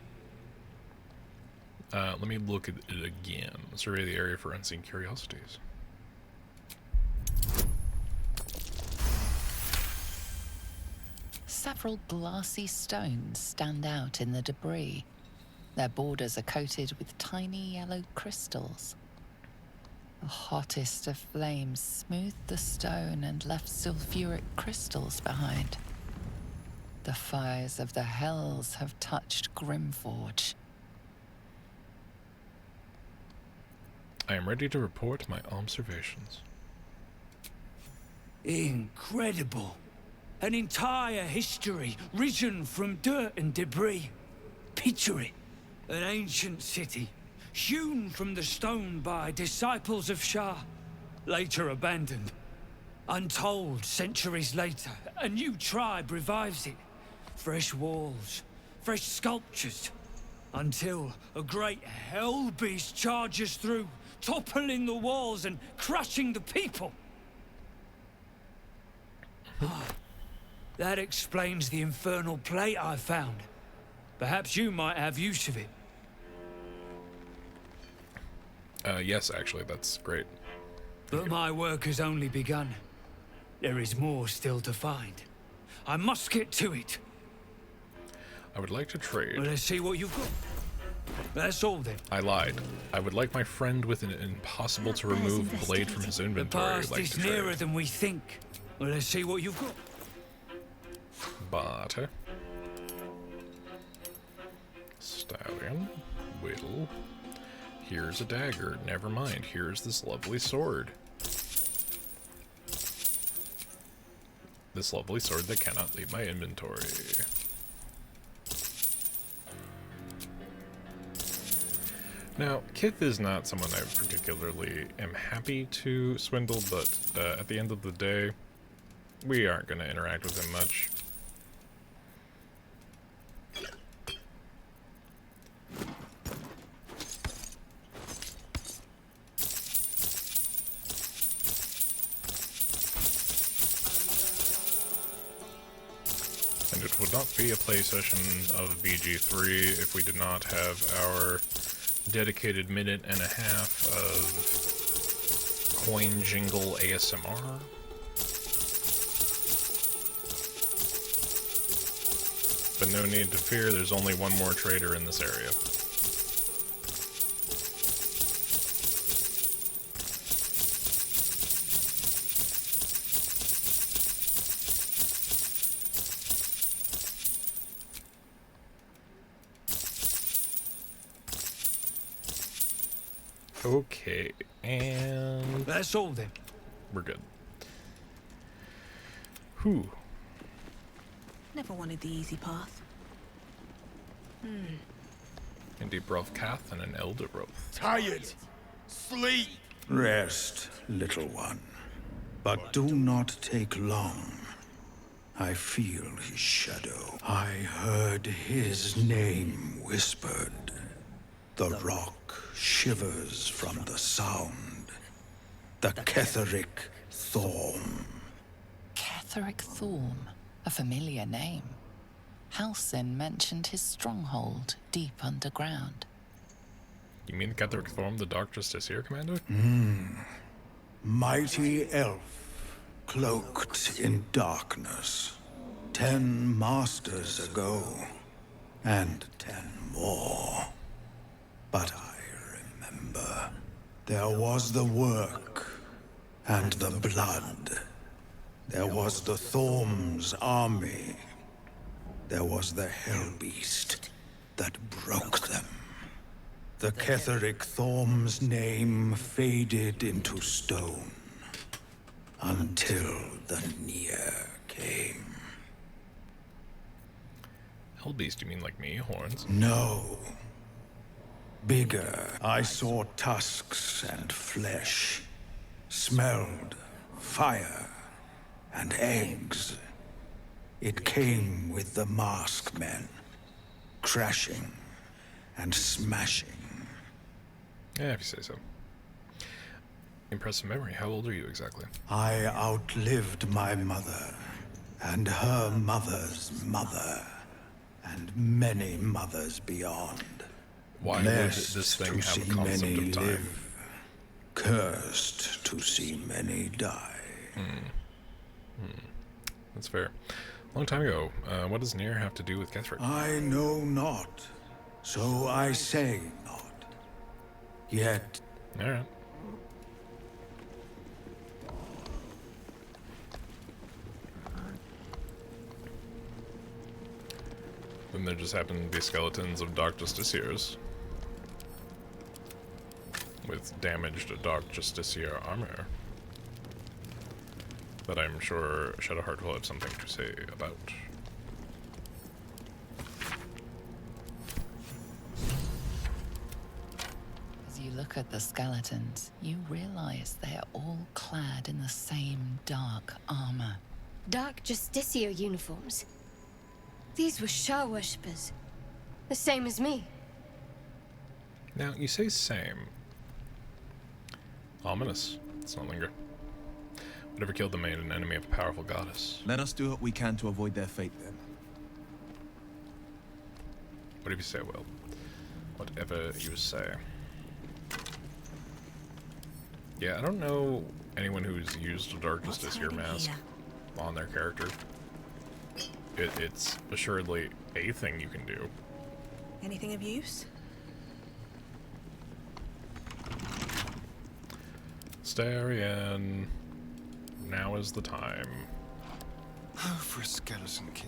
Let me look at it again. Survey the area for unseen curiosities. Several glassy stones stand out in the debris. Their borders are coated with tiny yellow crystals. The hottest of flames smoothed the stone and left sulfuric crystals behind. The fires of the hells have touched Grimforge. I am ready to report my observations. Incredible. An entire history risen from dirt and debris. Picture it. An ancient city, hewn from the stone by disciples of Shah, later abandoned. Untold centuries later, a new tribe revives it. Fresh walls, fresh sculptures, until a great hell beast charges through, toppling the walls and crushing the people. That explains the infernal plate I found. Perhaps you might have use of it. Yes, actually, that's great. But my work has only begun. There is more still to find. I must get to it. I would like to trade. Well, let's see what you've got. That's all then. I lied. I would like my friend with an impossible to remove blade from his The inventory. past Like is to nearer trade. than we think. Well, let's see what you've got. Barter. Stallion. Whittle. Here's a dagger. Never mind. Here's this lovely sword. This lovely sword that cannot leave my inventory. Now, Kith is not someone I particularly am happy to swindle, but at the end of the day, we aren't going to interact with him much. And it would not be a play session of BG3 if we did not have our dedicated minute and a half of coin jingle ASMR. But no need to fear, there's only one more trader in this area. Okay, and that's all then. We're good. Whew. Never wanted the easy path. A deep rough Cath and an elder growth. Tired. Sleep. Rest, little one. But do not take long. I feel his shadow. I heard his name whispered. The rock shivers from the sound. The Ketheric Thorm. Ketheric Thorm. A familiar name. Halsin mentioned his stronghold deep underground. You mean Ketheric Thorm, the Dark Justiciar, Commander? Mighty elf, cloaked in darkness. 10 masters ago, and 10 more. But I remember. There was the work, and the blood. There was the Thorm's army. There was the Hellbeast that broke them. The Ketheric Thorm's name faded into stone. Until the Near came. Hellbeast, you mean like me? Horns? No. Bigger. I saw tusks and flesh. Smelled fire and eggs. It came with the masked men. Crashing and smashing. Yeah, if you say so. Impressive memory. How old are you exactly? I outlived my mother, and her mother's mother, and many mothers beyond. Why would this thing have a concept of time? Live, cursed to see many die. That's fair. Long time ago. What does Near have to do with Ketheric? I know not, so I say not. Yet. All right. Then there just happen to be skeletons of Dark Justiciars with damaged Dark Justiciar armor that I'm sure Shadowheart will have something to say about. As you look at the skeletons, you realize they are all clad in the same dark armor. Dark Justiciar uniforms. These were Shah worshippers. The same as me. Now, you say same. Ominous. Let's not linger. Whatever killed them made an enemy of a powerful goddess. Let us do what we can to avoid their fate, then. Whatever you say, Will. Whatever you say. Yeah, I don't know anyone who's used a Dark Justiciar mask on their character. It's assuredly a thing you can do. Anything of use? Starian. Now is the time. Oh, for a skeleton key.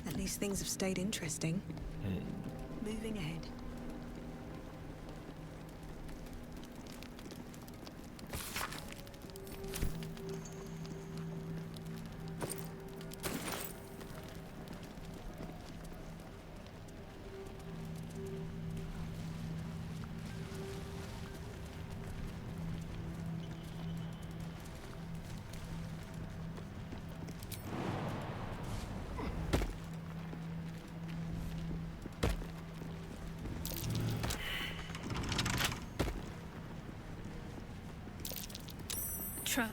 At least things have stayed interesting. Moving ahead. Trap.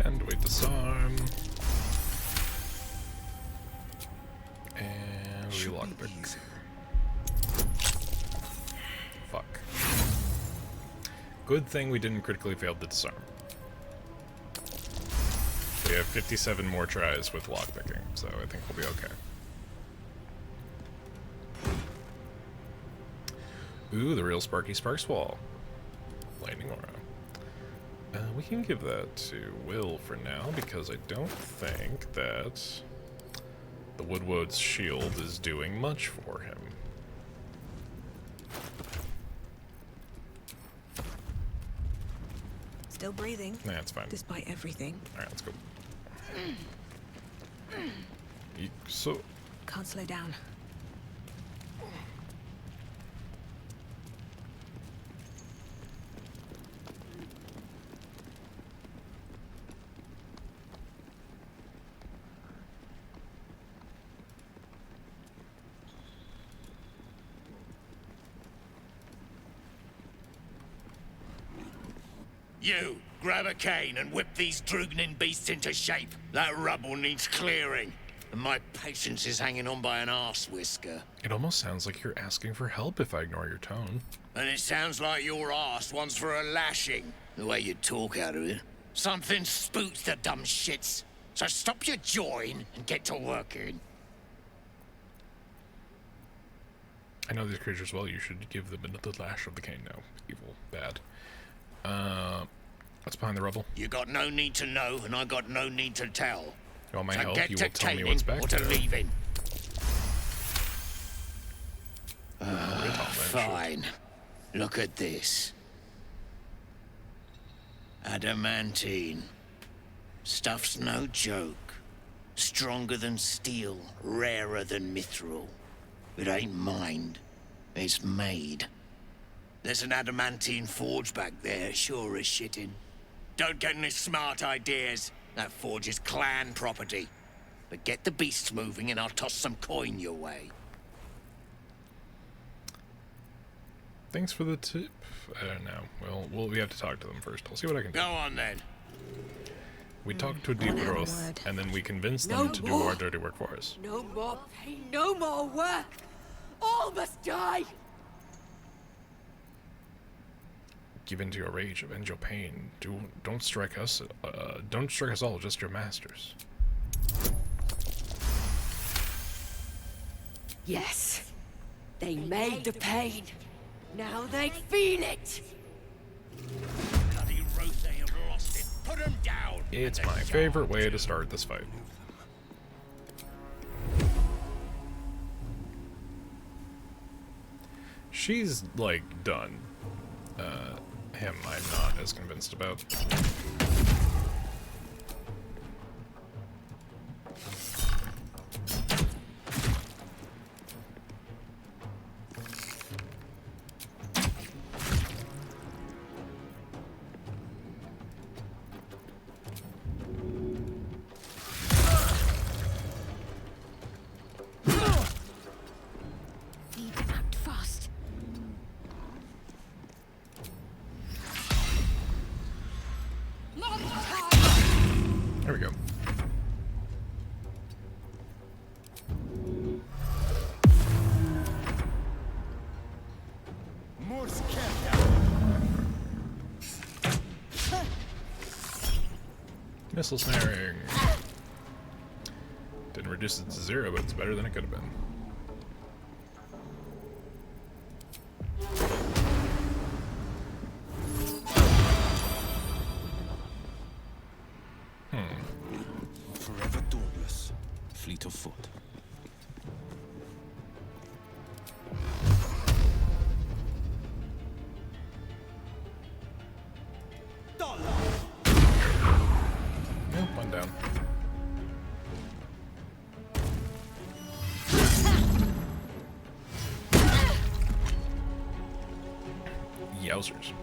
And we disarm. And we lockpick. Fuck. Good thing we didn't critically fail the disarm. We have 57 more tries with lockpicking, so I think we'll be okay. Ooh, the real Sparky Sparks wall. Lightning aura. We can give that to Will for now, because I don't think that the Woodwood's shield is doing much for him. Still breathing. Nah, it's fine. Despite everything. Alright, let's go. So... Can't slow down. You, grab a cane and whip these droognin beasts into shape. That rubble needs clearing, and my patience is hanging on by an arse whisker. It almost sounds like you're asking for help if I ignore your tone. And it sounds like your arse wants for a lashing, the way you talk out of it. Something spooks the dumb shits. So stop your jawing and get to working. I know these creatures well. You should give them another lash of the cane. No, evil, bad. What's behind the rubble? You got no need to know, and I got no need to tell. You want my so help? get You to will tell me caning what's back or there. to leaving. Fine. Fine. Look at this. Adamantine. Stuff's no joke. Stronger than steel, rarer than mithril. It ain't mined. It's made. There's an adamantine forge back there, sure as shitting. Don't get any smart ideas. That forge is clan property. But get the beasts moving and I'll toss some coin your way. Thanks for the tip. I don't know. Well, we have to talk to them first. I'll see what I can do. Go on then. We talk to a deep growth, and then we convince them to do our dirty work for us. No more pain, no more work. All must die. Give in to your rage, avenge your pain. Don't strike us. Don't strike us all, just your masters. Yes, they made the pain. Now they feel it. Bloody Rose, they have lost it. Put them down. It's my favorite way to start this fight. She's, like, done. Him I'm not as convinced about. Need to act fast. There we go. Missile snaring. Didn't reduce it to 0, but it's better than it could have been. Forever dauntless, fleet of foot. Nope, one down. Yowzers.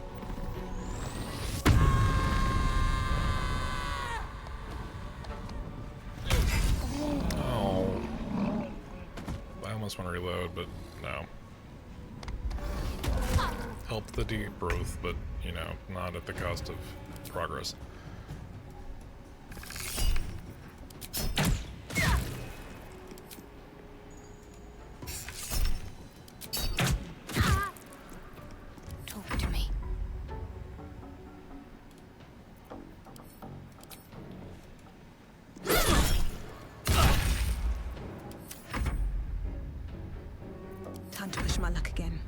Oh. I almost want to reload, but no. Help the deep growth, but, you know, not at the cost of progress. Talk to me. Time to push my luck again.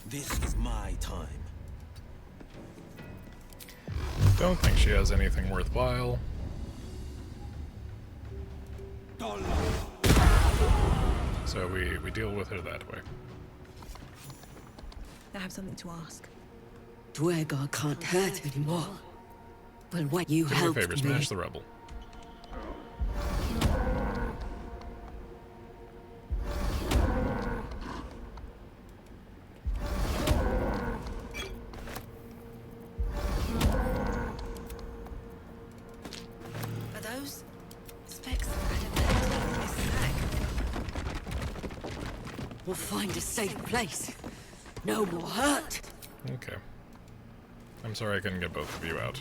This is my time. Don't think she has anything worthwhile. So we deal with her that way. I have something to ask. Duergar can't hurt anymore. Well, what you Do me a helped favor, me. smash the rebel. Are those specks of adamantine in this sack? We'll find a safe place. No more hurt. Okay. I'm sorry I couldn't get both of you out.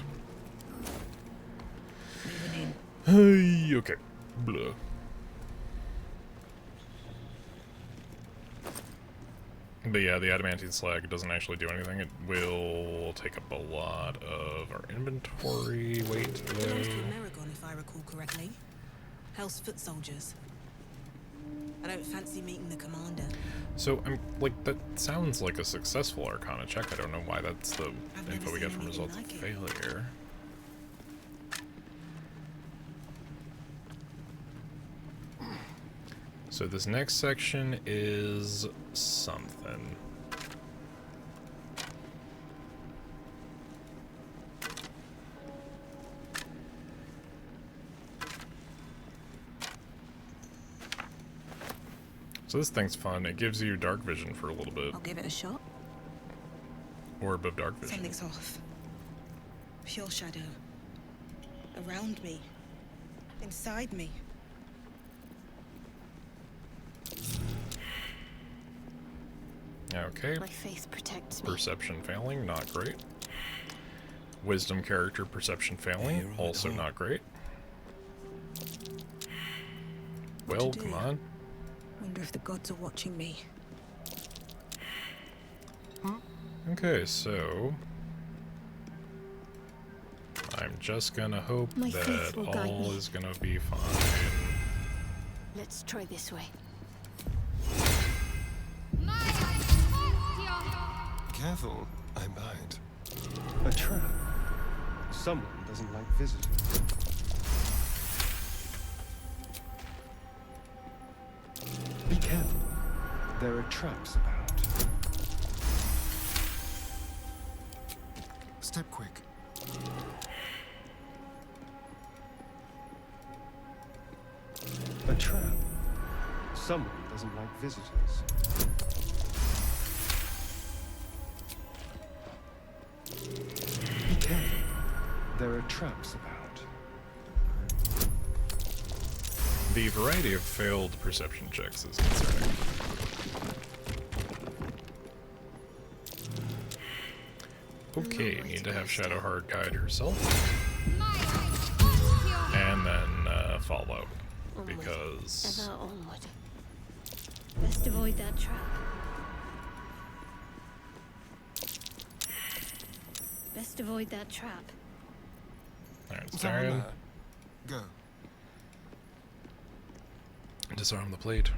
Hey, okay. Blah. But yeah, the adamantine slag doesn't actually do anything. It will take up a lot of our inventory. Wait, Belongs to though. Amerigon, if I recall correctly. Hell's foot soldiers. I don't fancy meeting the commander. So, I'm like, that sounds like a successful Arcana check. I don't know why that's the info we get from results of failure. So this next section is something. So this thing's fun. It gives you dark vision for a little bit. I'll give it a shot. Orb of dark vision. Something's off. Pure shadow. Around me. Inside me. Okay. My faith protects me. Perception failing, not great. Wisdom character perception failing, also not great. Well, come on. Wonder if the gods are watching me. Okay, so I'm just gonna hope My faith that will guide all me. is gonna be fine. Let's try this way. Careful, I bite. A trap. Someone doesn't like visitors. Be careful. There are traps about. Step quick. A trap. Someone doesn't like visitors. Be careful. There are traps about. The variety of failed perception checks is concerning. Okay, need to have Shadowheart guide herself. And then follow. Because Ever onward. Best avoid that trap. Best avoid that trap. Alright, Starion. Go. Disarm the plate.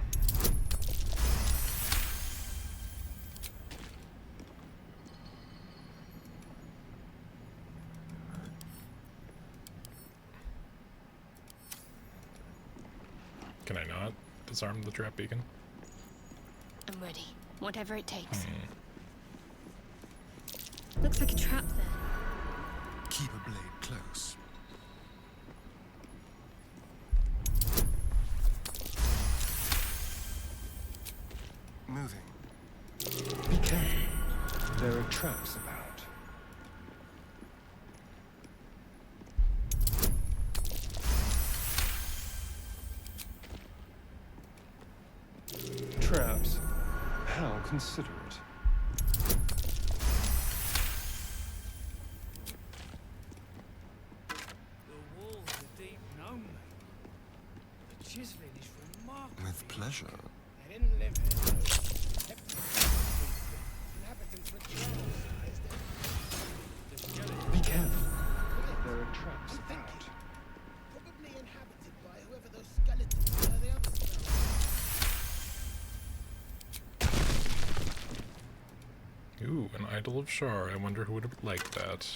Can I not disarm the trap beacon? I'm ready. Whatever it takes. Looks like a trap there. Keep a blade close. Moving. Be careful. There are traps about. Traps? How considerate. The walls are deep gnome. The chiseling is remarkable. With pleasure. They didn't live here. Inhabitants were Be careful. There are traps about. probably inhabited by whoever those skeletons were the others found. Ooh, an Idol of Shar. I wonder who would have liked that.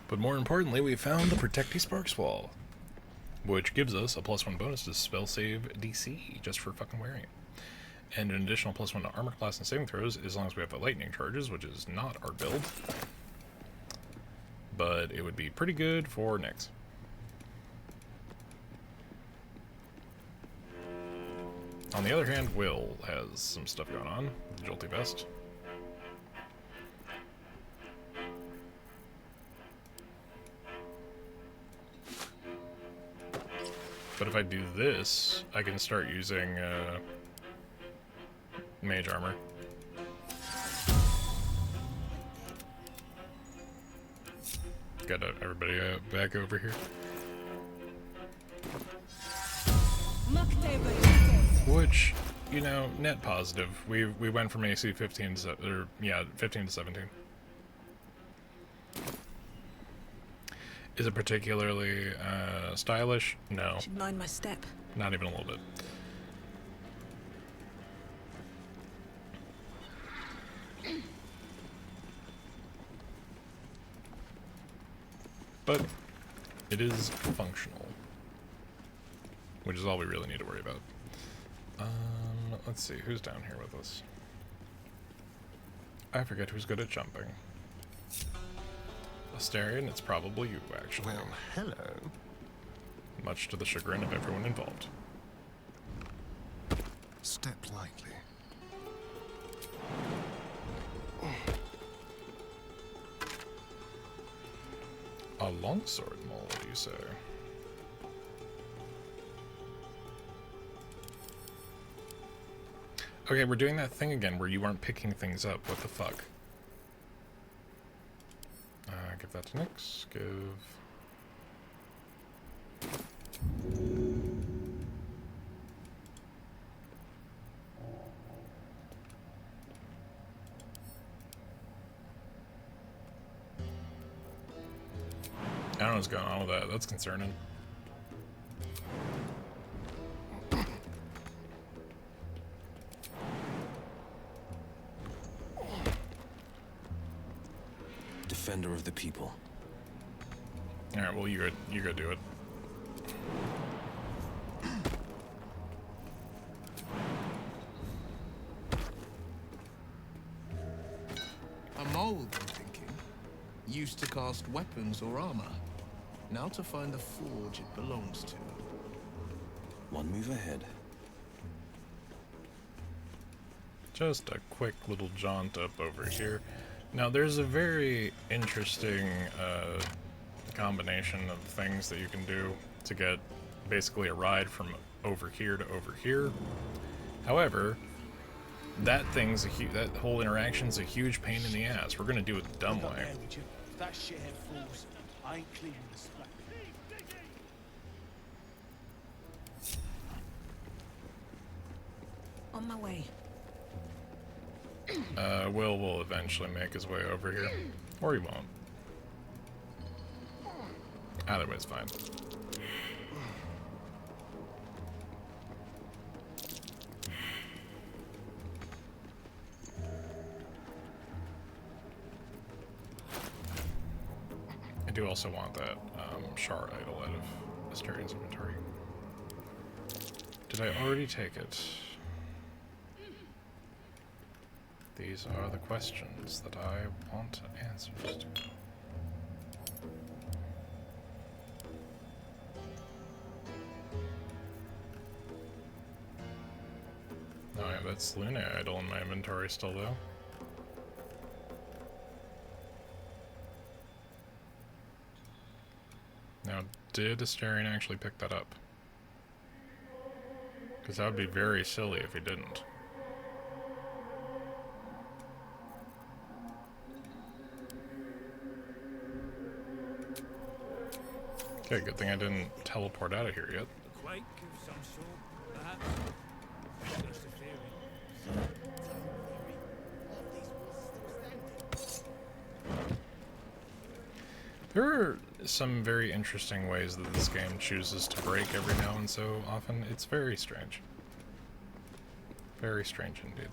But more importantly, we found the Protecty Sparks Wall, which gives us a +1 bonus to spell save DC just for fucking wearing it. And an additional +1 to armor class and saving throws as long as we have the lightning charges, which is not our build. But it would be pretty good for Nyx. On the other hand, Will has some stuff going on with the Jolty Vest. But if I do this, I can start using mage armor. Got everybody back over here. Which, you know, net positive. We went from AC 15 to 15 to 17. Is it particularly stylish? No. Should mind my step. Not even a little bit. But it is functional, which is all we really need to worry about. Let's see, who's down here with us? I forget who's good at jumping. Asterion, it's probably you, actually. Well, hello. Much to the chagrin of everyone involved. Step lightly. A longsword mold, you say? Okay, we're doing that thing again where you weren't picking things up. What the fuck? Give that to Nyx. Give... I don't know what's going on with that. That's concerning. Defender of the people. Alright, well, you go do it. A mold, I'm thinking. Used to cast weapons or armor. Now to find the forge it belongs to. One move ahead. Just a quick little jaunt up over here. Now, there's a very interesting combination of things that you can do to get basically a ride from over here to over here. However, that whole interaction's a huge pain in the ass. We're gonna do it the dumb way. That shithead falls. I ain't cleaning the splat. On my way. Will will eventually make his way over here. Or he won't. Either way, it's fine. I do also want that Shard idol out of Astarion's inventory. Did I already take it? These are the questions that I want answers to. Oh, I have that Selene idol in my inventory still, though. Now, did Asterion actually pick that up? Because that would be very silly if he didn't. Okay, good thing I didn't teleport out of here yet. A quake of some sort, perhaps. Just a theory. There are some very interesting ways that this game chooses to break every now and so often. It's very strange. Very strange indeed.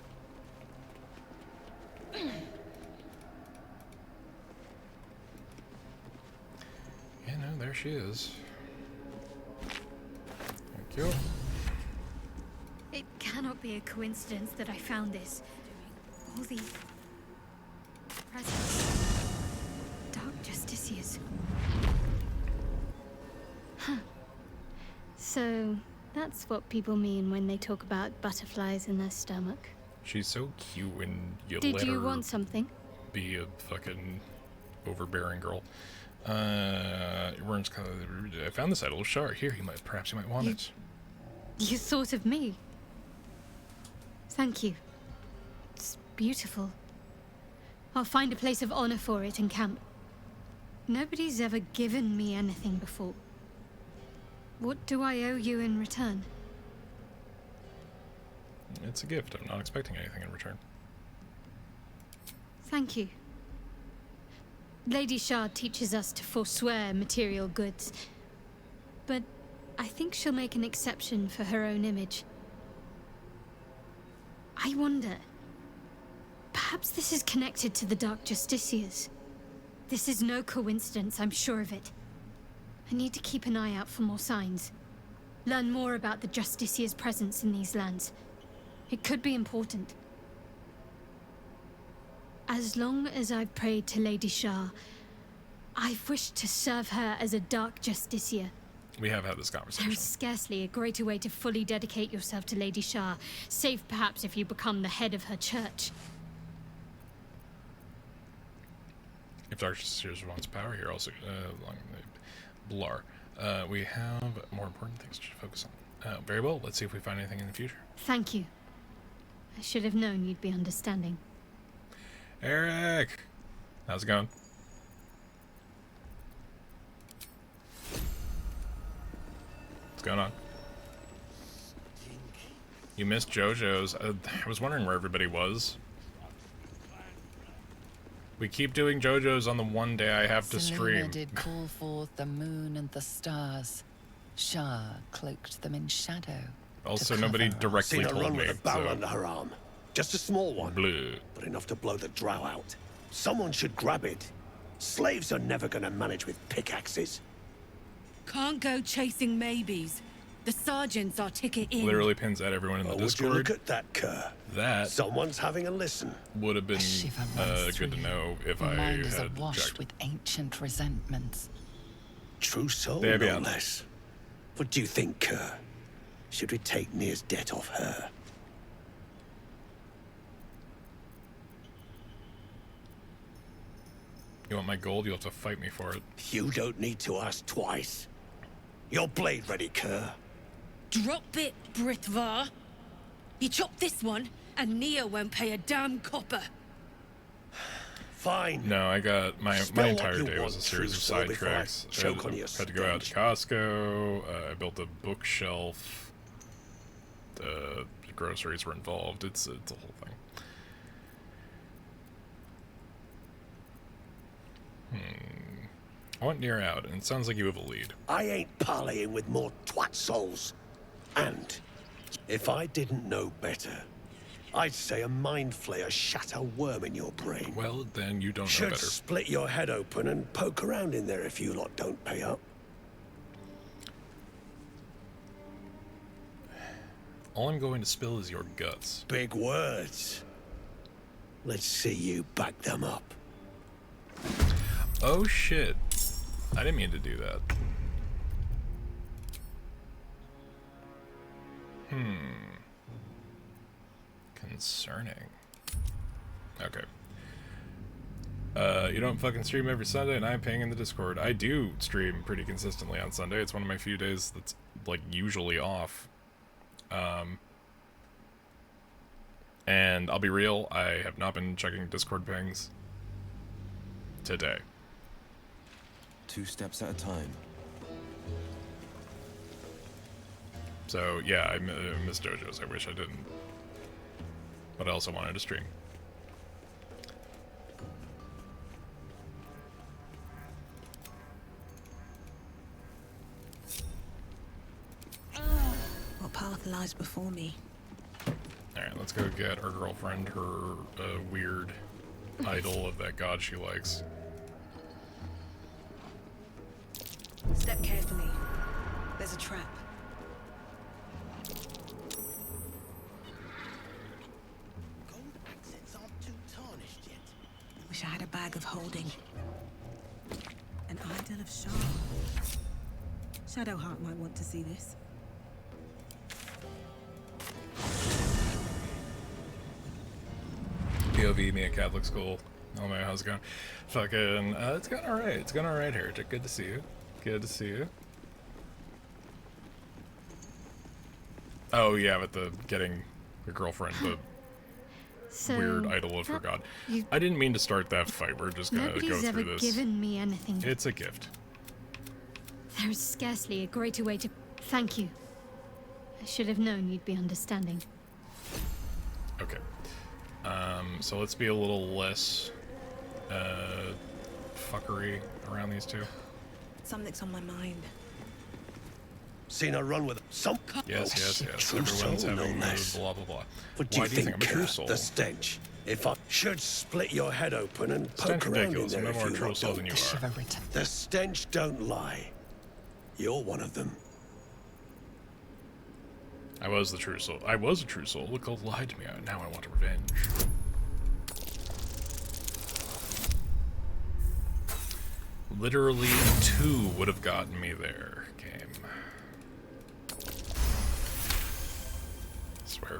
Yeah, no, there she is. Thank you. It cannot be a coincidence that I found this. All these presents. Dark Justiciars. Huh. So, that's what people mean when they talk about butterflies in their stomach. She's so cute when you Did let you her want something? be a fucking overbearing girl. I found this idol shard. Here, perhaps you might want it. You thought of me. Thank you. It's beautiful. I'll find a place of honor for it in camp. Nobody's ever given me anything before. What do I owe you in return? It's a gift. I'm not expecting anything in return. Thank you. Lady Shard teaches us to forswear material goods, but I think she'll make an exception for her own image. I wonder, perhaps this is connected to the Dark Justiciars. This is no coincidence, I'm sure of it. I need to keep an eye out for more signs. Learn more about the Justiciars' presence in these lands. It could be important. As long as I've prayed to Lady Shah, I've wished to serve her as a Dark Justiciar. We have had this conversation. There is scarcely a greater way to fully dedicate yourself to Lady Shah, save perhaps if you become the head of her church. If Dark Justiciars wants power here, also Blar. We have more important things to focus on. Very well. Let's see if we find anything in the future. Thank you. I should have known you'd be understanding. Eric, how's it going? What's going on? You missed JoJo's. I was wondering where everybody was. We keep doing JoJo's on the one day I have to Selena stream. did call forth the moon and the stars. Shah cloaked them in shadow. Also, nobody directly Seen her told run me. with a barrel so- under her arm. Just a small one, Bleh. but enough to blow the drow out. Someone should grab it. Slaves are never gonna manage with pickaxes. Can't go chasing maybes. The sergeant's our ticket in. Literally pins at everyone in the Oh, would you Discord. look at that cur? That Someone's having a listen. would have been good to know if I Mind is had awash checked. with ancient resentments. True soul, Baby, no I'm- less. What do you think, cur? Should we take Nir's debt off her? You want my gold? You'll have to fight me for it. You don't need to ask twice. Your blade ready, cur. Drop it, Britvar. You chop this one, and Nia won't pay a damn copper. Fine. No, I got my Spill what entire you day was want, a series of true soul, side before I tracks. choke on your Had to go out to Costco. I built a bookshelf. The groceries were involved. It's a whole thing. I want Nier out, and it sounds like you have a lead. I ain't parleying with more twat souls. And if I didn't know better, I'd say a mind flayer shat a worm in your brain. Well, then you don't know Should better. split your head open and poke around in there if you lot don't pay up. All I'm going to spill is your guts. Big words. Let's see you back them up. Oh shit. I didn't mean to do that. Concerning. Okay. You don't fucking stream every Sunday, and I'm paying in the Discord. I do stream pretty consistently on Sunday. It's one of my few days that's, like, usually off. And I'll be real, I have not been checking Discord pings today. 2 steps at a time. So, yeah, I missed JoJo's. I wish I didn't. But I also wanted to stream. What path lies before me? Alright, let's go get our girlfriend her weird idol of that god she likes. Step carefully. There's a trap. Wish I had a bag of holding. An idol of Shah. Shadowheart might want to see this. POV, me at Catholic school. Oh man, how's it going? Fucking, it's going alright. It's going alright, Heretic. Good to see you. Good to see you. Oh yeah, but the getting your girlfriend, the So, weird idol of her god. I didn't mean to start that fight. We're just gonna go nobody's ever through this. given me anything. It's a gift. There's scarcely a greater way to thank you. I should have known you'd be understanding. Okay. So let's be a little less fuckery around these two. Something's on my mind. Seen her run with some. Yes. True Everyone's soul, having no the less. blah blah blah. What do Why you do you think think? I'm a true soul? The stench. If I should split your head open and Stench poke around in ridiculous. I'm there no if more you true want, soul than you don't. are. The stench don't lie. You're one of them. I was the true soul. I was a true soul. Look, lied to me. Now I want revenge. Literally 2 would have gotten me there, game. Swear.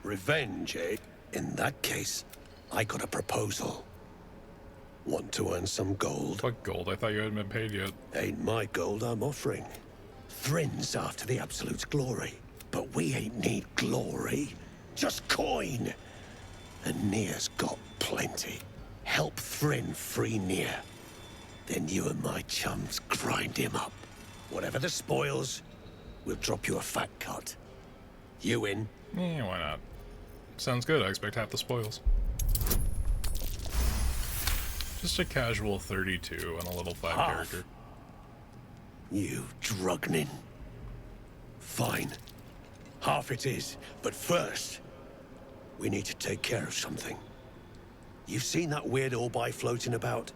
Revenge, eh? In that case, I got a proposal. Want to earn some gold? What gold? I thought you hadn't been paid yet. Ain't my gold I'm offering. Thrin's after the Absolute's glory. But we ain't need glory. Just coin. And Nier's got plenty. Help Thrin free Nier. Then you and my chums grind him up. Whatever the spoils, we'll drop you a fat cut. You in? Yeah, why not? Sounds good. I expect half the spoils. Just a casual 32 and a level 5 Half. character. You drugnin. Fine. Half it is. But first, we need to take care of something. You've seen that weird orbi floating about?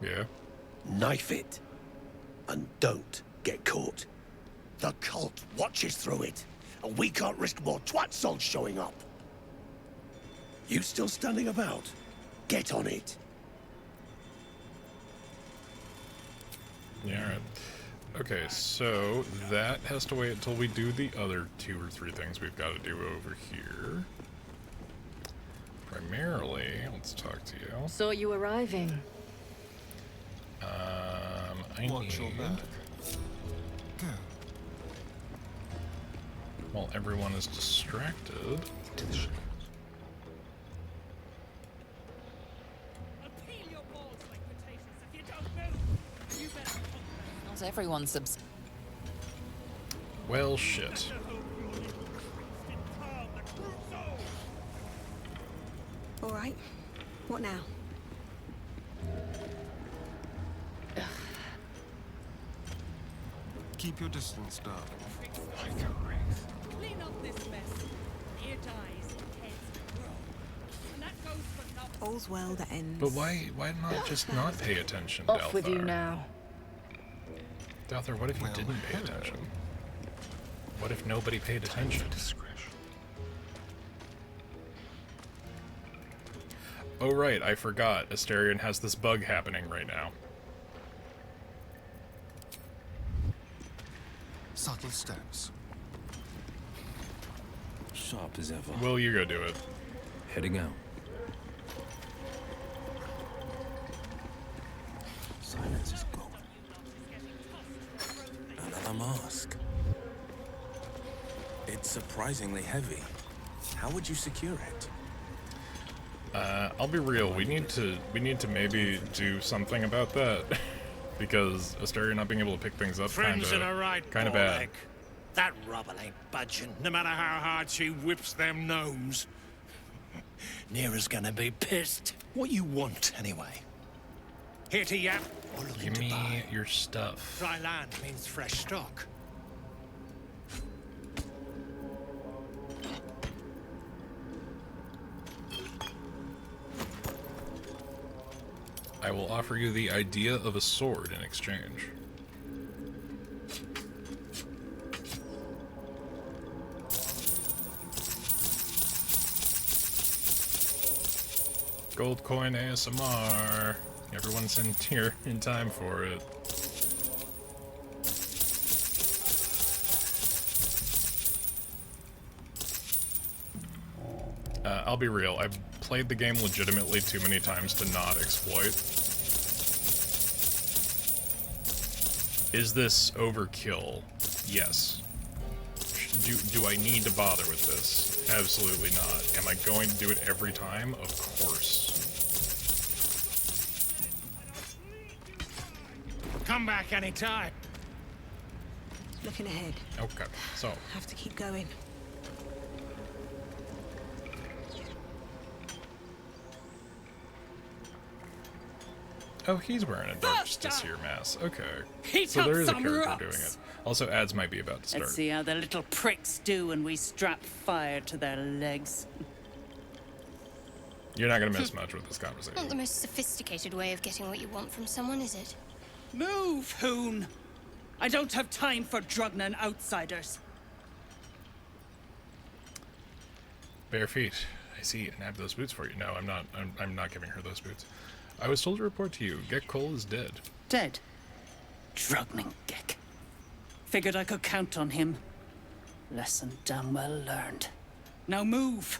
Yeah. Knife it. And don't get caught. The cult watches through it. And we can't risk more twat souls showing up. You still standing about? Get on it. Yeah, alright. Okay, so that has to wait until we do the other 2 or 3 things we've got to do over here. Primarily, let's talk to you. Saw you arriving. I need... While everyone is distracted... Not everyone Well, shit. All right. What now? Keep your distance, darling. Clean up this mess. Here dies, heads grow. And that goes for nothing. All's well that ends. But why not just not pay attention, Off Dalthar? with you now. Dalthar, what if you didn't pay attention? What if nobody paid attention? Oh right, I forgot. Asterion has this bug happening right now. Subtle steps. Sharp as ever. Will, you go do it. Heading out. Silence is gone. Another mask. It's surprisingly heavy. How would you secure it? I'll be real. We need to maybe do something about that because Asterion not being able to pick things up Friends in a right kind of ball bad. ache. That rubble ain't budging, no matter how hard she whips them gnomes. Nira's gonna be pissed. What you want, anyway? Here to yap or looking Give to me buy? your stuff. Dry land means fresh stock. I will offer you the idea of a sword in exchange. Gold coin ASMR. Everyone's in here in time for it. I'll be real. I played the game legitimately too many times to not exploit. Is this overkill? Yes. Do I need to bother with this? Absolutely not. Am I going to do it every time? Of course. Come back anytime. Looking ahead. Okay, so. Have to keep going. Oh, he's wearing a Dark Justiciar mask. Okay. Heat So up there is a some character rocks. doing it. Also, ads might be about to start. Let's see how the little pricks do when we strap fire to their legs. You're not going to miss much with this conversation. Not the most sophisticated way of getting what you want from someone, is it? Move, Hoon! I don't have time for Drugnan outsiders. Bare feet. I see. And I have those boots for you. No, I'm not. I'm not giving her those boots. I was told to report to you. Get Cole is dead. Dead? Drugnan Gek. Figured I could count on him. Lesson damn well learned. Now move!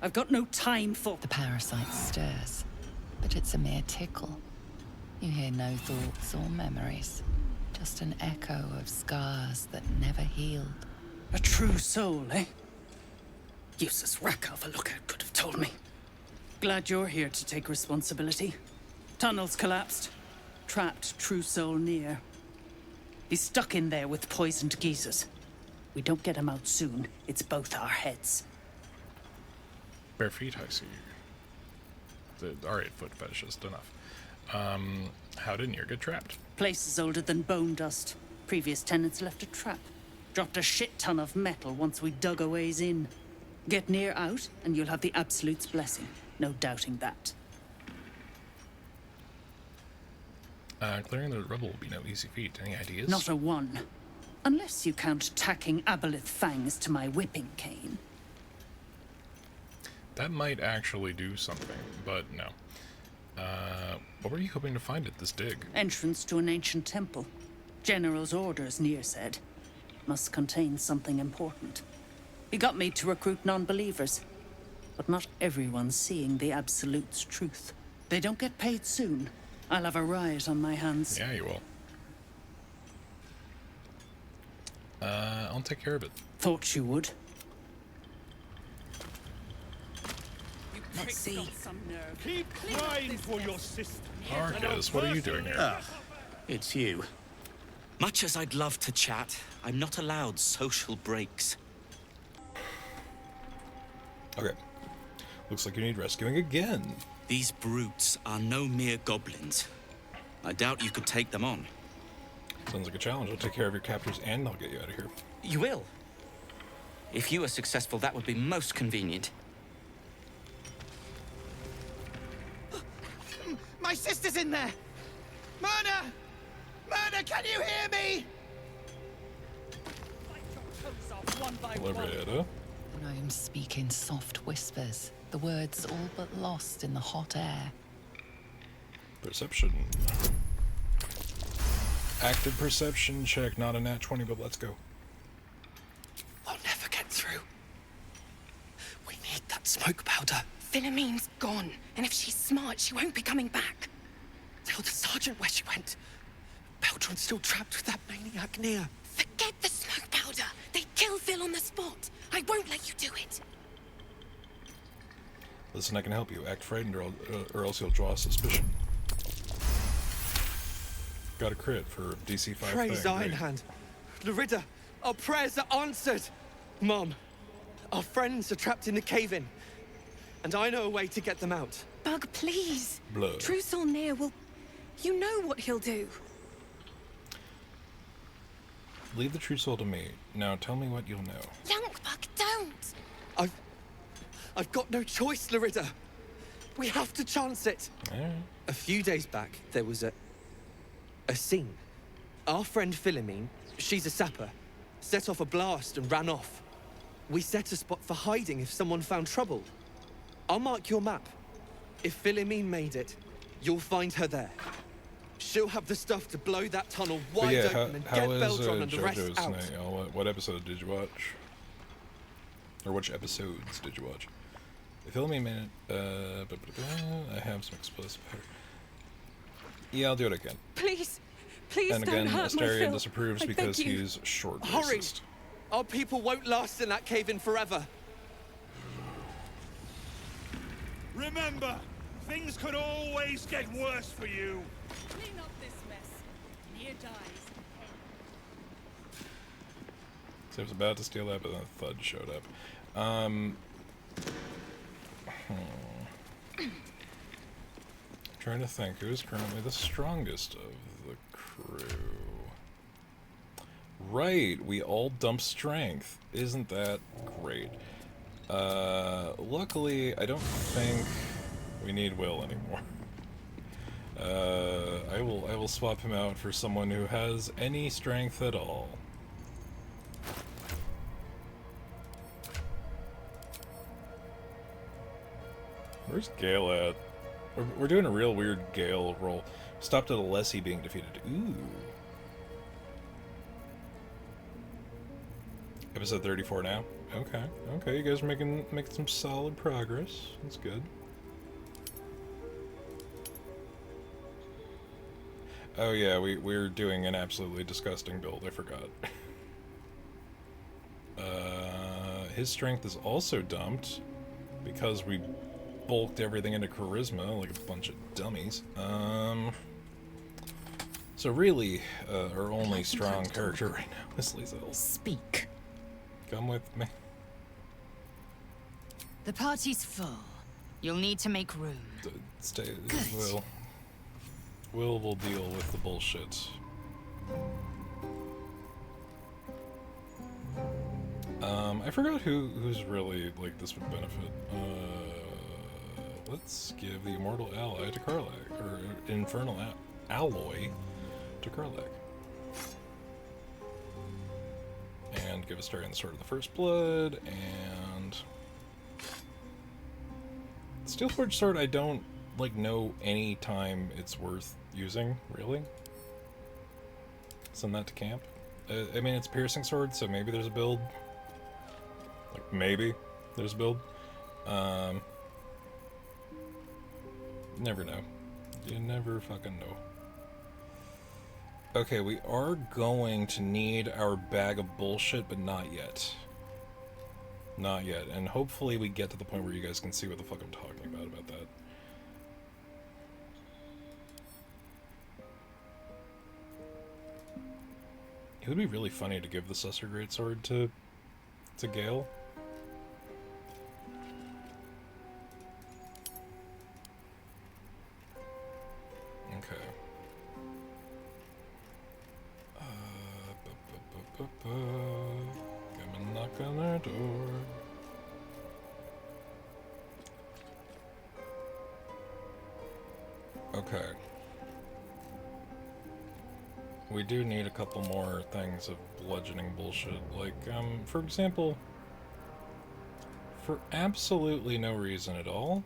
I've got no time for... The parasite stirs, but it's a mere tickle. You hear no thoughts or memories. Just an echo of scars that never healed. A true soul, eh? Useless Rackov, a lookout, could have told me. Glad you're here to take responsibility. Tunnels collapsed. Trapped true soul near. He's stuck in there with poisoned geezers. We don't get him out soon, it's both our heads. Bare feet, I see. Alright, foot fetishist, enough. How did Nier get trapped? Place is older than bone dust. Previous tenants left a trap. Dropped a shit ton of metal once we dug a ways in. Get Nier out, and you'll have the Absolute's blessing. No doubting that. Clearing the rubble will be no easy feat. Any ideas? Not a one. Unless you count tacking aboleth fangs to my whipping cane. That might actually do something, but no. What were you hoping to find at this dig? Entrance to an ancient temple. General's orders, Nier said. Must contain something important. He got me to recruit non-believers. But not everyone's seeing the Absolute's truth. They don't get paid soon. I'll have a riot on my hands. Yeah, you will. I'll take care of it. Thought you would. Let's see. Keep crying for your sister. Marcus, what are you doing here? It's you. Much as I'd love to chat, I'm not allowed social breaks. Okay. Looks like you need rescuing again. These brutes are no mere goblins. I doubt you could take them on. Sounds like a challenge. I'll take care of your captors and I'll get you out of here. You will? If you are successful, that would be most convenient. My sister's in there! Myrna! Myrna, can you hear me? Loretta. Gnomes speak in soft whispers, the words all but lost in the hot air. Perception. Active perception check, not a nat 20, but let's go. I'll never get through. We need that smoke powder. Philomene's gone, and if she's smart, she won't be coming back. Tell the sergeant where she went. Beltron's still trapped with that maniac Nier. Forget the smoke powder. They'd kill Phil on the spot. I won't let you do it. Listen, I can help you. Act frightened or else you'll draw suspicion. Got a crit for DC 5 Praise thing. Iron Hand. Loretta, our prayers are answered. Mom, our friends are trapped in the cave-in. And I know a way to get them out. Bug, please. Blood. True Soul Nier will... You know what he'll do. Leave the true soul to me. Now tell me what you'll know. Yank, Bug, don't. I've got no choice, Loretta. We have to chance it. A few days back, there was a scene. Our friend Philomene, she's a sapper, set off a blast and ran off. We set a spot for hiding if someone found trouble. I'll mark your map. If Philomene made it, you'll find her there. She'll have the stuff to blow that tunnel wide open and get Beldron and the rest JoJo's out. Snail? What episode did you watch? Or which episodes did you watch? If you'll let me a minute, I have some explosive powder. Yeah, I'll do it again. Please, please And don't again, hurt my Astarion Phil. disapproves I because beg you. he's short Hurry! racist. Our people won't last in that cave-in forever. Remember, things could always get worse for you. Clean up this mess. Near dies. So I was about to steal that, but then a thud showed up. Trying to think who's currently the strongest of the crew. Right, we all dump strength. Isn't that great? Luckily, I don't think we need Will anymore. I will swap him out for someone who has any strength at all. Where's Gale at? We're doing a real weird Gale roll. Stopped at Alessi being defeated. Ooh. Episode 34 now. Okay, okay, you guys are making some solid progress. That's good. Oh yeah, we're doing an absolutely disgusting build. I forgot. His strength is also dumped because we bulked everything into charisma like a bunch of dummies. So really, our only strong character right now is Liesel. Speak. Come with me. The party's full. You'll need to make room. Stay. Will deal with the bullshit. I forgot who's really like this would benefit. Let's give the immortal ally to Karlach, or infernal alloy to Karlach, and give Astarion the Sword of the First Blood and Steelforged Sword. I don't like know any time it's worth using, really. Send that to camp. I mean, it's piercing sword, so maybe there's a build. Like, maybe there's a build. Never know. You never fucking know. Okay, we are going to need our bag of bullshit, but not yet. Not yet. And hopefully we get to the point where you guys can see what the fuck I'm talking about that. It would be really funny to give the Susser Greatsword to Gale. Okay. Come and knock on our door. Okay. We do need a couple more things of bludgeoning bullshit. Like, for example, for absolutely no reason at all,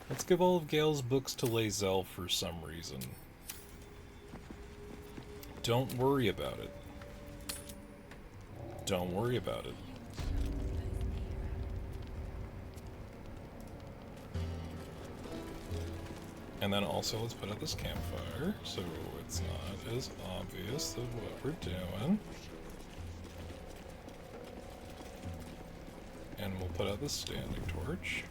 let's give all of Gale's books to Lae'zel for some reason. Don't worry about it. Don't worry about it. And then also let's put out this campfire so it's not as obvious of what we're doing. And we'll put out the standing torch.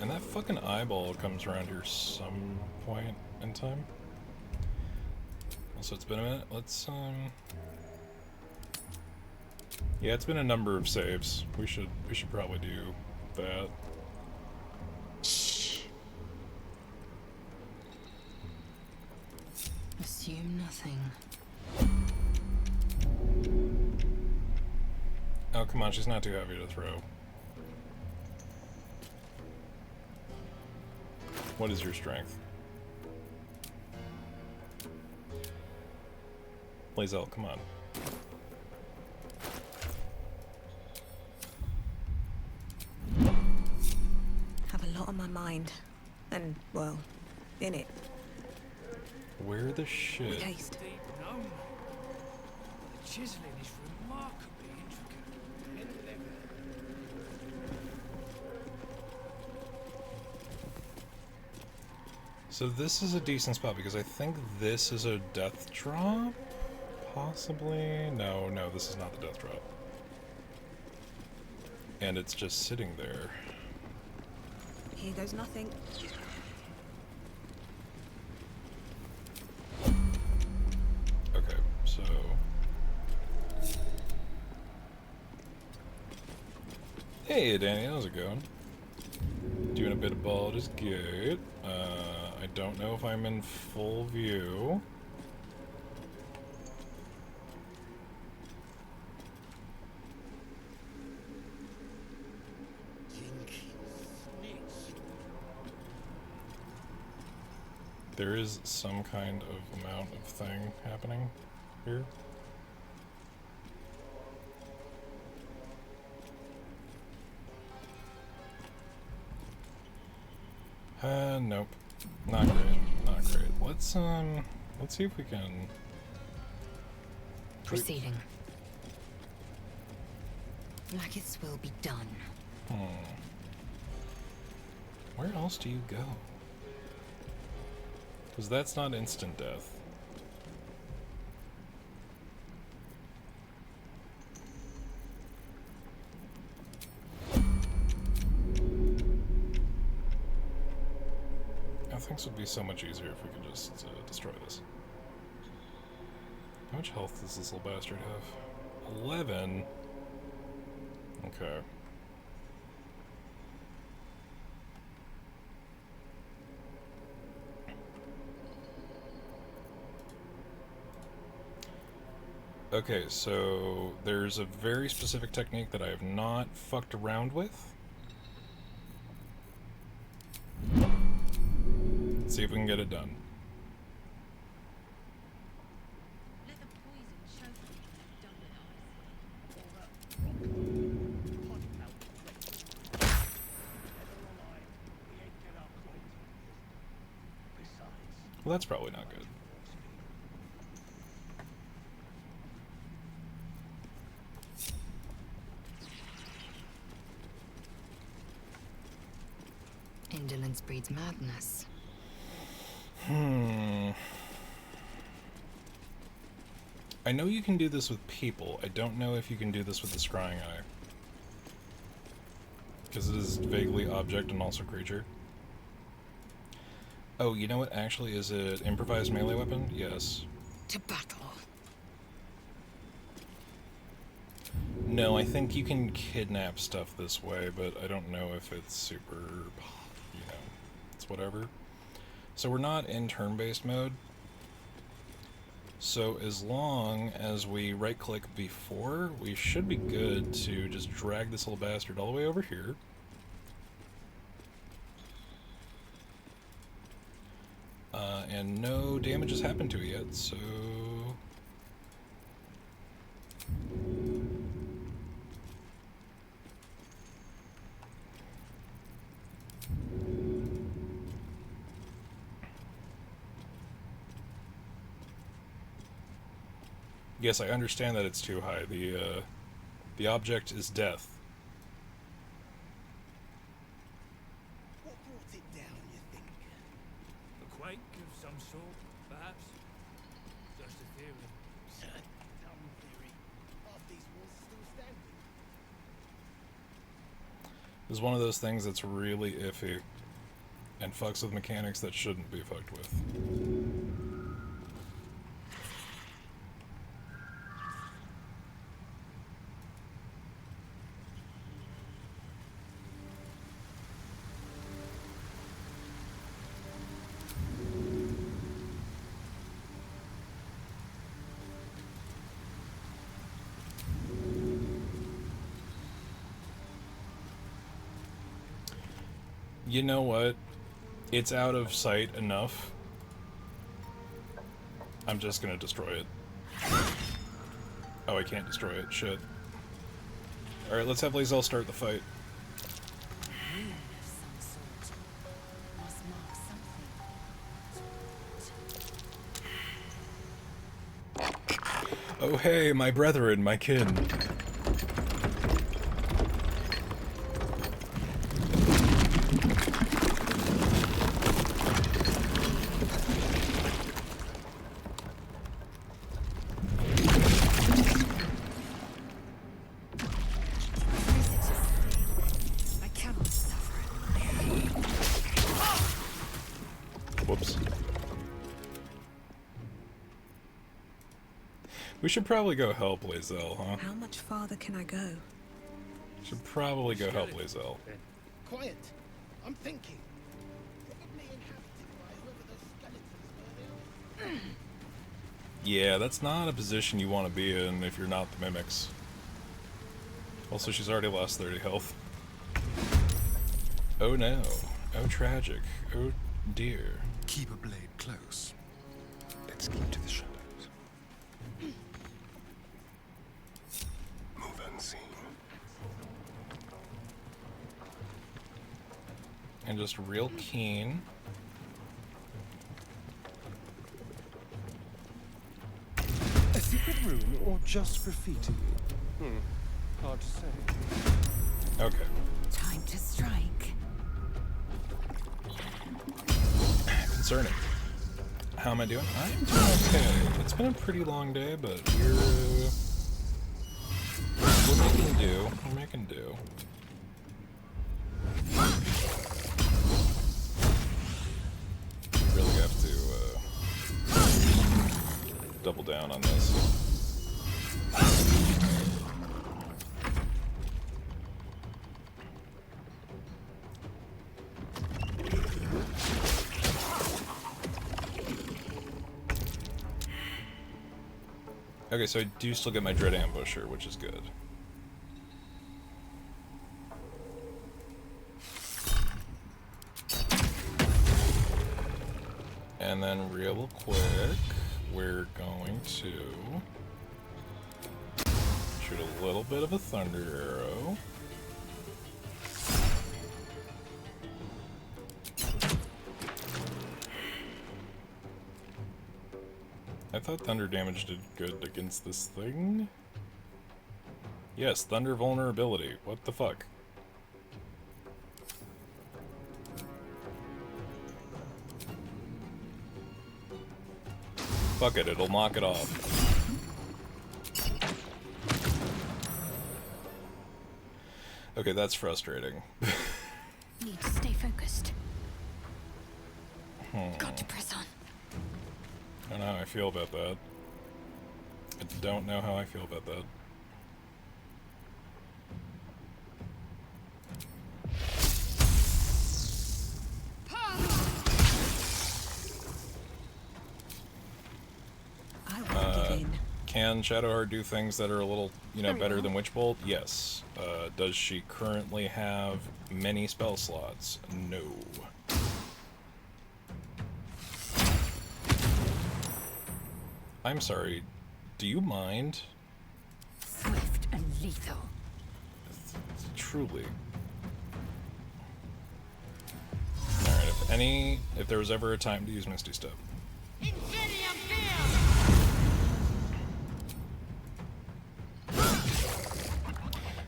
And that fucking eyeball comes around here some point in time. Also, it's been a minute. Let's, yeah, it's been a number of saves. We should probably do that. Shh. Assume nothing. Oh, come on, she's not too heavy to throw. What is your strength? Lae'zel, come on. Have a lot on my mind. And, well, in it. Where the shit? Taste. chiseling is remarkably intricate. So this is a decent spot because I think this is a death drop? Possibly? No, this is not the death drop. And it's just sitting there. Here goes nothing. Okay, so... Hey Danny, how's it going? Doing a bit of Baldur's Gate. I don't know if I'm in full view. There is some kind of amount of thing happening here. Nope. Not great. Not great. Let's see if we can... Proceeding. Maggots will be done. Where else do you go? Because that's not instant death. Things would be so much easier if we could just destroy this. How much health does this little bastard have? 11? Okay. Okay, so there's a very specific technique that I have not fucked around with. See if we can get it done. Well, that's probably not good. Indolence breeds madness. I know you can do this with people. I don't know if you can do this with the scrying eye. Because it is vaguely object and also creature. Oh, you know what? Actually, is it improvised melee weapon? Yes. To battle. No, I think you can kidnap stuff this way, but I don't know if it's super, you know, it's whatever. So we're not in turn-based mode. So as long as we right-click before, we should be good to just drag this little bastard all the way over here. And no damage has happened to it yet, so... Yes, I understand that it's too high. The object is death. What brought it down, you think? A quake of some sort, perhaps? Just a theory. Dumb theory. Half these walls are still standing. It's one of those things that's really iffy and fucks with mechanics that shouldn't be fucked with. You know what? It's out of sight enough. I'm just gonna destroy it. Oh, I can't destroy it. Shit. Alright, let's have Lae'zel start the fight. Oh hey, my brethren, my kin. I cannot suffer. Whoops. We should probably go help Lae'zel, huh? How much farther can I go? Should probably go help Lae'zel. Quiet. I'm thinking. Yeah, that's not a position you want to be in if you're not the mimics. Also, she's already lost 30 health. Oh no. Oh tragic. Oh dear. Keep a blade close. Let's keep to the shadows. Move unseen. And just real keen. A secret room or just graffiti? Hard to say. Okay. Time to strike. Concerning. How am I doing? I'm doing okay. It's been a pretty long day, but we're making do. We're making do. We really have to double down on this. Okay, so I do still get my Dread Ambusher, which is good. And then real quick, we're going to shoot a little bit of a Thunder Arrow. I thought thunder damage did good against this thing. Yes, thunder vulnerability. What the fuck? Fuck it, it'll knock it off. Okay, that's frustrating. Need to stay focused. Got to press on. I don't know how I feel about that. I don't know how I feel about that. Can Shadowheart do things that are a little, you know, better than Witchbolt? Yes. Does she currently have many spell slots? No. I'm sorry, do you mind? Swift and lethal. Truly. Alright, if there was ever a time to use Misty Step.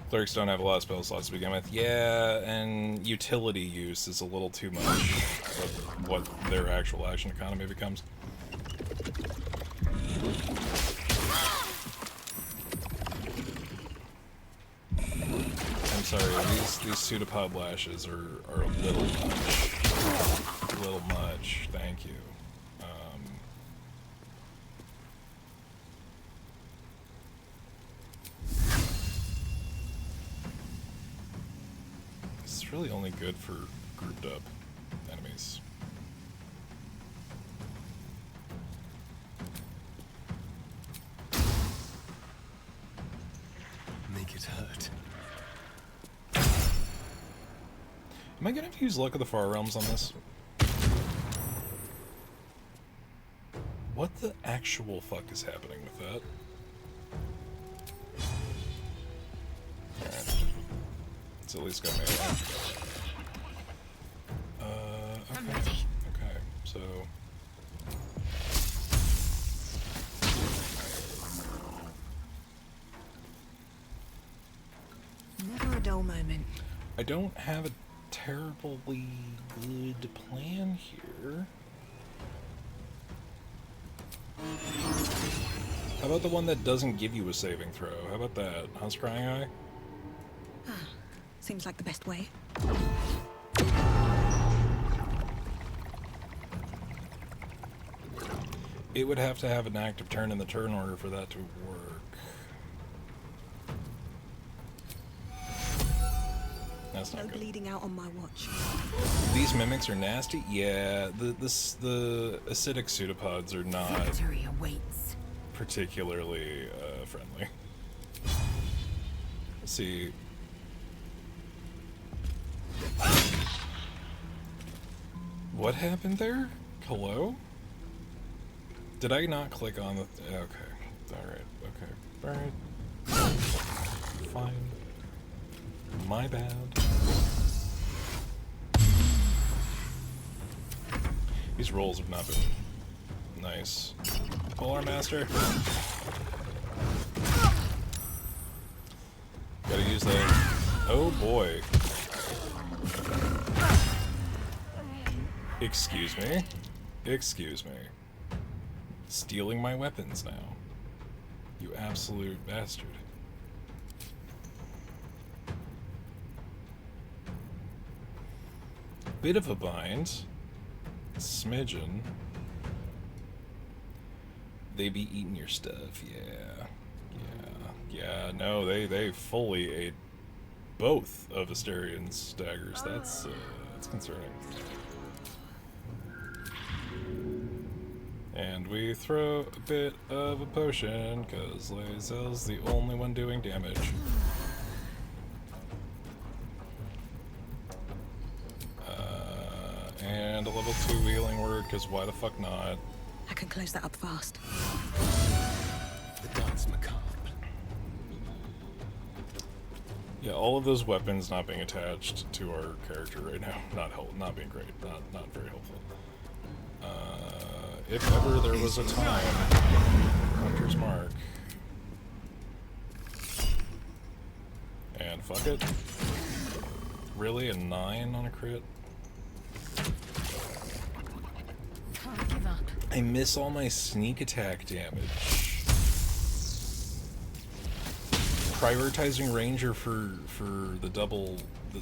Clerics don't have a lot of spell slots to begin with. Yeah, and utility use is a little too much of what their actual action economy becomes. I'm sorry, these pseudopod lashes are a little much. A little much, thank you. It's really only good for grouped up enemies. Make it hurt. Am I gonna have to use Luck of the Far Realms on this? What the actual fuck is happening with that? Alright. It's at least got melee. Okay. Okay, so... I don't have a terribly good plan here. How about the one that doesn't give you a saving throw? How about that? How's Crying Eye? Seems like the best way. It would have to have an active turn in the turn order for that to work. That's not No good. bleeding out on my watch. These mimics are nasty? Yeah, the acidic pseudopods are not Victory awaits. particularly friendly. Let's see. What happened there? Hello? Did I not click on the... okay. Alright. Okay. Alright. Fine. My bad. These rolls have not been nice. Polar Master. Gotta use that. Oh boy. Excuse me. Excuse me. Stealing my weapons now. You absolute bastard. Bit of a bind. Smidgen. They be eating your stuff, yeah. Yeah, no, they fully ate both of Asterian's daggers. That's concerning. And we throw a bit of a potion, because Lae'zel's the only one doing damage. And a level 2 healing word, because why the fuck not? I can close that up fast. The dance macabre. Yeah, all of those weapons not being attached to our character right now, not being great, not very helpful. If ever there was a time, Hunter's Mark. And fuck it. Really, a 9 on a crit? Can't give up. I miss all my sneak attack damage. Prioritizing Ranger for the double, the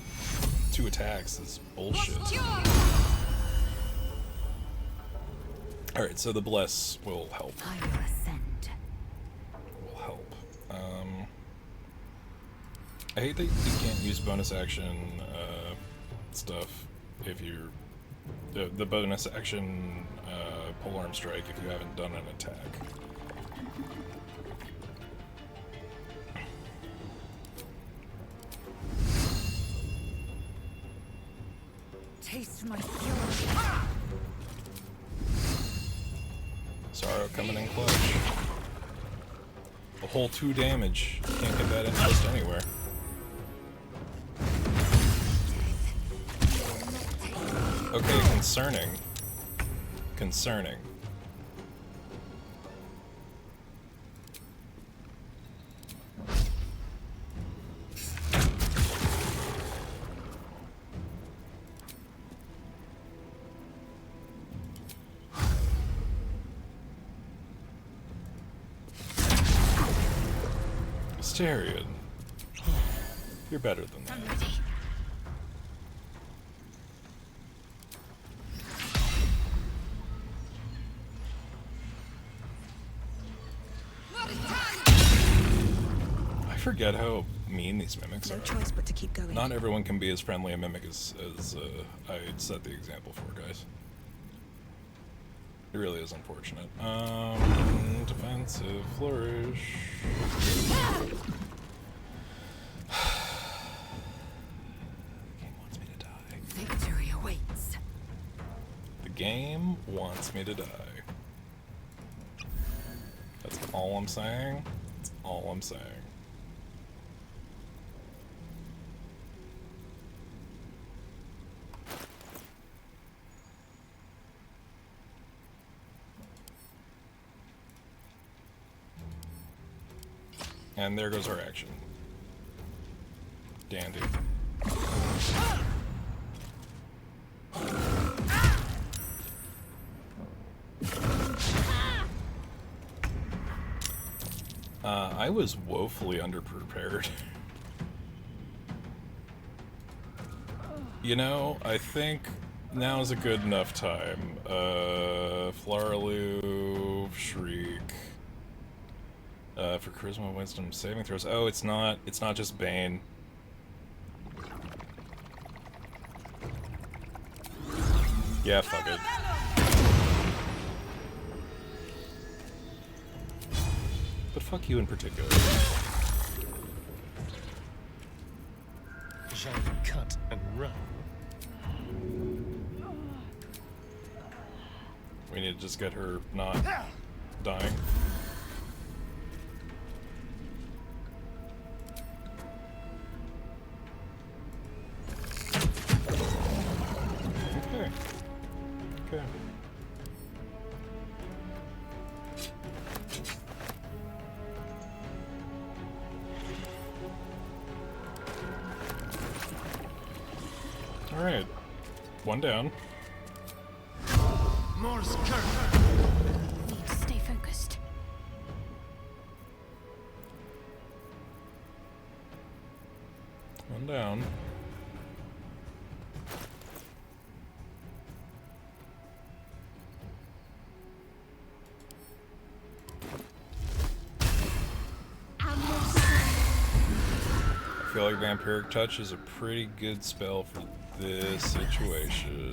2 attacks is bullshit. Alright, so the Bless will help. I will ascend. Will help. I hate that you can't use bonus action stuff if you're... The bonus action polearm strike if you haven't done an attack. Taste my fury. Sorrow coming in clutch. A whole 2 damage. Can't get that in just anywhere. Okay, concerning. Concerning. Asterion. You're better than that. I forget how mean these mimics are. No choice but to keep going. Not everyone can be as friendly a mimic as I set the example for, guys. It really is unfortunate. Defensive flourish. Victory awaits. The game wants me to die. That's all I'm saying. That's all I'm saying. And there goes our action. Dandy. I was woefully underprepared. You know, I think now is a good enough time. Flaraloo, Shriek. For Charisma, Wisdom, saving throws. Oh, it's not just Bane. Yeah, fuck it. But fuck you in particular. Shall we cut and run? We need to just get her not dying. Okay. Okay. Alright. One down. Morse Kirk. Need to stay focused. One down. I feel like Vampiric Touch is a pretty good spell for this situation.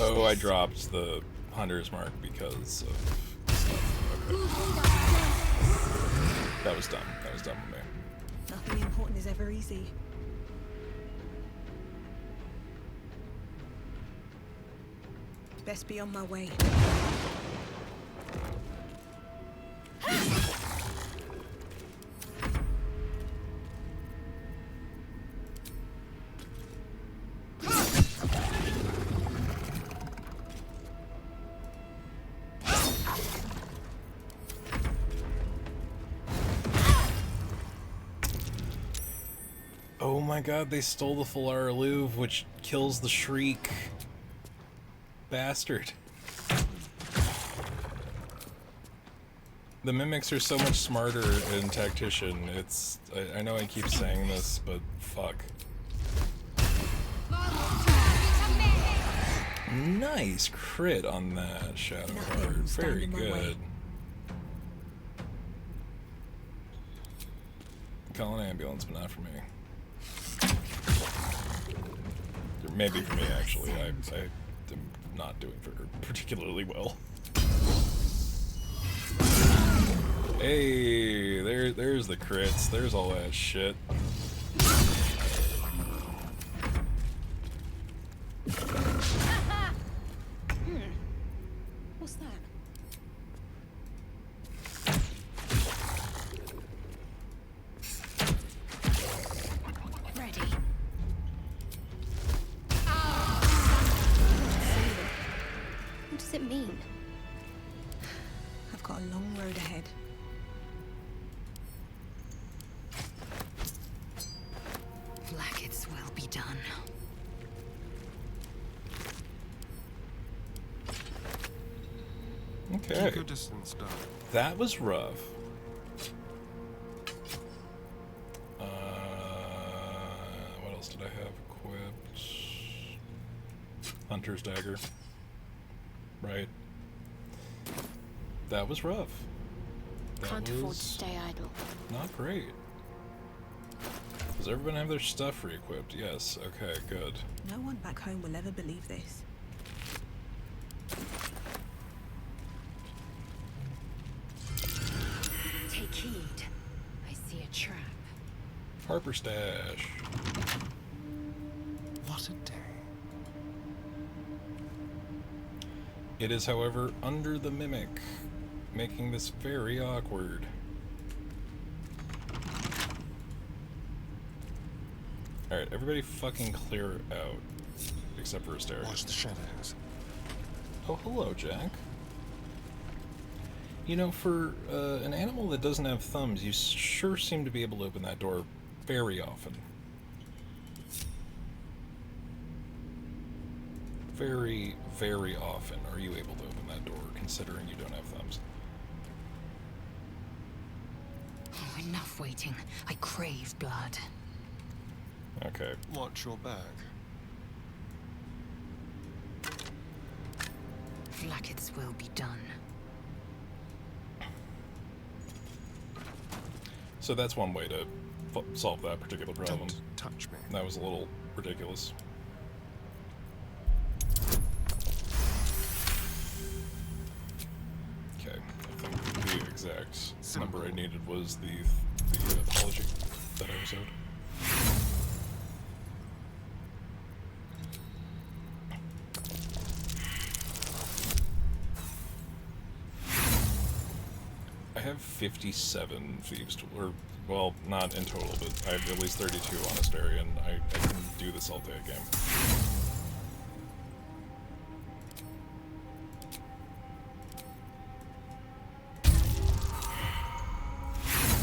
Oh, I dropped the Hunter's Mark because of stuff. Okay. That was dumb. That was dumb of me. Nothing important is ever easy. Best be on my way. Oh my god, they stole the Flaraloo, which kills the Shriek. Bastard. The Mimics are so much smarter in Tactician. It's... I know I keep saying this, but fuck. Nice crit on that Shadowheart. Very good. Call an ambulance, but not for me. Maybe for me, actually. I am not doing particularly well. Hey, there's the crits. There's all that shit. What's that? Ready. What does it mean? I've got a long road ahead. Blackets will be done. Okay. Keep your distance, darling. That was rough. What else did I have equipped? Hunter's Dagger. Right. That was rough. Can't afford to stay idle. Not great. Does everyone have their stuff re-equipped? Yes. Okay, good. No one back home will ever believe this. Take heed. I see a trap. Harper Stash. What a day. It is, however, under the mimic, making this very awkward. Alright, everybody fucking clear out. Except for Asteria. Watch the shadows. Oh, hello, Jack. You know, for an animal that doesn't have thumbs, you sure seem to be able to open that door very often. Very, very often are you able to open that door, considering you don't have thumbs. Oh, enough waiting. I crave blood. Okay. Watch your back. Flackett's will be done. So that's one way to solve that particular problem. Don't touch me. That was a little ridiculous. Okay, I think the exact number I needed was the apology that I was owed. I have 57 thieves, or, well, not in total, but I have at least 32 on Asteria, and I can do this all day game.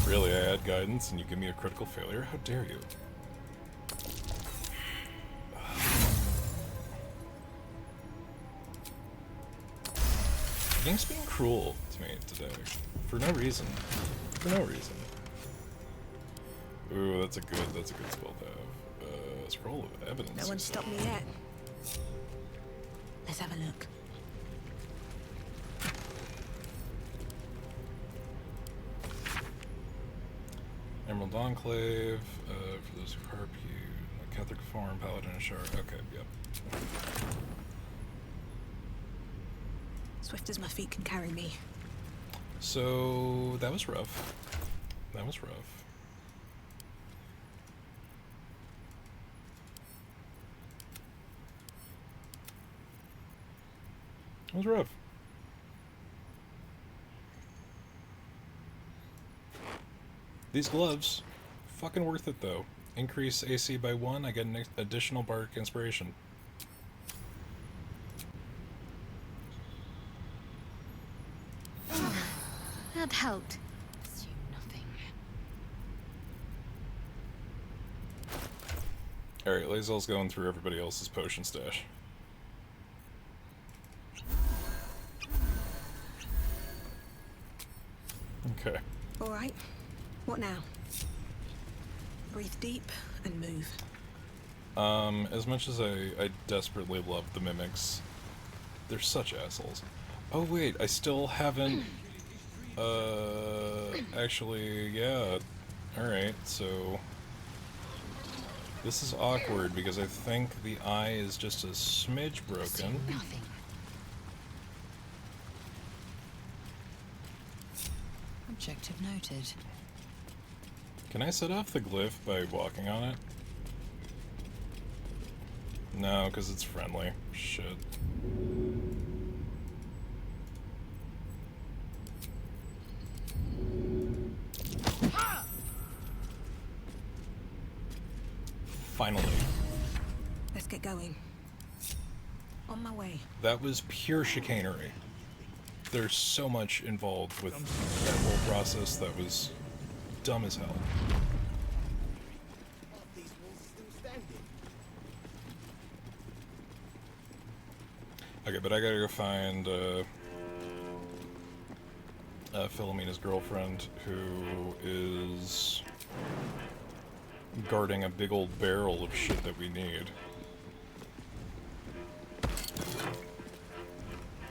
Really, I add guidance and you give me a critical failure? How dare you? The game's being cruel to me today. For no reason. For no reason. Ooh, that's a good spell to have. Scroll of evidence. No one's stopped me yet. Let's have a look. Emerald Enclave, for those who harp you. Catholic Forum, Paladin and Shard. Okay, yep. Swift as my feet can carry me. So, that was rough. That was rough. It was rough. These gloves, fucking worth it though. Increase AC by 1, I get an additional bardic inspiration. That helped. Assume nothing. Alright, Lazel's going through everybody else's potion stash. Okay. All right. What now? Breathe deep and move. As much as I desperately love the mimics, they're such assholes. Oh wait, I still haven't, actually, yeah. Alright, so this is awkward because I think the eye is just a smidge broken. Nothing. Objective noted. Can I set off the glyph by walking on it? No, because it's friendly. Shit. Finally. Let's get going. On my way. That was pure chicanery. There's so much involved with that whole process that was dumb as hell. Okay, but I gotta go find Philomena's girlfriend, who is guarding a big old barrel of shit that we need.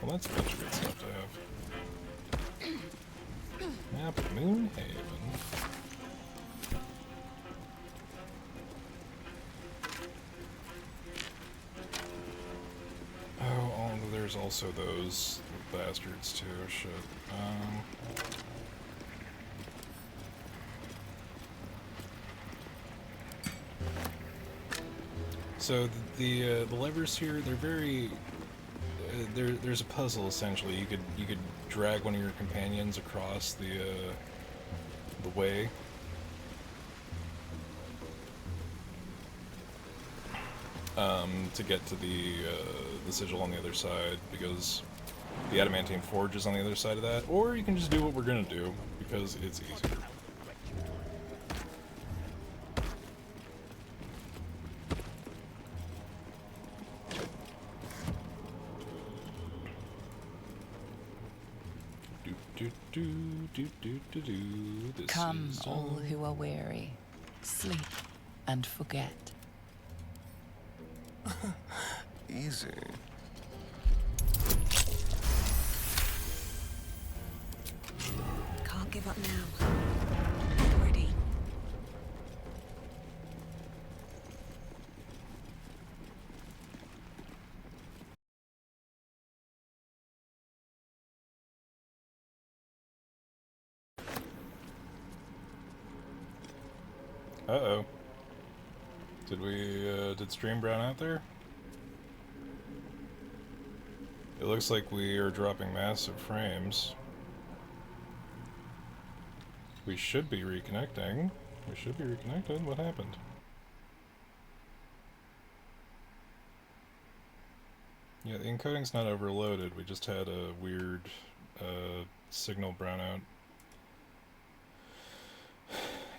Well, that's a bunch of good stuff to have. Map Moonhaven. Oh, there's also those bastards too. Shit. So the levers here, they're very, there's a puzzle essentially. You could drag one of your companions across the way. To get to the sigil on the other side, because the adamantine forge is on the other side of that. Or you can just do what we're gonna do, because it's easier. Come, all who are weary, sleep and forget. Easy. Can't give up now. Ready. Uh-oh. Did stream brown out there? It looks like we are dropping massive frames. We should be reconnecting. We should be reconnected. What happened? Yeah, the encoding's not overloaded. We just had a weird signal brownout.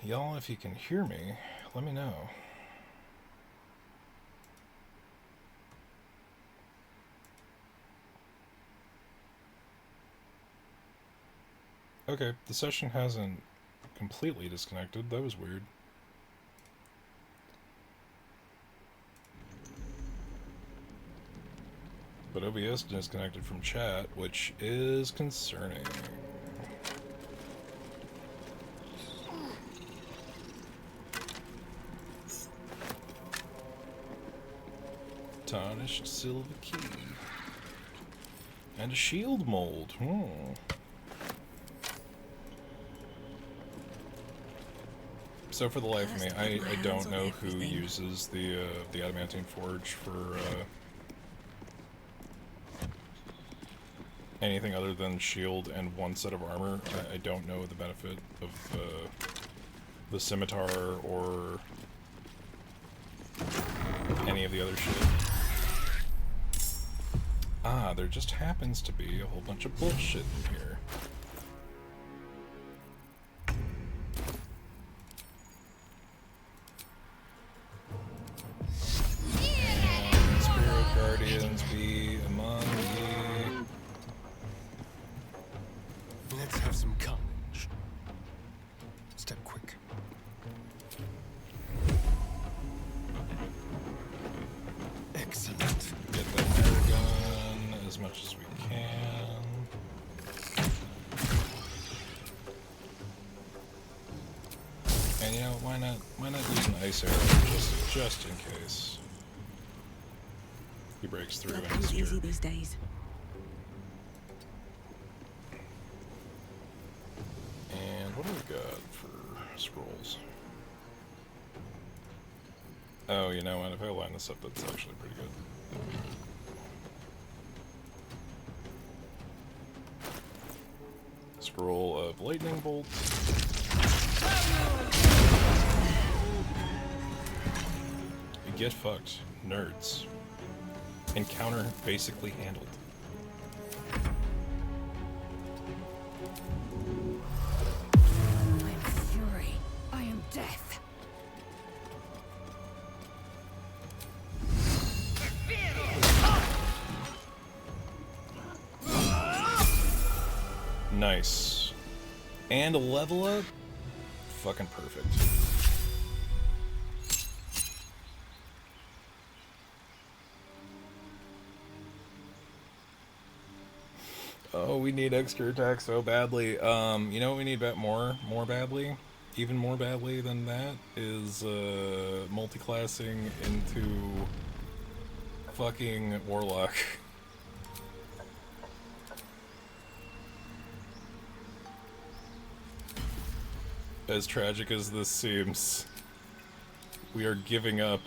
Y'all, if you can hear me, let me know. Okay, the session hasn't completely disconnected. That was weird. But OBS disconnected from chat, which is concerning. Tarnished silver key. And a shield mold. So for the life of me, I don't know who uses the adamantine forge for anything other than shield and one set of armor. I don't know the benefit of the scimitar or any of the other shit. Ah, there just happens to be a whole bunch of bullshit in here. And Spirit Guardians be among ye. Let's have some carnage. Step quick. Excellent. Get that air gun as much as we can. And you know, why not use an ice arrow just in case he breaks through and Comes easy these days. And what do we got for scrolls? Oh, you know what? If I line this up, that's actually pretty good. Scroll of lightning bolt. Get fucked, nerds. Encounter basically handled. I am fury. I am death. Nice. And a level up? Fucking perfect. Oh, we need extra attack so badly. You know what we need more badly? Even more badly than that is multi-classing into fucking Warlock. As tragic as this seems, we are giving up.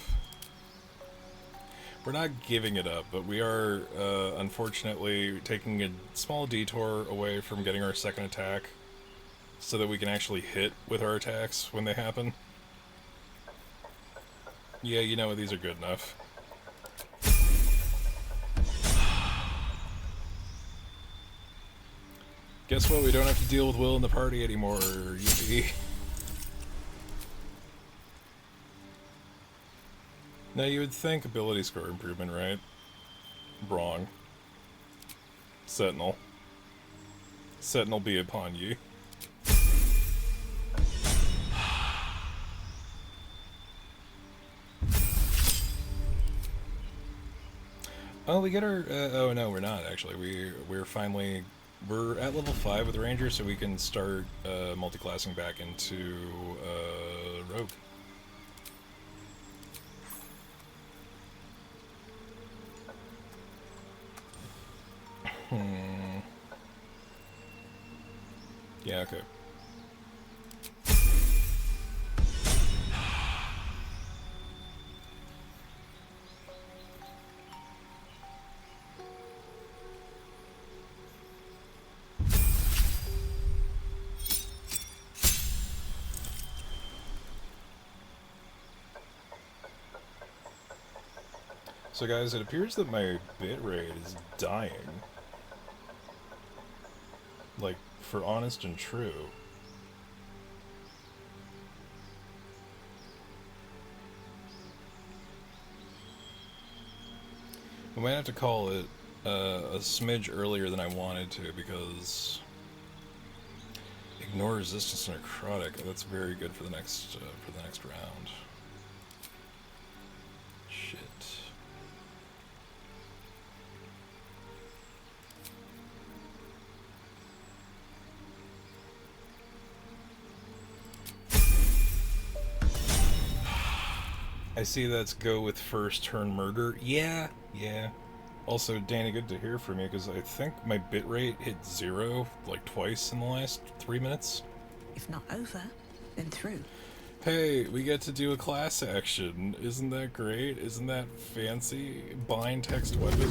We're not giving it up, but we are, unfortunately, taking a small detour away from getting our second attack so that we can actually hit with our attacks when they happen. Yeah, you know what, these are good enough. Guess what, we don't have to deal with Will in the party anymore, yippee. Now you would think ability score improvement, right? Wrong. Sentinel. Sentinel be upon ye. Oh, we get our, oh no, we're not actually. We're at level 5 with Ranger, so we can start multi-classing back into Rogue. Yeah, okay. So guys, it appears that my bitrate is dying. Like, for honest and true. We might have to call it a smidge earlier than I wanted to, because ignore resistance to necrotic. That's very good for the next round. Shit. I see that's go with first turn murder. Yeah. Also, Danny, good to hear from you, because I think my bitrate hit 0 like twice in the last 3 minutes. If not over, then through. Hey, we get to do a class action. Isn't that great? Isn't that fancy? Bind text weapon.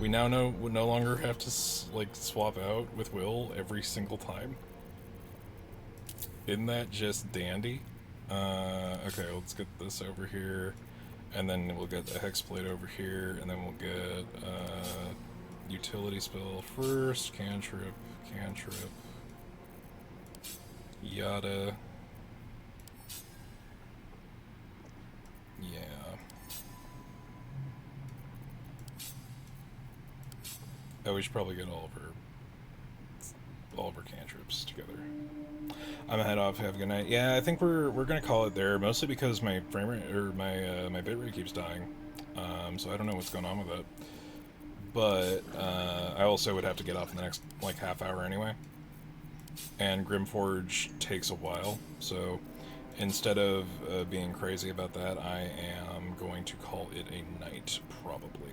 We now we no longer have to like swap out with Will every single time. Isn't that just dandy? Okay, let's get this over here, and then we'll get the hex plate over here, and then we'll get utility spell first, cantrip, yada. Yeah. Oh, we should probably get all of our cantrips together. I'm gonna head off. Have a good night. Yeah, I think we're gonna call it there, mostly because my frame rate or my bitrate keeps dying. So I don't know what's going on with it. But I also would have to get off in the next like half hour anyway. And Grimforge takes a while, so instead of being crazy about that, I am going to call it a night probably.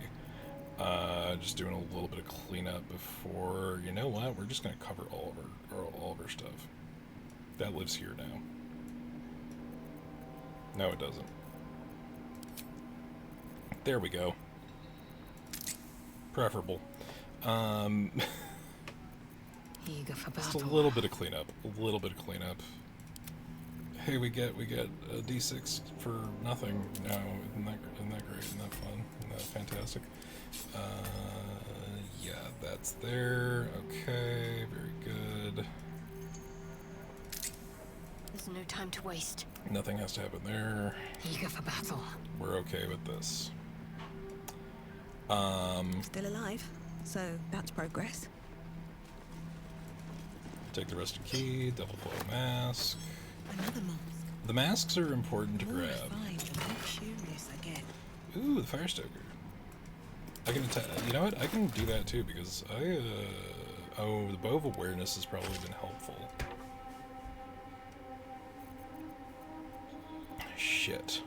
Just doing a little bit of cleanup before. You know what? We're just gonna cover all of our stuff. That lives here now. No, it doesn't. There we go. Preferable. Eager for Just battle. a little bit of cleanup. Hey, we get a D6 for nothing. No, isn't that great? Isn't that fun? Isn't that fantastic? Yeah, that's there. Okay, very good. There's no time to waste. Nothing has to happen there. Eager for battle. We're okay with this. Still alive, so that's progress. Take the rusted key, double blow mask. Another mask. The masks are important to More grab. refined, the more curious I get. Ooh, the fire stoker. I can attack. You know what? I can do that too because oh, the bow of awareness has probably been helpful. Shit.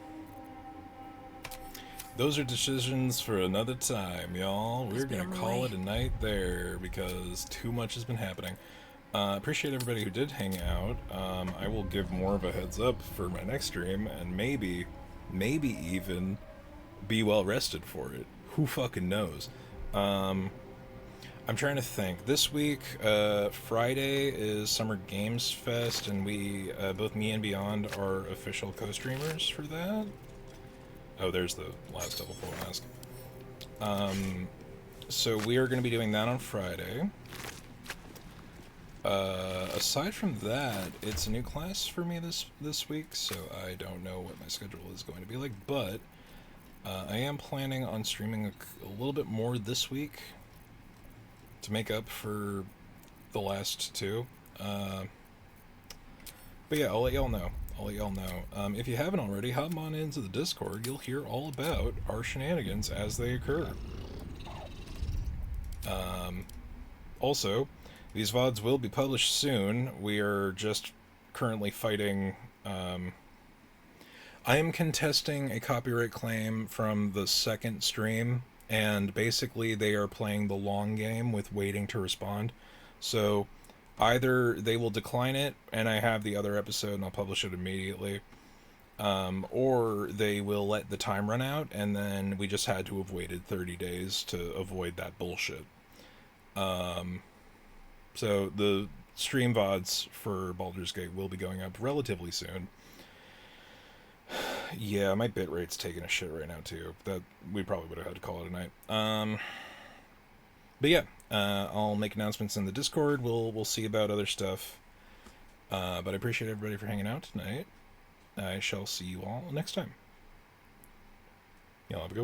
Those are decisions for another time, y'all. We're gonna call it a night there because too much has been happening. Appreciate everybody who did hang out. I will give more of a heads up for my next stream, and maybe even be well rested for it. Who fucking knows? I'm trying to think. This week, Friday is Summer Games Fest, and we, both me and Beyond, are official co-streamers for that. Oh, there's the last double full mask. So we are going to be doing that on Friday. Aside from that, it's a new class for me this week, so I don't know what my schedule is going to be like, but I am planning on streaming a little bit more this week to make up for the last two. But yeah, I'll let y'all know. If you haven't already, hop on into the Discord. You'll hear all about our shenanigans as they occur. Also, these VODs will be published soon. We are just currently fighting... I am contesting a copyright claim from the second stream, and basically they are playing the long game with waiting to respond. So either they will decline it and I have the other episode and I'll publish it immediately, or they will let the time run out and then we just had to have waited 30 days to avoid that bullshit. So the stream VODs for Baldur's Gate will be going up relatively soon. Yeah, my bitrate's taking a shit right now too. That we probably would have had to call it a night. But yeah, I'll make announcements in the Discord. We'll see about other stuff. But I appreciate everybody for hanging out tonight. I shall see you all next time. Y'all have a good one.